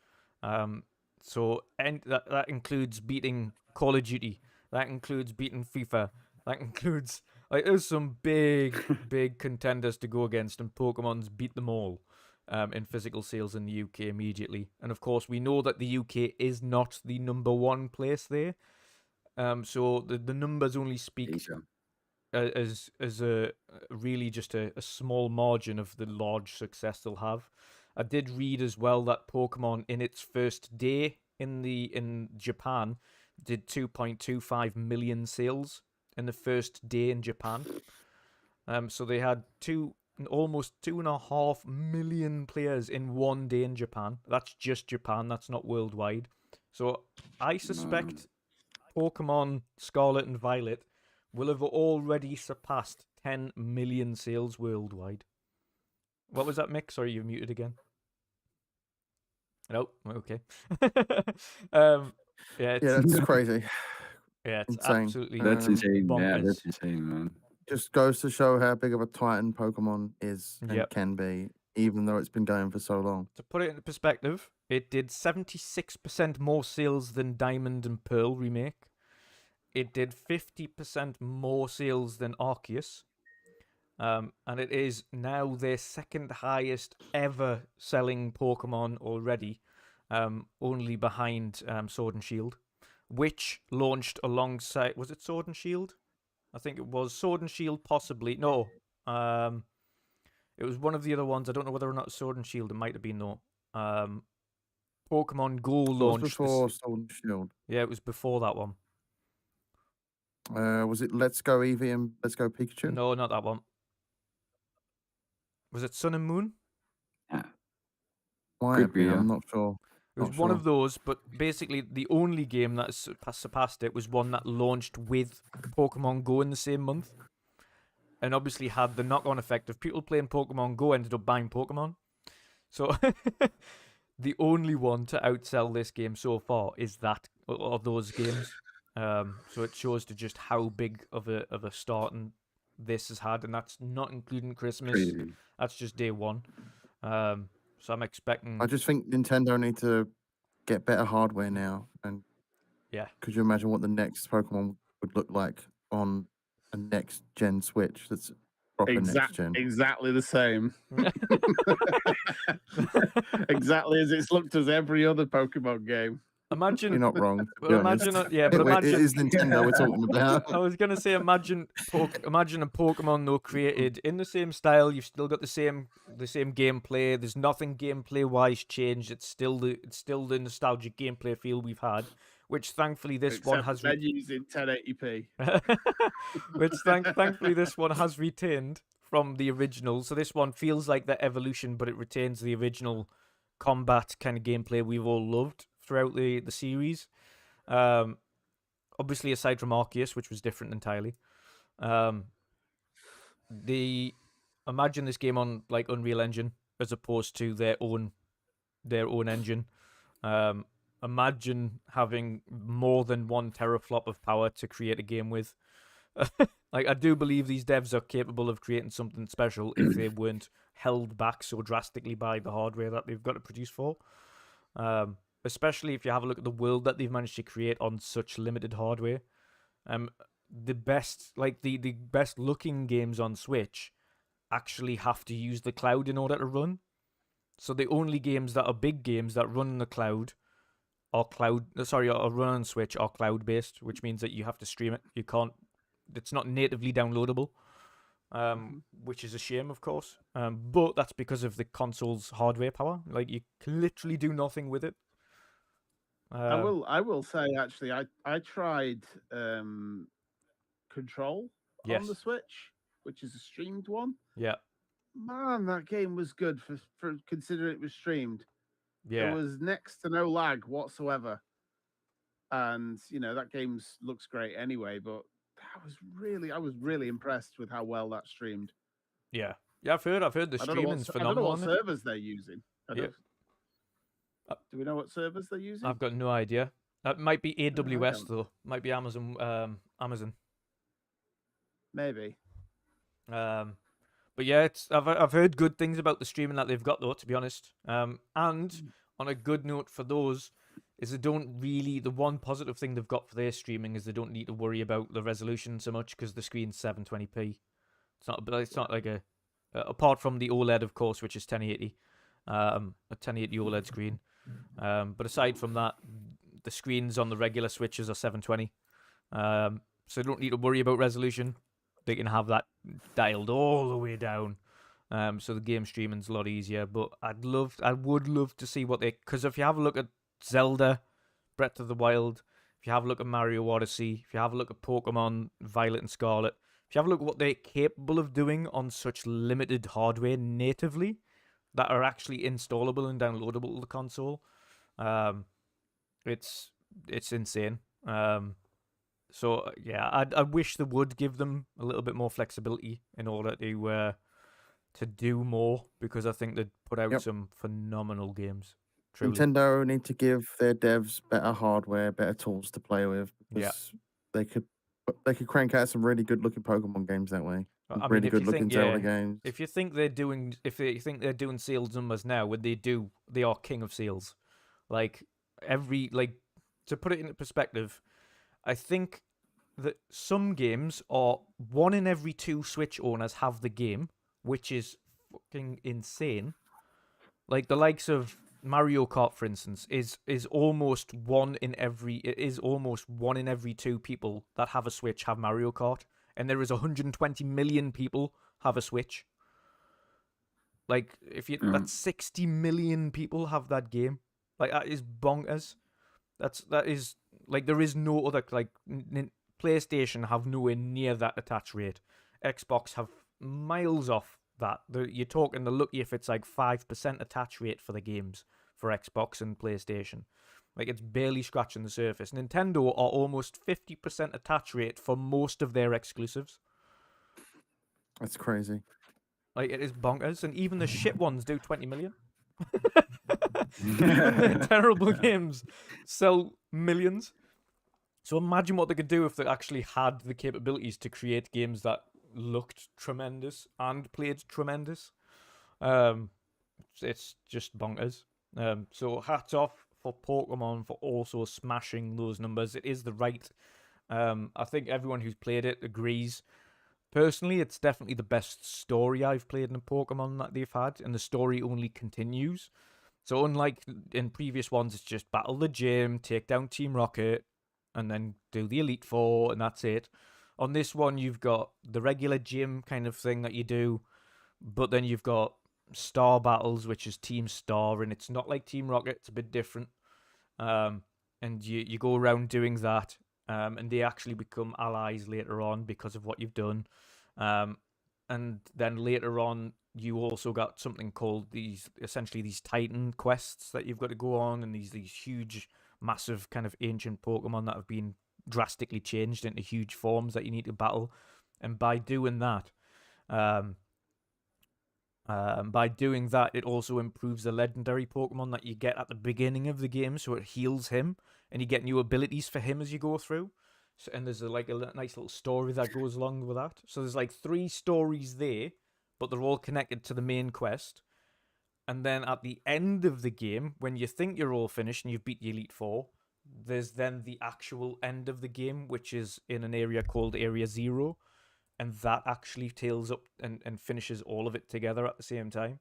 So that includes beating Call of Duty. That includes beating FIFA. That includes there's some big contenders to go against, and Pokemon's beat them all in physical sales in the UK immediately. And of course, we know that the UK is not the number one place there. So the numbers only speak Asia. as a really just a small margin of the large success they'll have. I did read as well that Pokemon in its first day in Japan did 2.25 million sales in the first day in Japan. So they had almost 2.5 million players in one day in Japan. That's just Japan. That's not worldwide. So I suspect Pokemon Scarlet and Violet will have already surpassed 10 million sales worldwide. What was that, Mick? Sorry, you're muted again. Oh, okay. Yeah, That's crazy. yeah, it's insane. absolutely That's insane. Yeah, bonkers. that's insane, man. Just goes to show how big of a titan Pokemon is and Yep. can be, even though it's been going for so long. To put it into perspective, it did 76% more sales than Diamond and Pearl remake. It did 50% more sales than Arceus. And it is now their second highest ever selling Pokemon already, only behind Sword and Shield, which launched alongside... Was it Sword and Shield? I think it was Sword and Shield, possibly. No. It was one of the other ones. I don't know whether or not Sword and Shield. It might have been, though. Pokemon Go It was launched... before Sword and Shield. Yeah, it was before that one. Was it Let's Go Eevee and Let's Go Pikachu? No, not that one. Was it Sun and Moon? Might Could have be, been, yeah. I'm not sure. It was Not one sure. of those, but basically the only game that surpassed it was one that launched with Pokemon Go in the same month. And obviously had the knock-on effect of people playing Pokemon Go ended up buying Pokemon. So the only one to outsell this game so far is that of those games. So it shows to just how big of a start and this has had, and that's not including Christmas. Crazy. That's just day one. So I'm expecting. I just think Nintendo need to get better hardware now. And Yeah. could you imagine what the next Pokemon would look like on a next gen Switch that's proper next gen? Exactly the same. Exactly as it's looked as every other Pokemon game. Imagine. You're not wrong. To be Well, honest. imagine. Yeah, but It imagine. is Nintendo we're talking about. I was gonna say, imagine a Pokemon though created in the same style. You've still got the same gameplay. There's nothing gameplay wise changed. It's still the nostalgic gameplay feel we've had, which thankfully this one has. menus in 1080p. Which thankfully this one has retained from the original. So this one feels like the evolution, but it retains the original combat kind of gameplay we've all loved throughout the series. Obviously, aside from Arceus, which was different entirely. Imagine this game on like Unreal Engine as opposed to their own engine. Imagine having more than 1 teraflop of power to create a game with. Like, I do believe these devs are capable of creating something special if they weren't held back so drastically by the hardware that they've got to produce for. Especially if you have a look at the world that they've managed to create on such limited hardware. The best looking games on Switch actually have to use the cloud in order to run. So the only games that are big games that run in the cloud or run on Switch are cloud based, which means that you have to stream it. It's not natively downloadable, which is a shame, of course. But that's because of the console's hardware power. Like, you can literally do nothing with it. I will say, actually, I tried Control on the Switch, which is a streamed one. Yeah. Man, that game was good for considering it was streamed. Yeah. There was next to no lag whatsoever. And, that game looks great anyway, but I was really impressed with how well that streamed. Yeah. Yeah, I've heard the streaming's phenomenal. I don't know what servers they're using. Do we know what servers they're using? I've got no idea. That might be AWS though. Might be Amazon. Maybe. But yeah, I've heard good things about the streaming that they've got though, to be honest. And on a good note for those is the one positive thing they've got for their streaming is they don't need to worry about the resolution so much because the screen's 720p. It's not like apart from the OLED, of course, which is 1080, a 1080 OLED screen. But aside from that, the screens on the regular Switches are 720. So they don't need to worry about resolution. They can have that dialed all the way down. So the game streaming's a lot easier. But I would love to see because if you have a look at Zelda, Breath of the Wild, if you have a look at Mario Odyssey, if you have a look at Pokemon Violet and Scarlet, if you have a look at what they're capable of doing on such limited hardware natively that are actually installable and downloadable to the console, it's insane. So yeah, I wish they would give them a little bit more flexibility in order to do more, because I think they'd put out some phenomenal games. Truly. Nintendo need to give their devs better hardware, better tools to play with. Because they could crank out some really good looking Pokemon games that way. Really good looking Zelda games. If you think they're doing sales numbers now, when they are king of sales. To put it into perspective, I think that some games are 1 in every 2 Switch owners have the game, which is fucking insane. Like the likes of Mario Kart, for instance, is almost 1 in every 2 people that have a Switch have Mario Kart, and there is 120 million people have a Switch. Like that's 60 million people have that game. Like, that is bonkers. That is like, there is no other, like, PlayStation have nowhere near that attach rate. Xbox have miles off that. You're talking, they're lucky if it's like 5% attach rate for the games for Xbox and PlayStation. Like, it's barely scratching the surface. Nintendo are almost 50% attach rate for most of their exclusives. That's crazy. Like, it is bonkers, and even the shit ones do 20 million. Terrible games sell millions. So imagine what they could do if they actually had the capabilities to create games that looked tremendous and played tremendous. It's just bonkers. So hats off for Pokemon for also smashing those numbers. It is the right. I think everyone who's played it agrees. Personally, it's definitely the best story I've played in a Pokemon that they've had, and the story only continues. So unlike in previous ones, it's just battle the gym, take down Team Rocket, and then do the Elite Four, and that's it. On this one, you've got the regular gym kind of thing that you do, but then you've got star battles, which is Team Star, and it's not like Team Rocket. It's a bit different. And you go around doing that, and they actually become allies later on because of what you've done. And then later on, you also got something called these Titan quests that you've got to go on, and these huge, massive kind of ancient Pokemon that have been drastically changed into huge forms that you need to battle. And by doing that, it also improves the legendary Pokemon that you get at the beginning of the game, so it heals him, and you get new abilities for him as you go through. So, and there's a nice little story that goes along with that. So there's like 3 stories there, but they're all connected to the main quest. And then at the end of the game, when you think you're all finished and you've beat the Elite Four, there's then the actual end of the game, which is in an area called Area 0. And that actually tails up and finishes all of it together at the same time.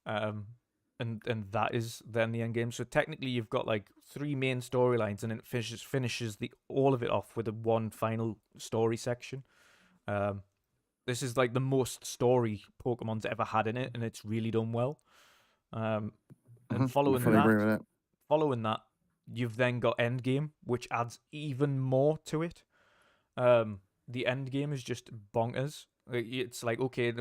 And that is then the end game. So technically you've got like 3 main storylines, and it finishes all of it off with a one final story section. This is like the most story Pokemon's ever had in it, and it's really done well. And following fully agree with that. You've then got Endgame, which adds even more to it. The end game is just bonkers. It's like, okay,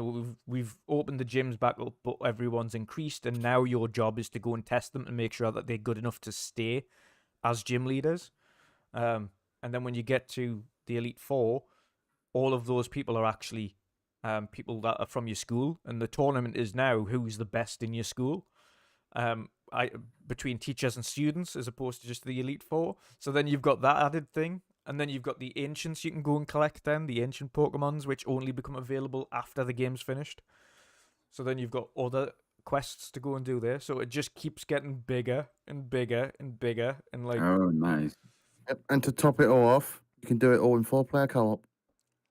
we've opened the gyms back up, but everyone's increased, and now your job is to go and test them and make sure that they're good enough to stay as gym leaders. And then when you get to the Elite Four, all of those people are actually people that are from your school, and the tournament is now who's the best in your school. Between teachers and students, as opposed to just the Elite Four. So then you've got that added thing. And then you've got the ancients you can go and collect then, the ancient Pokemons, which only become available after the game's finished. So then you've got other quests to go and do there. So it just keeps getting bigger and bigger and bigger. And like, Oh, nice. Yep. And to top it all off, you can do it all in 4-player co-op.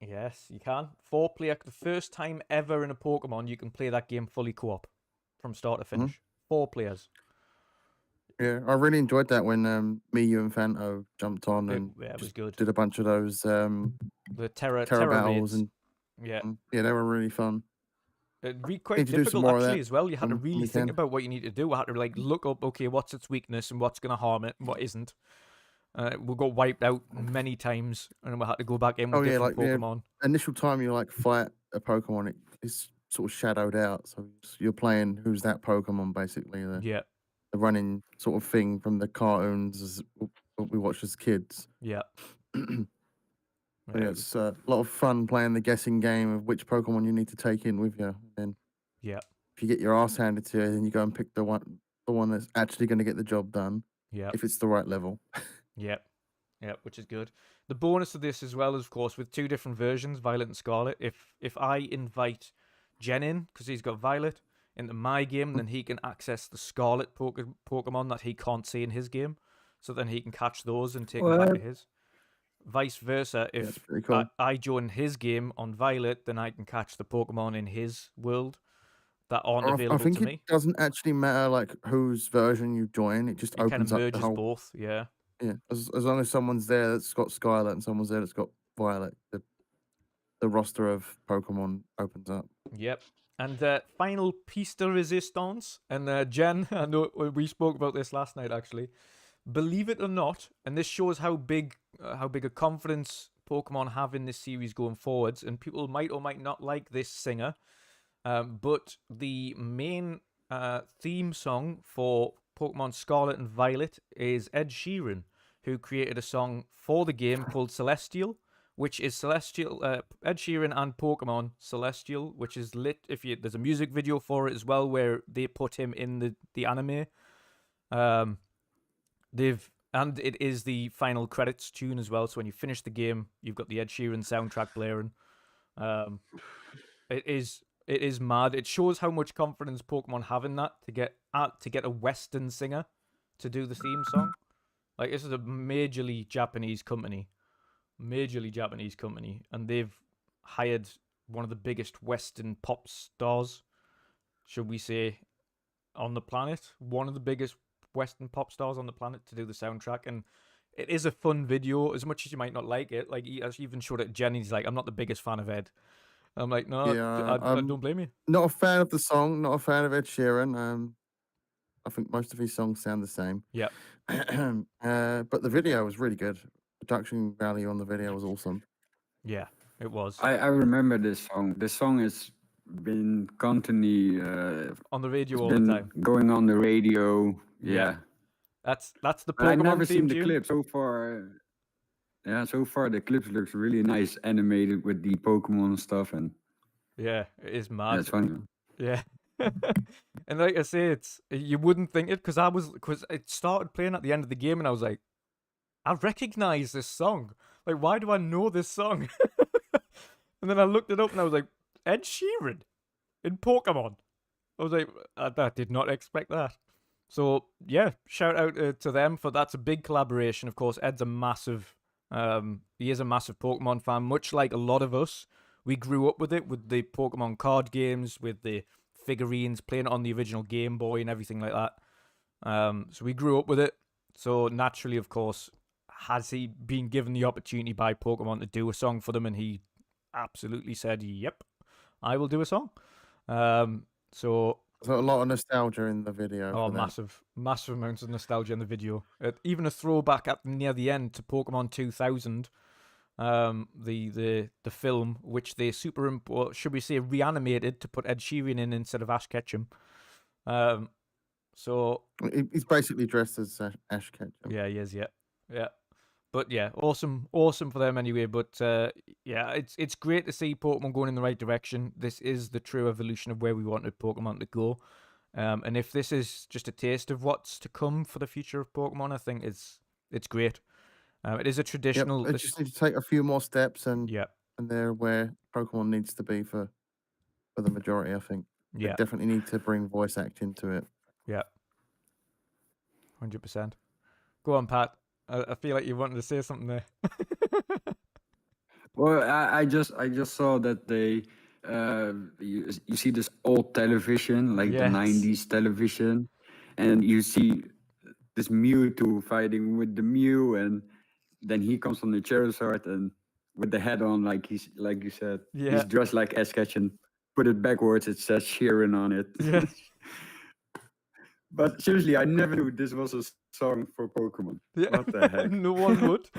yes, you can. 4-player, the first time ever in a Pokemon, you can play that game fully co-op from start to finish. 4 players. Yeah, I really enjoyed that when me, you, and Fanto jumped on and it was good. did a bunch of those The Terra battles, raids. and Yeah. Yeah, they were really fun. Quite Need to do some difficult more of actually that as well. You had to when really we think can. about what you need to do. I had to like look up, okay, what's its weakness and what's going to harm it and what isn't. We got wiped out many times, and we had to go back in with different Pokemon. Initial time you like fight a Pokemon, it's sort of shadowed out, so you're playing who's that Pokemon basically. Yeah, The running sort of thing from the cartoons what we watched as kids. yeah. Yeah, it's a lot of fun playing the guessing game of which Pokemon you need to take in with you. And yeah, if you get your ass handed to you, then you go and pick the one that's actually going to get the job done. yeah, If it's the right level. yeah, which is good. The bonus of this as well is, of course, with 2 different versions, Violet and Scarlet. If I invite Jen in, because he's got Violet, into my game, then he can access the Scarlet Pokemon that he can't see in his game. So then he can catch those and take them back to his. Vice versa, if cool. I join his game on Violet, then I can catch the Pokemon in his world that aren't available I think to me. it doesn't actually matter like whose version you join. It just It kind opens of up merges the whole. both, yeah. Yeah, as long as someone's there that's got Scarlet and someone's there that's got Violet, the roster of Pokemon opens up. Yep. And final piece de resistance, and Jen, I know we spoke about this last night actually. Believe it or not, and this shows how big a confidence Pokemon have in this series going forwards, and people might or might not like this singer, but the main theme song for Pokemon Scarlet and Violet is Ed Sheeran, who created a song for the game called Celestial, which is Celestial, Ed Sheeran and Pokemon Celestial, which is lit. There's a music video for it as well, where they put him in the anime. And it is the final credits tune as well. So when you finish the game, you've got the Ed Sheeran soundtrack blaring. It is mad. It shows how much confidence Pokemon have in that to get a Western singer to do the theme song. Like, this is a majorly Japanese company, and they've hired one of the biggest Western pop stars, should we say, on the planet, one of the biggest Western pop stars on the planet to do the soundtrack, and it is a fun video. As much as you might not like it, like he even showed it to Jenny. He's like, I'm not the biggest fan of Ed. I'm like, no, Yeah, I don't blame you. not a fan of the song, not a fan of Ed Sheeran. I think most of his songs sound the same. Yeah. But the video was really good. Production value on the video was awesome. Yeah, it was. I remember this song. This song has been constantly on the radio it's all been the time. going on the radio. Yeah. Yeah. That's the But I've Pokemon never theme seen the tune. clip so far. Yeah, so far the clips looks really nice, animated with the Pokemon stuff, and Yeah, it is mad. it's funny. Yeah. And like I say, you wouldn't think it because it started playing at the end of the game, and I was like, I recognize this song. Like, why do I know this song? And then I looked it up, and I was like, Ed Sheeran in Pokemon. I was like, I did not expect that. So yeah, shout out to them for that's a big collaboration. Of course, Ed's a massive, he is a massive Pokemon fan, much like a lot of us. We grew up with it, with the Pokemon card games, with the figurines, playing it on the original Game Boy and everything like that. So we grew up with it. So naturally, of course, has he been given the opportunity by Pokemon to do a song for them? And he absolutely said, yep, I will do a song. So a lot of nostalgia in the video. Oh, massive amounts of nostalgia in the video. Even a throwback at near the end to Pokemon 2000, the film, which they should we say reanimated to put Ed Sheeran in instead of Ash Ketchum. So he's basically dressed as Ash Ketchum. Yeah, he is. Yeah. But yeah, awesome for them anyway. But yeah, it's great to see Pokemon going in the right direction. This is the true evolution of where we wanted Pokemon to go. And if this is just a taste of what's to come for the future of Pokemon, I think it's great. It is a traditional. They just need to take a few more steps, and yeah, and they're where Pokemon needs to be for the majority. I think. Yeah, they definitely need to bring voice acting to it. Yeah, 100%. Go on, Pat. I feel like you wanted to say something there. Well, I just saw that they you see this old television, like Yes. the 90s television, and you see this Mewtwo fighting with the Mew, and then he comes on the Charizard and with the head on, like you said, Yeah. he's dressed like Ash Ketchum. Put it backwards, it says Sheeran on it. Yeah. But seriously, I never knew this was a song for Pokemon. Yeah. What the heck? No one would.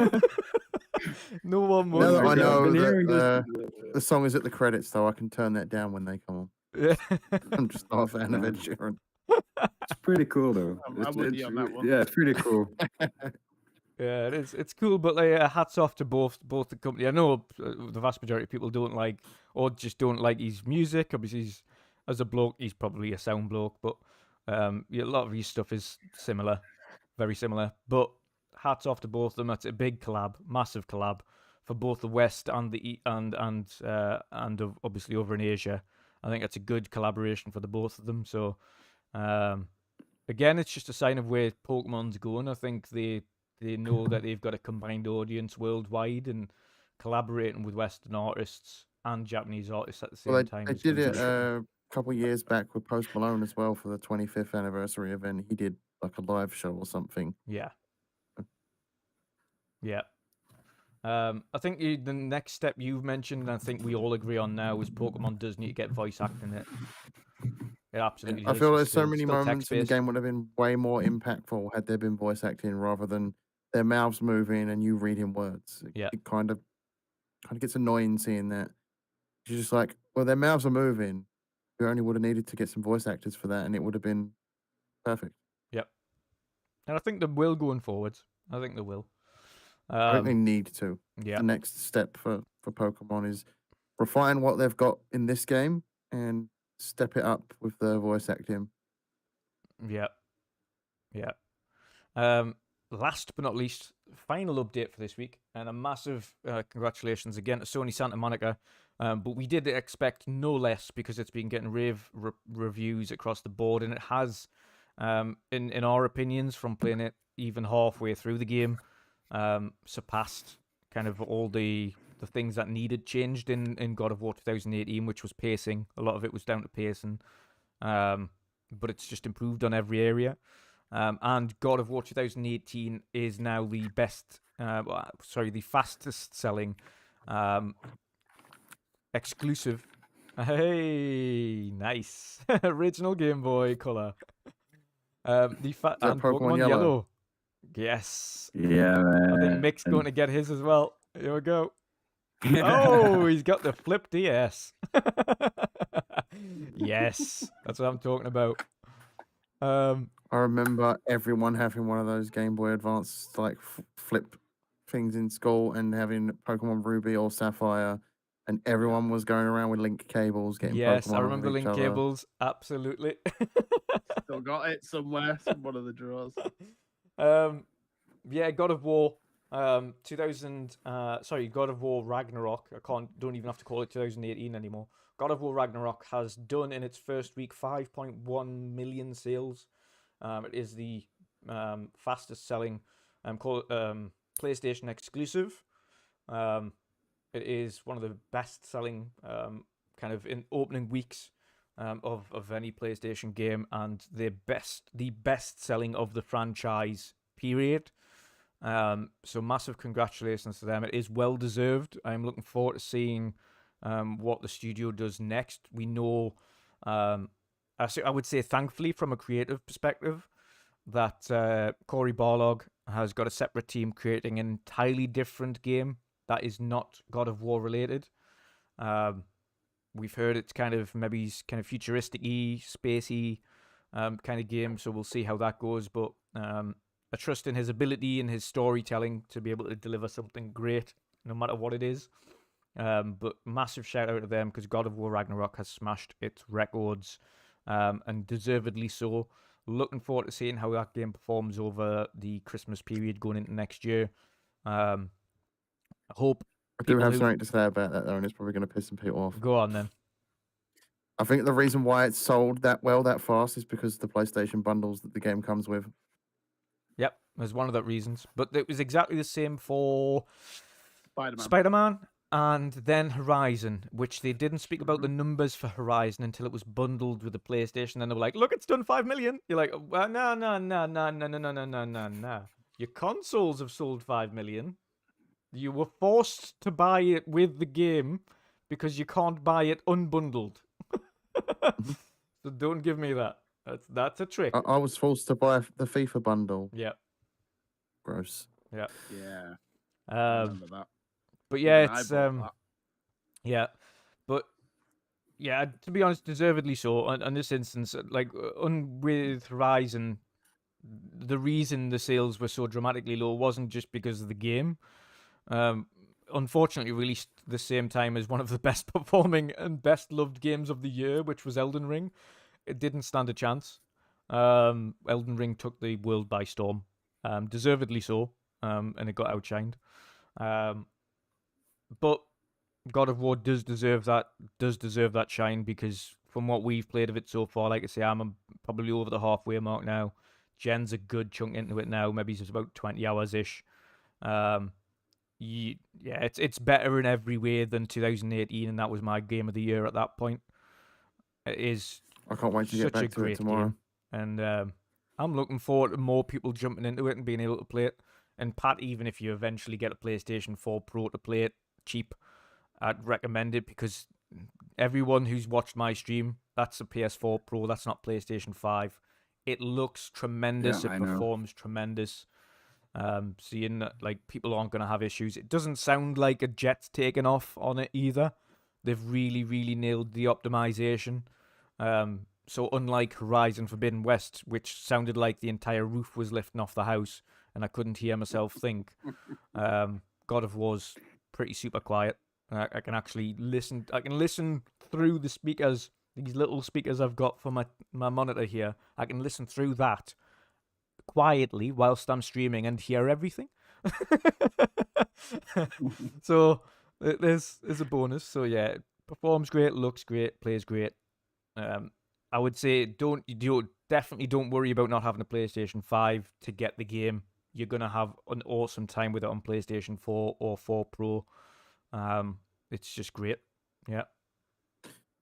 No one would. Now that I I've know been hearing that this- the song is at the credits, though, I can turn that down when they come on. Yeah. I'm just not a fan of Ed Sheeran. It's pretty cool though. I'm with you on that one. Yeah, it's pretty cool. Yeah, it is. It's cool, but like, hats off to both the company. I know the vast majority of people don't like, or just don't like his music. Obviously, as a bloke, he's probably a sound bloke, but yeah, a lot of his stuff is similar, very similar. But hats off to both of them. That's a big collab, massive collab for both the West and the and obviously over in Asia. I think that's a good collaboration for the both of them. So, again, it's just a sign of where Pokemon's going. I think they know that they've got a combined audience worldwide, and collaborating with Western artists and Japanese artists at the same time. They is did it fantastic. a couple of years back with Post Malone as well for the 25th anniversary event. He did like a live show or something. Yeah. Yeah. I think the next step you've mentioned, and I think we all agree on now, is Pokemon does need to get voice acting in it. It absolutely I does. feel It's there's so still many moments in the text-based. game would have been way more impactful had there been voice acting rather than their mouths moving and you reading words. Yeah. It kind of gets annoying seeing that. You're just like, well, their mouths are moving. You only would have needed to get some voice actors for that, and it would have been perfect. Yep. And I think they will going forwards. I think they will. I think they need to. Yeah. The next step for Pokemon is refine what they've got in this game and step it up with the voice acting. Yeah. Yeah. Last but not least, final update for this week, and a massive congratulations again to Sony Santa Monica. But we did expect no less because it's been getting rave reviews across the board, and it has, in our opinions, from playing it even halfway through the game, surpassed kind of all the things that needed changed in God of War 2018, which was pacing. A lot of it was down to pacing. but it's just improved on every area. And God of War 2018 is now the the fastest selling exclusive. Hey, nice. Original Game Boy Color. And Pokemon Yellow. Yes. Yeah, I think Mick's going to get his as well. Here we go. Oh, he's got the Flip DS. Yes, that's what I'm talking about. I remember everyone having one of those Game Boy Advance like flip things in school and having Pokemon Ruby or Sapphire, and everyone was going around with link cables getting Yes, Pokemon I off remember of each link other. cables. Absolutely. Still got it somewhere, in one of the drawers. Yeah, God of War. God of War Ragnarok. Don't even have to call it 2018 anymore. God of War Ragnarok has done in its first week 5.1 million sales. It is the fastest selling PlayStation exclusive. It is one of the best selling kind of in opening weeks of any PlayStation game, and the best selling of the franchise period. So massive congratulations to them. It is well deserved. I'm looking forward to seeing what the studio does next. We know, I would say, thankfully, from a creative perspective, that Cory Barlog has got a separate team creating an entirely different game that is not God of War related. We've heard it's kind of futuristic-y, spacey kind of game, so we'll see how that goes. But I trust in his ability and his storytelling to be able to deliver something great, no matter what it is. But massive shout out to them, because God of War Ragnarok has smashed its records, and deservedly so. Looking forward to seeing how that game performs over the Christmas period going into next year. I hope I do have something to say about that though, and it's probably going to piss some people off. Go on then. I think the reason why it's sold that well that fast is because of the PlayStation bundles that the game comes with. Yep, there's one of the reasons. But it was exactly the same for Spider-Man. Spider-Man and then Horizon, which they didn't speak about the numbers for Horizon until it was bundled with the PlayStation. Then they were like, look, it's done 5 million. You're like, well, no. Your consoles have sold 5 million. You were forced to buy it with the game because you can't buy it unbundled. So don't give me that. That's a trick. I was forced to buy the FIFA bundle. Yeah. Gross. Yeah. Yeah. I remember that. But yeah, Even I it's bought that. yeah. But yeah, to be honest, deservedly so. On this instance, like with Horizon, the reason the sales were so dramatically low wasn't just because of the game. Unfortunately, released the same time as one of the best performing and best loved games of the year, which was Elden Ring. It didn't stand a chance. Elden Ring took the world by storm, deservedly so, and it got outshined. But God of War does deserve that shine, because from what we've played of it so far, like I say, I'm probably over the halfway mark now. Jen's a good chunk into it now. Maybe it's about 20 hours ish. It's better in every way than 2018, and that was my game of the year at that point. It is. I can't wait to get back to it tomorrow. Game. And I'm looking forward to more people jumping into it and being able to play it. And Pat, even if you eventually get a PlayStation 4 Pro to play it cheap, I'd recommend it, because everyone who's watched my stream, that's a PS4 Pro, that's not PlayStation 5. It looks tremendous, it performs tremendous. Seeing that, like, people aren't going to have issues. It doesn't sound like a jet's taken off on it either. They've really, really nailed the optimization. So unlike Horizon Forbidden West, which sounded like the entire roof was lifting off the house and I couldn't hear myself think, God of War's pretty super quiet. I can actually listen. I can listen through the speakers, these little speakers I've got for my monitor here. I can listen through that quietly whilst I'm streaming and hear everything. So there's a bonus. So yeah, it performs great, looks great, plays great. I would say definitely don't worry about not having a PlayStation 5 to get the game. You're gonna have an awesome time with it on PlayStation 4 or 4 Pro. It's just great. Yeah.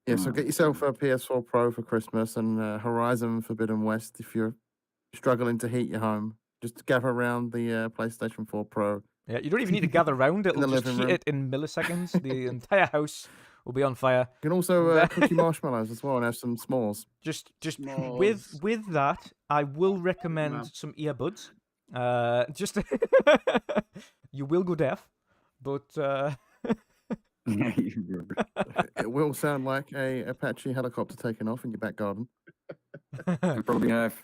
Yeah, so get yourself a PS4 Pro for Christmas and Horizon Forbidden West if you're struggling to heat your home. Just gather around the PlayStation 4 Pro. Yeah, you don't even need to gather around. It'll the just living heat room. it in milliseconds. The entire house will be on fire. You can also cook your marshmallows as well and have some s'mores. Just S'mores. with that, I will recommend man. some earbuds. Just you will go deaf, but It will sound like a Apache helicopter taking off in your back garden. You probably have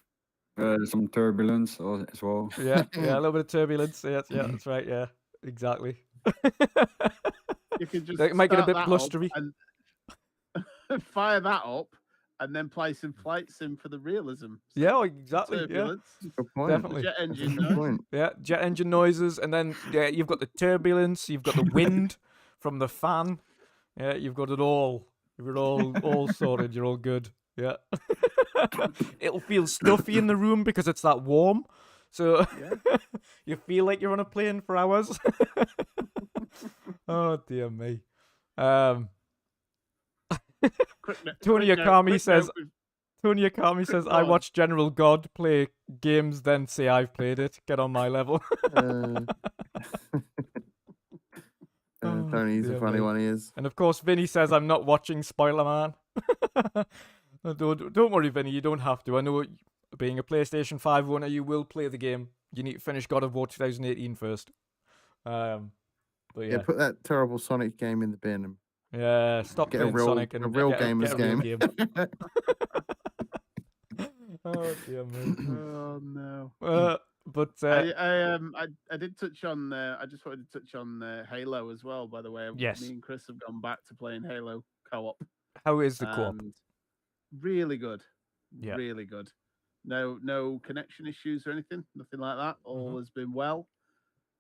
some turbulence as well. yeah, a little bit of turbulence. Yeah, that's right. Yeah, exactly. You can just It might get a start bit that up blustery. and fire that up, and then play some flight sim for the realism. Yeah, exactly. Yeah, Turbulence, Good point. definitely. jet engine Good noise. point. Yeah, jet engine noises, and then you've got the turbulence, you've got the wind from the fan. Yeah, you've got it all. You're all sorted. You're all good. Yeah. It'll feel stuffy in the room because it's that warm. So you feel like you're on a plane for hours. Oh dear me. Tony Akami says. Tony Akami says, "I watch General God play games, then say I've played it. Get on my level." Tony's a funny one, he is. And of course, Vinny says, "I'm not watching Spoiler Man." Don't worry, Vinny. You don't have to. I know, being a PlayStation 5 owner, you will play the game. You need to finish God of War 2018 first. But Yeah, put that terrible Sonic game in the bin. And yeah, stop get a playing real, Sonic and a real get gamer's a real game. Oh dear me. Oh no. But I did touch on. I just wanted to touch on Halo as well. By the way, Yes. Me and Chris have gone back to playing Halo co-op. how is the co-op? and Really good. Yeah. Really good. No connection issues or anything. Nothing like that. All has been well,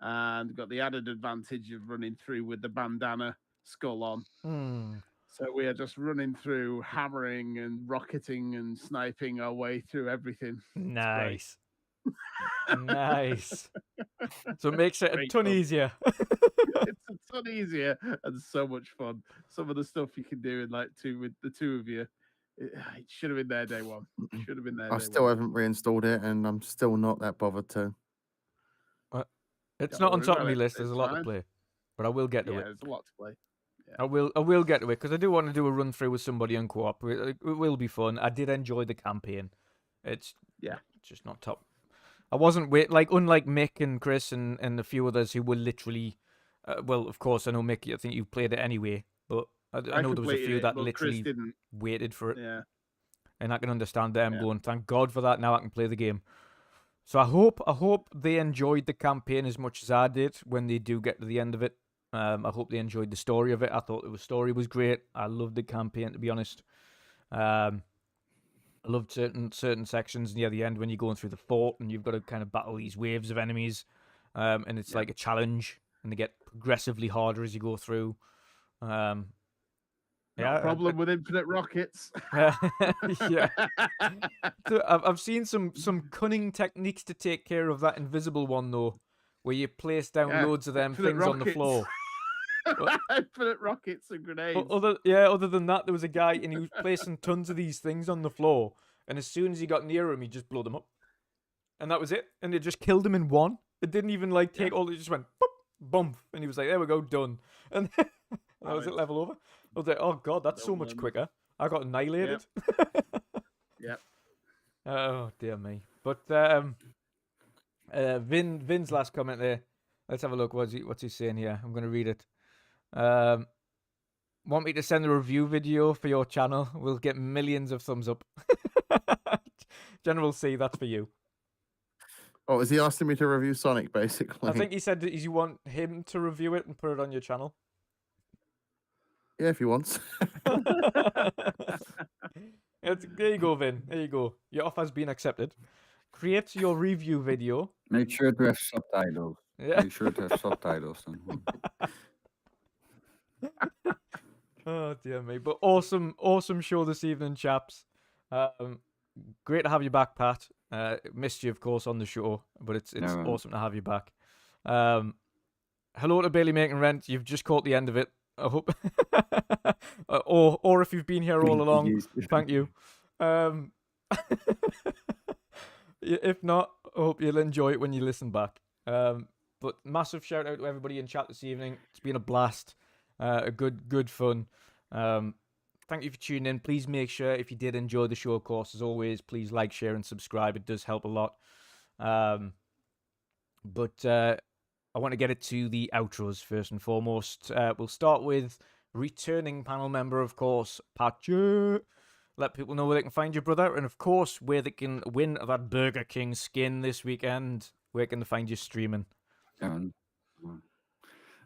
and got the added advantage of running through with the bandana skull on. So we are just running through, hammering and rocketing and sniping our way through everything. Nice. Nice. So it makes it a Great ton fun. easier. It's a ton easier and so much fun. Some of the stuff you can do in with the two of you, it should have been there day one. Should have been there. I day still one. haven't reinstalled it, and I'm still not that bothered to. It's Don't not on worry top about of my it, list. There's it's a lot to fine. play, but I will get to Yeah, it. there's a lot to play. I will get to it because I do want to do a run through with somebody on co-op. It will be fun. I did enjoy the campaign. It's just not top. I wasn't unlike Mick and Chris and a few others who were literally. Well, of course, I know Mick. I think you played it anyway, but I know there was a completed few it, that but Chris literally didn't. waited for it. Yeah. And I can understand them Yeah. going, thank God for that. Now I can play the game. So I hope they enjoyed the campaign as much as I did when they do get to the end of it. I hope they enjoyed the story of it. I thought the story was great. I loved the campaign, to be honest. I loved certain sections near the end when you're going through the fort and you've got to kind of battle these waves of enemies. And it's like a challenge, and they get progressively harder as you go through. No problem with infinite rockets. Yeah. So I've seen some cunning techniques to take care of that invisible one though, where you place down loads of them infinite things on the floor. Infinite rockets and grenades. Other than that, there was a guy and he was placing tons of these things on the floor, and as soon as he got near him, he just blew them up, and that was it. And it just killed him in one. It didn't even take all. It just went boop, bump, and he was like, "There we go, done." And that was it, level over. I was like, "Oh god, that's so much quicker." I got annihilated. Yep. Oh dear me. But Vin's last comment there. Let's have a look. What's he saying here? I'm going to read it. Want me to send a review video for your channel? We'll get millions of thumbs up. General C, that's for you. Oh, is he asking me to review Sonic, basically? I think he said that you want him to review it and put it on your channel. Yeah, if he wants. There you go, Vin. There you go. Your offer has been accepted. Create your review video. Make sure to have subtitles. Yeah. Make sure to have subtitles. Then. Oh dear me. But awesome show this evening, chaps. Great to have you back, Pat. Missed you, of course, on the show, but it's awesome to have you back. Hello to Bailey Making Rent. You've just caught the end of it. I hope, or if you've been here all along, thank you. If not, I hope you'll enjoy it when you listen back. But massive shout out to everybody in chat this evening. It's been a blast, a good fun. Thank you for tuning in. Please make sure, if you did enjoy the show, of course, as always, please like, share, and subscribe. It does help a lot. But I want to get it to the outros first and foremost. We'll start with returning panel member, of course, Patcher. Let people know where they can find you, brother, and of course, where they can win that Burger King skin this weekend. Where can they find you streaming? All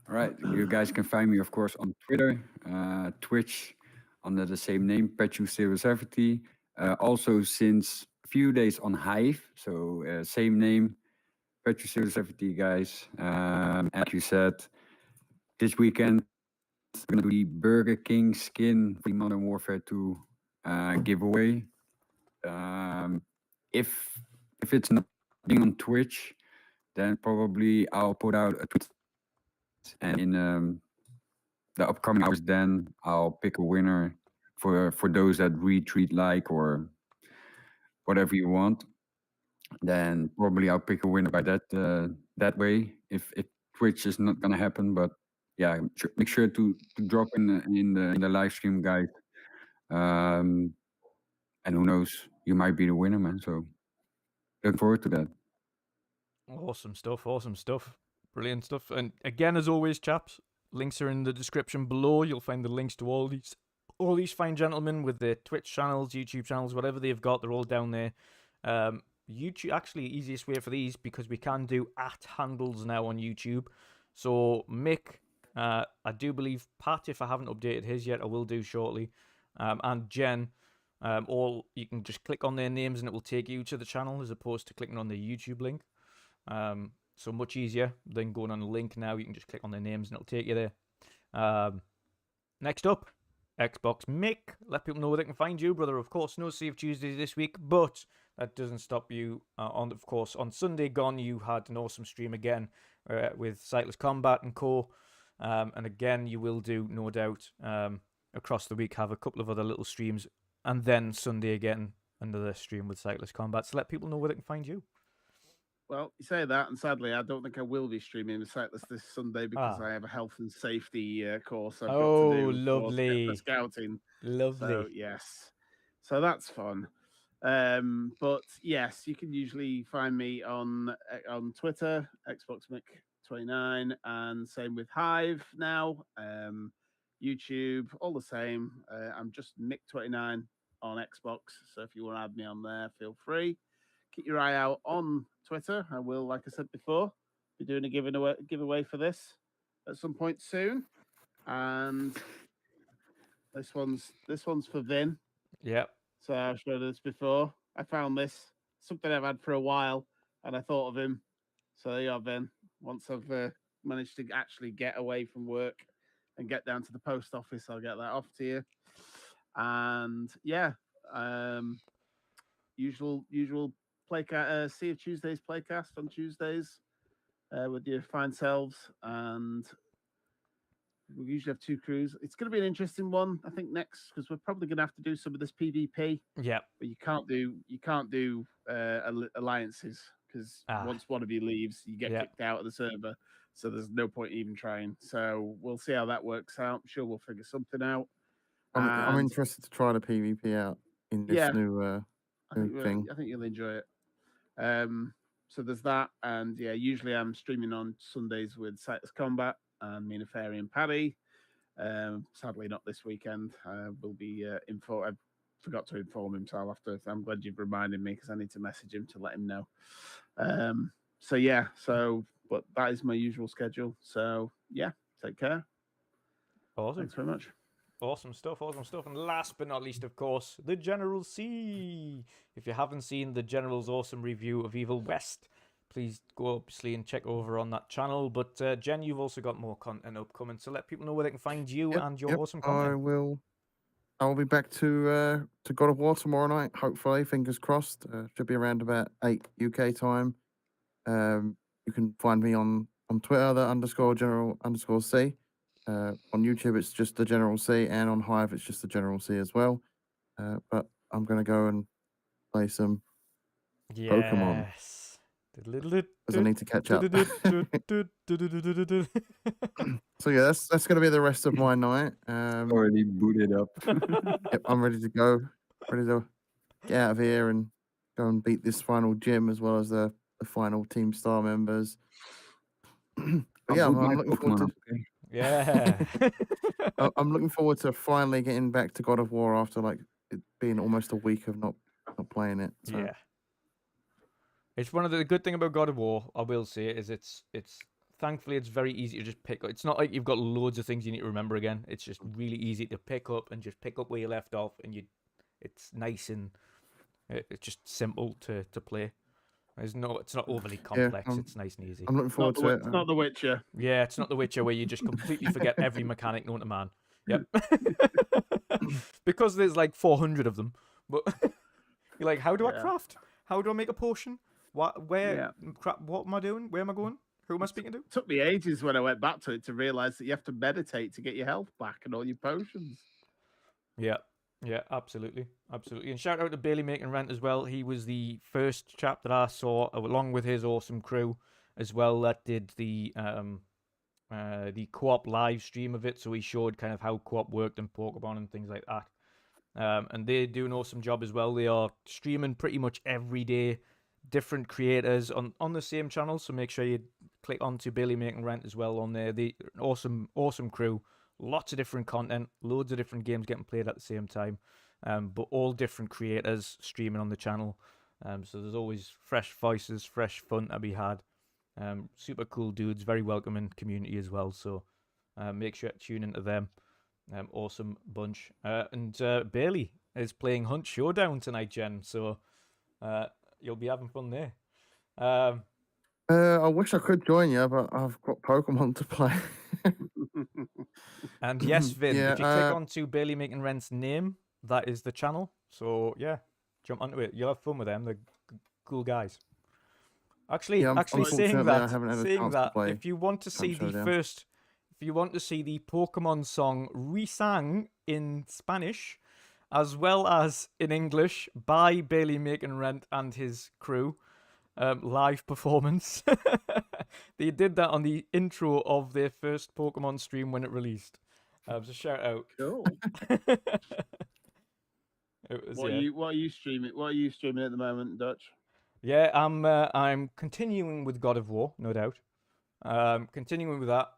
right, you guys can find me, of course, on Twitter, Twitch, under the same name, Petu070. Also, since a few days on Hive, so same name, Petu070, guys. As you said, this weekend, it's going to be Burger King skin for the Modern Warfare 2 giveaway. If it's not being on Twitch, then probably I'll put out a tweet, and in the upcoming hours, then I'll pick a winner for those that retweet, like, or whatever you want. Then probably I'll pick a winner by that way. If Twitch is not gonna happen, but yeah, make sure to drop in the live stream, guys. And who knows, you might be the winner, man. So look forward to that. Awesome stuff. Brilliant stuff. And again, as always, chaps, links are in the description below. You'll find the links to all these fine gentlemen with their Twitch channels, YouTube channels, whatever they've got. They're all down there. YouTube, actually, easiest way for these, because we can do @handles now on YouTube. So Mick, I do believe Pat, if I haven't updated his yet, I will do shortly. And Jen, all you can just click on their names and it will take you to the channel, as opposed to clicking on the YouTube link. So much easier than going on a link now. You can just click on their names and it'll take you there. Next up, Xbox Mick. Let people know where they can find you, brother. Of course, no Save Tuesdays this week, but that doesn't stop you. Of course, on Sunday gone, you had an awesome stream again with Sightless Combat and co. And again, you will do, no doubt, across the week, have a couple of other little streams, and then Sunday again, another stream with Sightless Combat. So let people know where they can find you. Well, you say that, and sadly, I don't think I will be streaming with Sightless this Sunday because I have a health and safety course I've got to do. Lovely. For scouting. Lovely. So, yes. So that's fun. But yes, you can usually find me on Twitter, XboxMick29, and same with Hive now. YouTube, all the same. I'm just Mick29 on Xbox. So if you want to add me on there, feel free. Keep your eye out on Twitter. I will, like I said before, be doing a giveaway for this at some point soon. And this one's for Vin. Yep. So I've showed this before. I found this, something I've had for a while, and I thought of him. So there you are, Vin. Once I've managed to actually get away from work and get down to the post office, I'll get that off to you. And yeah, usual Sea of Tuesdays playcast on Tuesdays with your fine selves, and we usually have 2 crews. It's going to be an interesting one, I think, next, because we're probably going to have to do some of this PvP. Yeah, but you can't do alliances, because once one of you leaves, you get kicked out of the server. So there's no point even trying. So we'll see how that works out. I'm sure we'll figure something out. I'm interested to try the PvP out in this new thing. I think you'll enjoy it. So there's that, and yeah, usually I'm streaming on Sundays with Sightless Combat and me and Fairy and Paddy. Sadly, not this weekend. We'll be I forgot to inform him, so I'll have to. I'm glad you've reminded me, because I need to message him to let him know. So yeah, but that is my usual schedule. So yeah, take care. Awesome. Thanks very much. Awesome stuff. And last but not least, of course, the General C. If you haven't seen the General's awesome review of Evil West, please go obviously and check over on that channel. But Jen, you've also got more content upcoming, so let people know where they can find you and your awesome content. I'll be back to God of War tomorrow night, hopefully, fingers crossed. Should be around about 8 UK time. You can find me on Twitter, _General_C. On YouTube, it's just the General C, and on Hive, it's just the General C as well. But I'm going to go and play some Pokemon Yes. because I need to catch up. So yeah, that's going to be the rest of my night. Already booted up. Yep, I'm ready to go. Ready to get out of here and go and beat this final gym as well as the final Team Star members. But yeah, I'm looking forward to. Yeah. I'm looking forward to finally getting back to God of War after like it being almost a week of not playing it. So. Yeah. It's one of the good thing about God of War, I will say, is it's thankfully it's very easy to just pick up. It's not like you've got loads of things you need to remember again. It's just really easy to pick up and just pick up where you left off, and it's nice and it's just simple to play. It's not overly complex. It's nice and easy. I'm looking forward to it. It's not The Witcher. Yeah, it's not The Witcher where you just completely forget every mechanic known to man. Yep. Because there's like 400 of them. But you're like, how do I craft? How do I make a potion? What am I doing? Where am I going? Who am I speaking to? It took me ages when I went back to it to realize that you have to meditate to get your health back and all your potions. Yeah. Yeah, absolutely. Absolutely. And shout out to Bailey Making Rent as well. He was the first chap that I saw, along with his awesome crew as well, that did the co-op live stream of it. So he showed kind of how co-op worked in Pokemon and things like that. And they do an awesome job as well. They are streaming pretty much every day, different creators on the same channel. So make sure you click onto Bailey Making Rent as well on there. The awesome crew. Lots of different content, loads of different games getting played at the same time, but all different creators streaming on the channel. So there's always fresh voices, fresh fun to be had. Super cool dudes, very welcoming community as well. So make sure to tune into them. Awesome bunch. And Bailey is playing Hunt Showdown tonight, Jen. So you'll be having fun there. I wish I could join you, but I've got Pokemon to play. And yes, Vin, Yeah, if you click onto Bailey Making Rent's name, that is the channel. So yeah, jump onto it. You'll have fun with them. They're guys. guys. Actually, saying that, if you want to see if you want to see the Pokemon song resang in Spanish, as well as in English by Bailey Making Rent and his crew, live performance. They did that on the intro of their first Pokemon stream when it released. So shout out. Cool. Was, what are you streaming? What are you streaming at the moment, Dutch? Yeah, I'm continuing with God of War, no doubt. Continuing with that.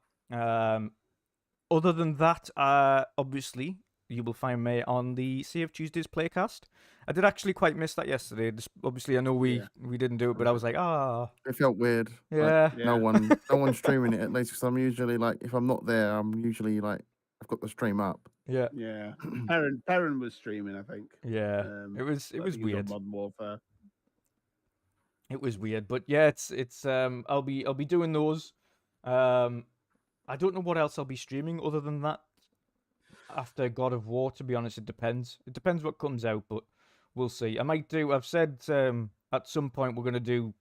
Other than that, obviously, you will find me on the Sea of Tuesdays playcast. I did actually quite miss that yesterday. Obviously, I know we didn't do it, but I was like, It felt weird. Yeah. Like, no one's streaming it, at least, because I'm usually like, if I'm not there, I'm usually like, I've got the stream up. Yeah. Yeah. Perrin was streaming, I think. Yeah. It was weird. Modern Warfare. It was weird, but yeah, it's I'll be doing those. I don't know what else I'll be streaming other than that. After God of War, to be honest, it depends. It depends what comes out, but we'll see. I've said at some point I am going to do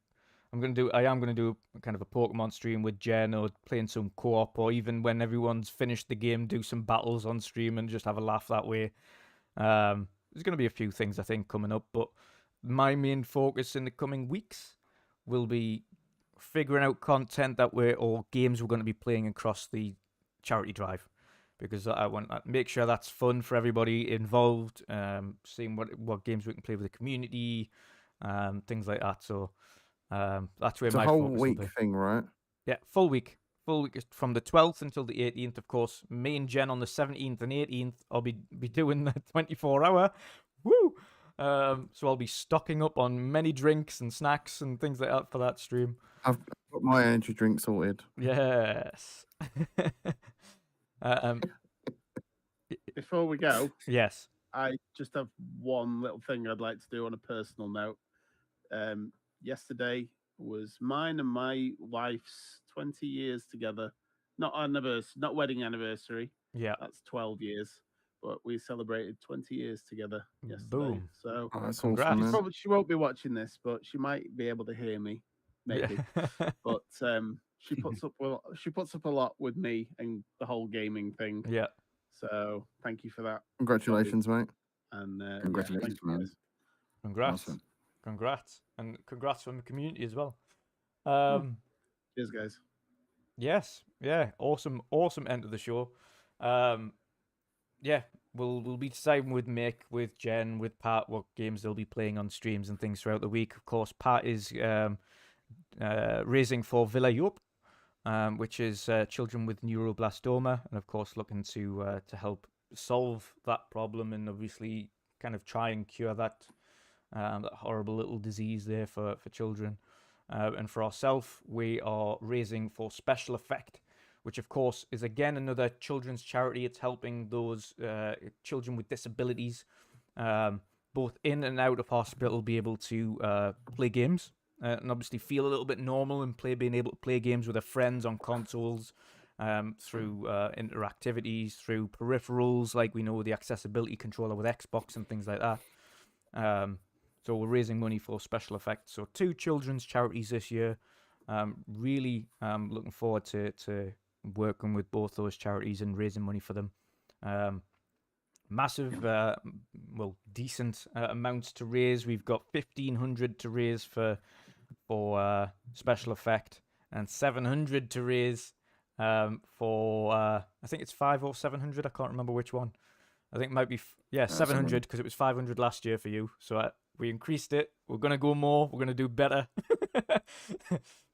a kind of a Pokemon stream with Jen, or playing some co-op, or even when everyone's finished the game, do some battles on stream and just have a laugh that way. There's going to be a few things I think coming up, but my main focus in the coming weeks will be figuring out content or games we're going to be playing across the charity drive, because I want to make sure that's fun for everybody involved, seeing what games we can play with the community, things like that. So that's where it's my a whole focus week will be. thing, right? Yeah, full week from the 12th until the 18th, of course. Me and Jen on the 17th and 18th, I'll be doing the 24-hour. Woo! So I'll be stocking up on many drinks and snacks and things like that for that stream. I've got my energy drink sorted. Yes. Before we go, yes, I just have one little thing I'd like to do on a personal note. Yesterday was mine and my wife's 20 years together. Not wedding anniversary. Yeah. That's 12 years. But we celebrated 20 years together yesterday. Boom. So that's congrats. awesome, she won't be watching this, but she might be able to hear me. Maybe. Yeah. But she puts up a lot with me and the whole gaming thing. Yeah. So thank you for that. Congratulations, mate. And Congratulations, yeah, thank you, man. guys. Congrats. Awesome. Congrats. And congrats from the community as well. Cheers, guys. Yes. Yeah. Awesome end of the show. Yeah. We'll be deciding with Mick, with Jen, with Pat what games they'll be playing on streams and things throughout the week. Of course, Pat is raising for Villa Yop, which is children with neuroblastoma, and of course looking to help solve that problem and obviously kind of try and cure that horrible little disease there for children. And for ourselves, we are raising for Special Effect, which of course is again another children's charity. It's helping those children with disabilities, both in and out of hospital, be able to play games. And obviously feel a little bit normal and being able to play games with their friends on consoles, through interactivities, through peripherals, like we know the accessibility controller with Xbox and things like that. So we're raising money for Special Effects. So 2 children's charities this year. Really looking forward to working with both those charities and raising money for them. Massive, decent amounts to raise. We've got 1,500 to raise for Special Effect, and 700 to raise for I think it's 500 or 700. I can't remember which one. I think it might be 700 because it was 500 last year for you. So we increased it. We're gonna go more. We're gonna do better.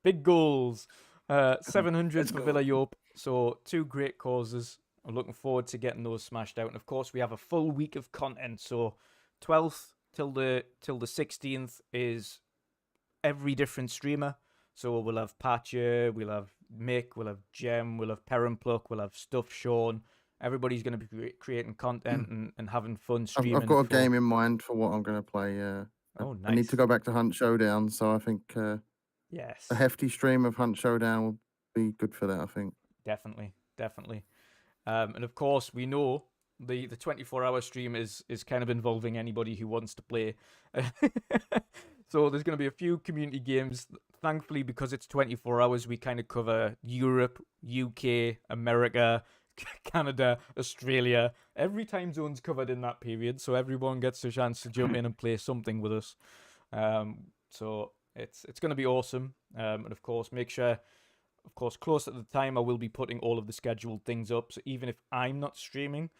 Big goals. 700 for Villa Yop. So 2 great causes. I'm looking forward to getting those smashed out. And of course, we have a full week of content. So 12th till the 16th is every different streamer. So we'll have Patcher, we'll have Mick, we'll have Jem, we'll have Pluck, we'll have Stuff Sean. Everybody's going to be creating content and having fun streaming. I've got a game in mind for what I'm going to play. Oh, nice. I need to go back to Hunt Showdown, so I think yes, a hefty stream of Hunt Showdown will be good for that, I think. Definitely. And of course, we know the 24-hour stream is kind of involving anybody who wants to play. So there's going to be a few community games. Thankfully, because it's 24 hours, we kind of cover Europe, UK, America, Canada, Australia. Every time zone's covered in that period, so everyone gets a chance to jump in and play something with us. So it's going to be awesome. And of course, make sure, of course, close at the time, I will be putting all of the scheduled things up. So even if I'm not streaming,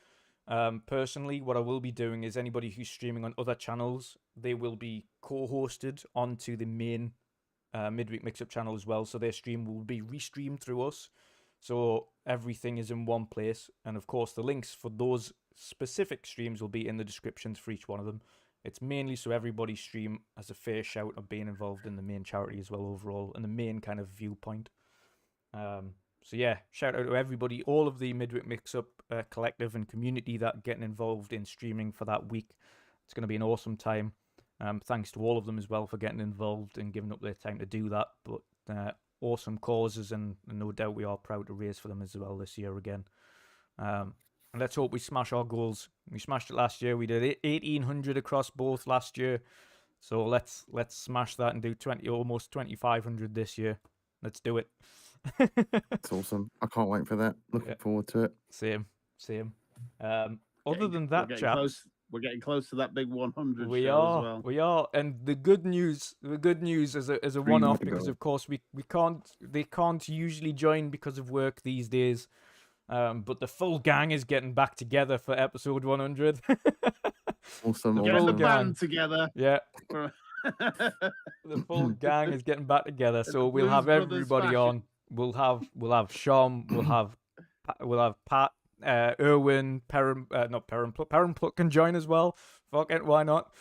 personally, what I will be doing is anybody who's streaming on other channels, they will be co-hosted onto the main midweek mix-up channel as well. So their stream will be restreamed through us. So everything is in one place. And of course, the links for those specific streams will be in the descriptions for each one of them. It's mainly so everybody's stream has a fair shout of being involved in the main charity as well overall, and the main kind of viewpoint. So yeah, shout out to everybody, all of the Midweek Mix-Up collective and community that are getting involved in streaming for that week. It's going to be an awesome time. Thanks to all of them as well for getting involved and giving up their time to do that. But awesome causes, and no doubt we are proud to raise for them as well this year again. And let's hope we smash our goals. We smashed it last year. We did 1,800 across both last year. So let's smash that and do almost 2,500 this year. Let's do it. It's awesome. I can't wait for that. Looking forward to it. Same. Other than that, chaps, we're getting close to that big 100. We show are. as well. We are. And the good news is a one-off because of course they can't usually join because of work these days. But the full gang is getting back together for episode 100. Awesome. We're getting the band togetger. Yeah. The full gang is getting back together, so we'll have everybody on. We'll have Sham, we'll have Pat, Erwin, Pluck can join as well. Fuck it, why not?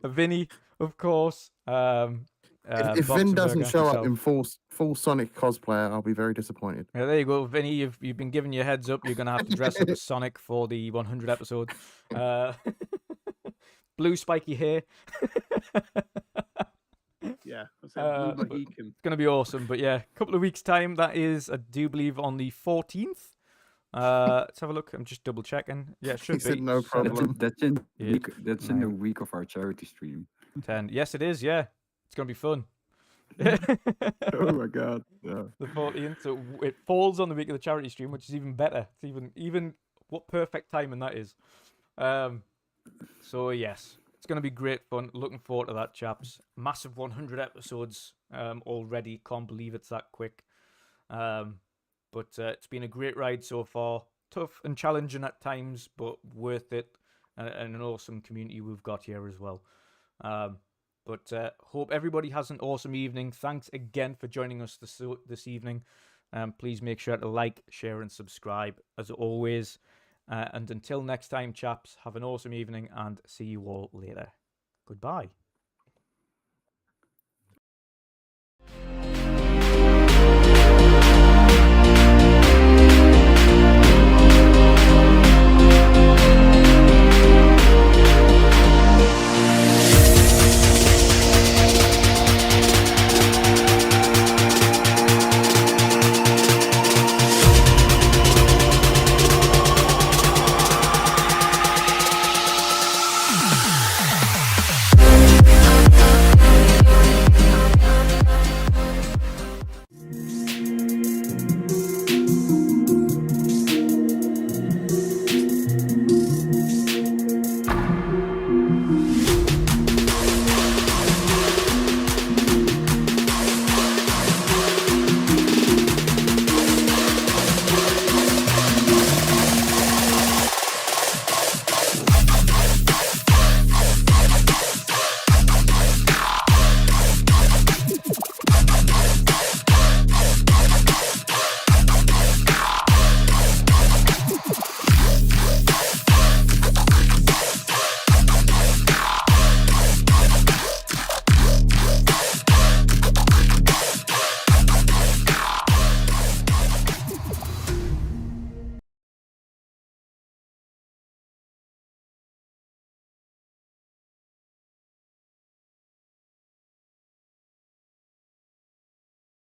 Vinny, of course. If Vin doesn't show up in full Sonic cosplay, I'll be very disappointed. Yeah, there you go, Vinny. You've been given your heads up. You're gonna have to dress up as Sonic for the 100 episode. Blue spiky hair. Yeah, blue Mohican. It's gonna be awesome. But yeah, a couple of weeks time. That is, I do believe, on the 14th. Let's have a look. I'm just double checking. Yeah, it should be. Said no problem. That's in the week of our charity stream. 10. Yes, it is. Yeah, it's gonna be fun. Oh my god. Yeah. the 14th. So it falls on the week of the charity stream, which is even better. It's even what perfect timing that is. So yes, it's going to be great fun. Looking forward to that, chaps. Massive 100 episodes already. Can't believe it's that quick. But it's been a great ride so far. Tough and challenging at times, but worth it. And an awesome community we've got here as well. But hope everybody has an awesome evening. Thanks again for joining us this evening. Please make sure to like, share, and subscribe as always. And until next time, chaps, have an awesome evening and see you all later. Goodbye.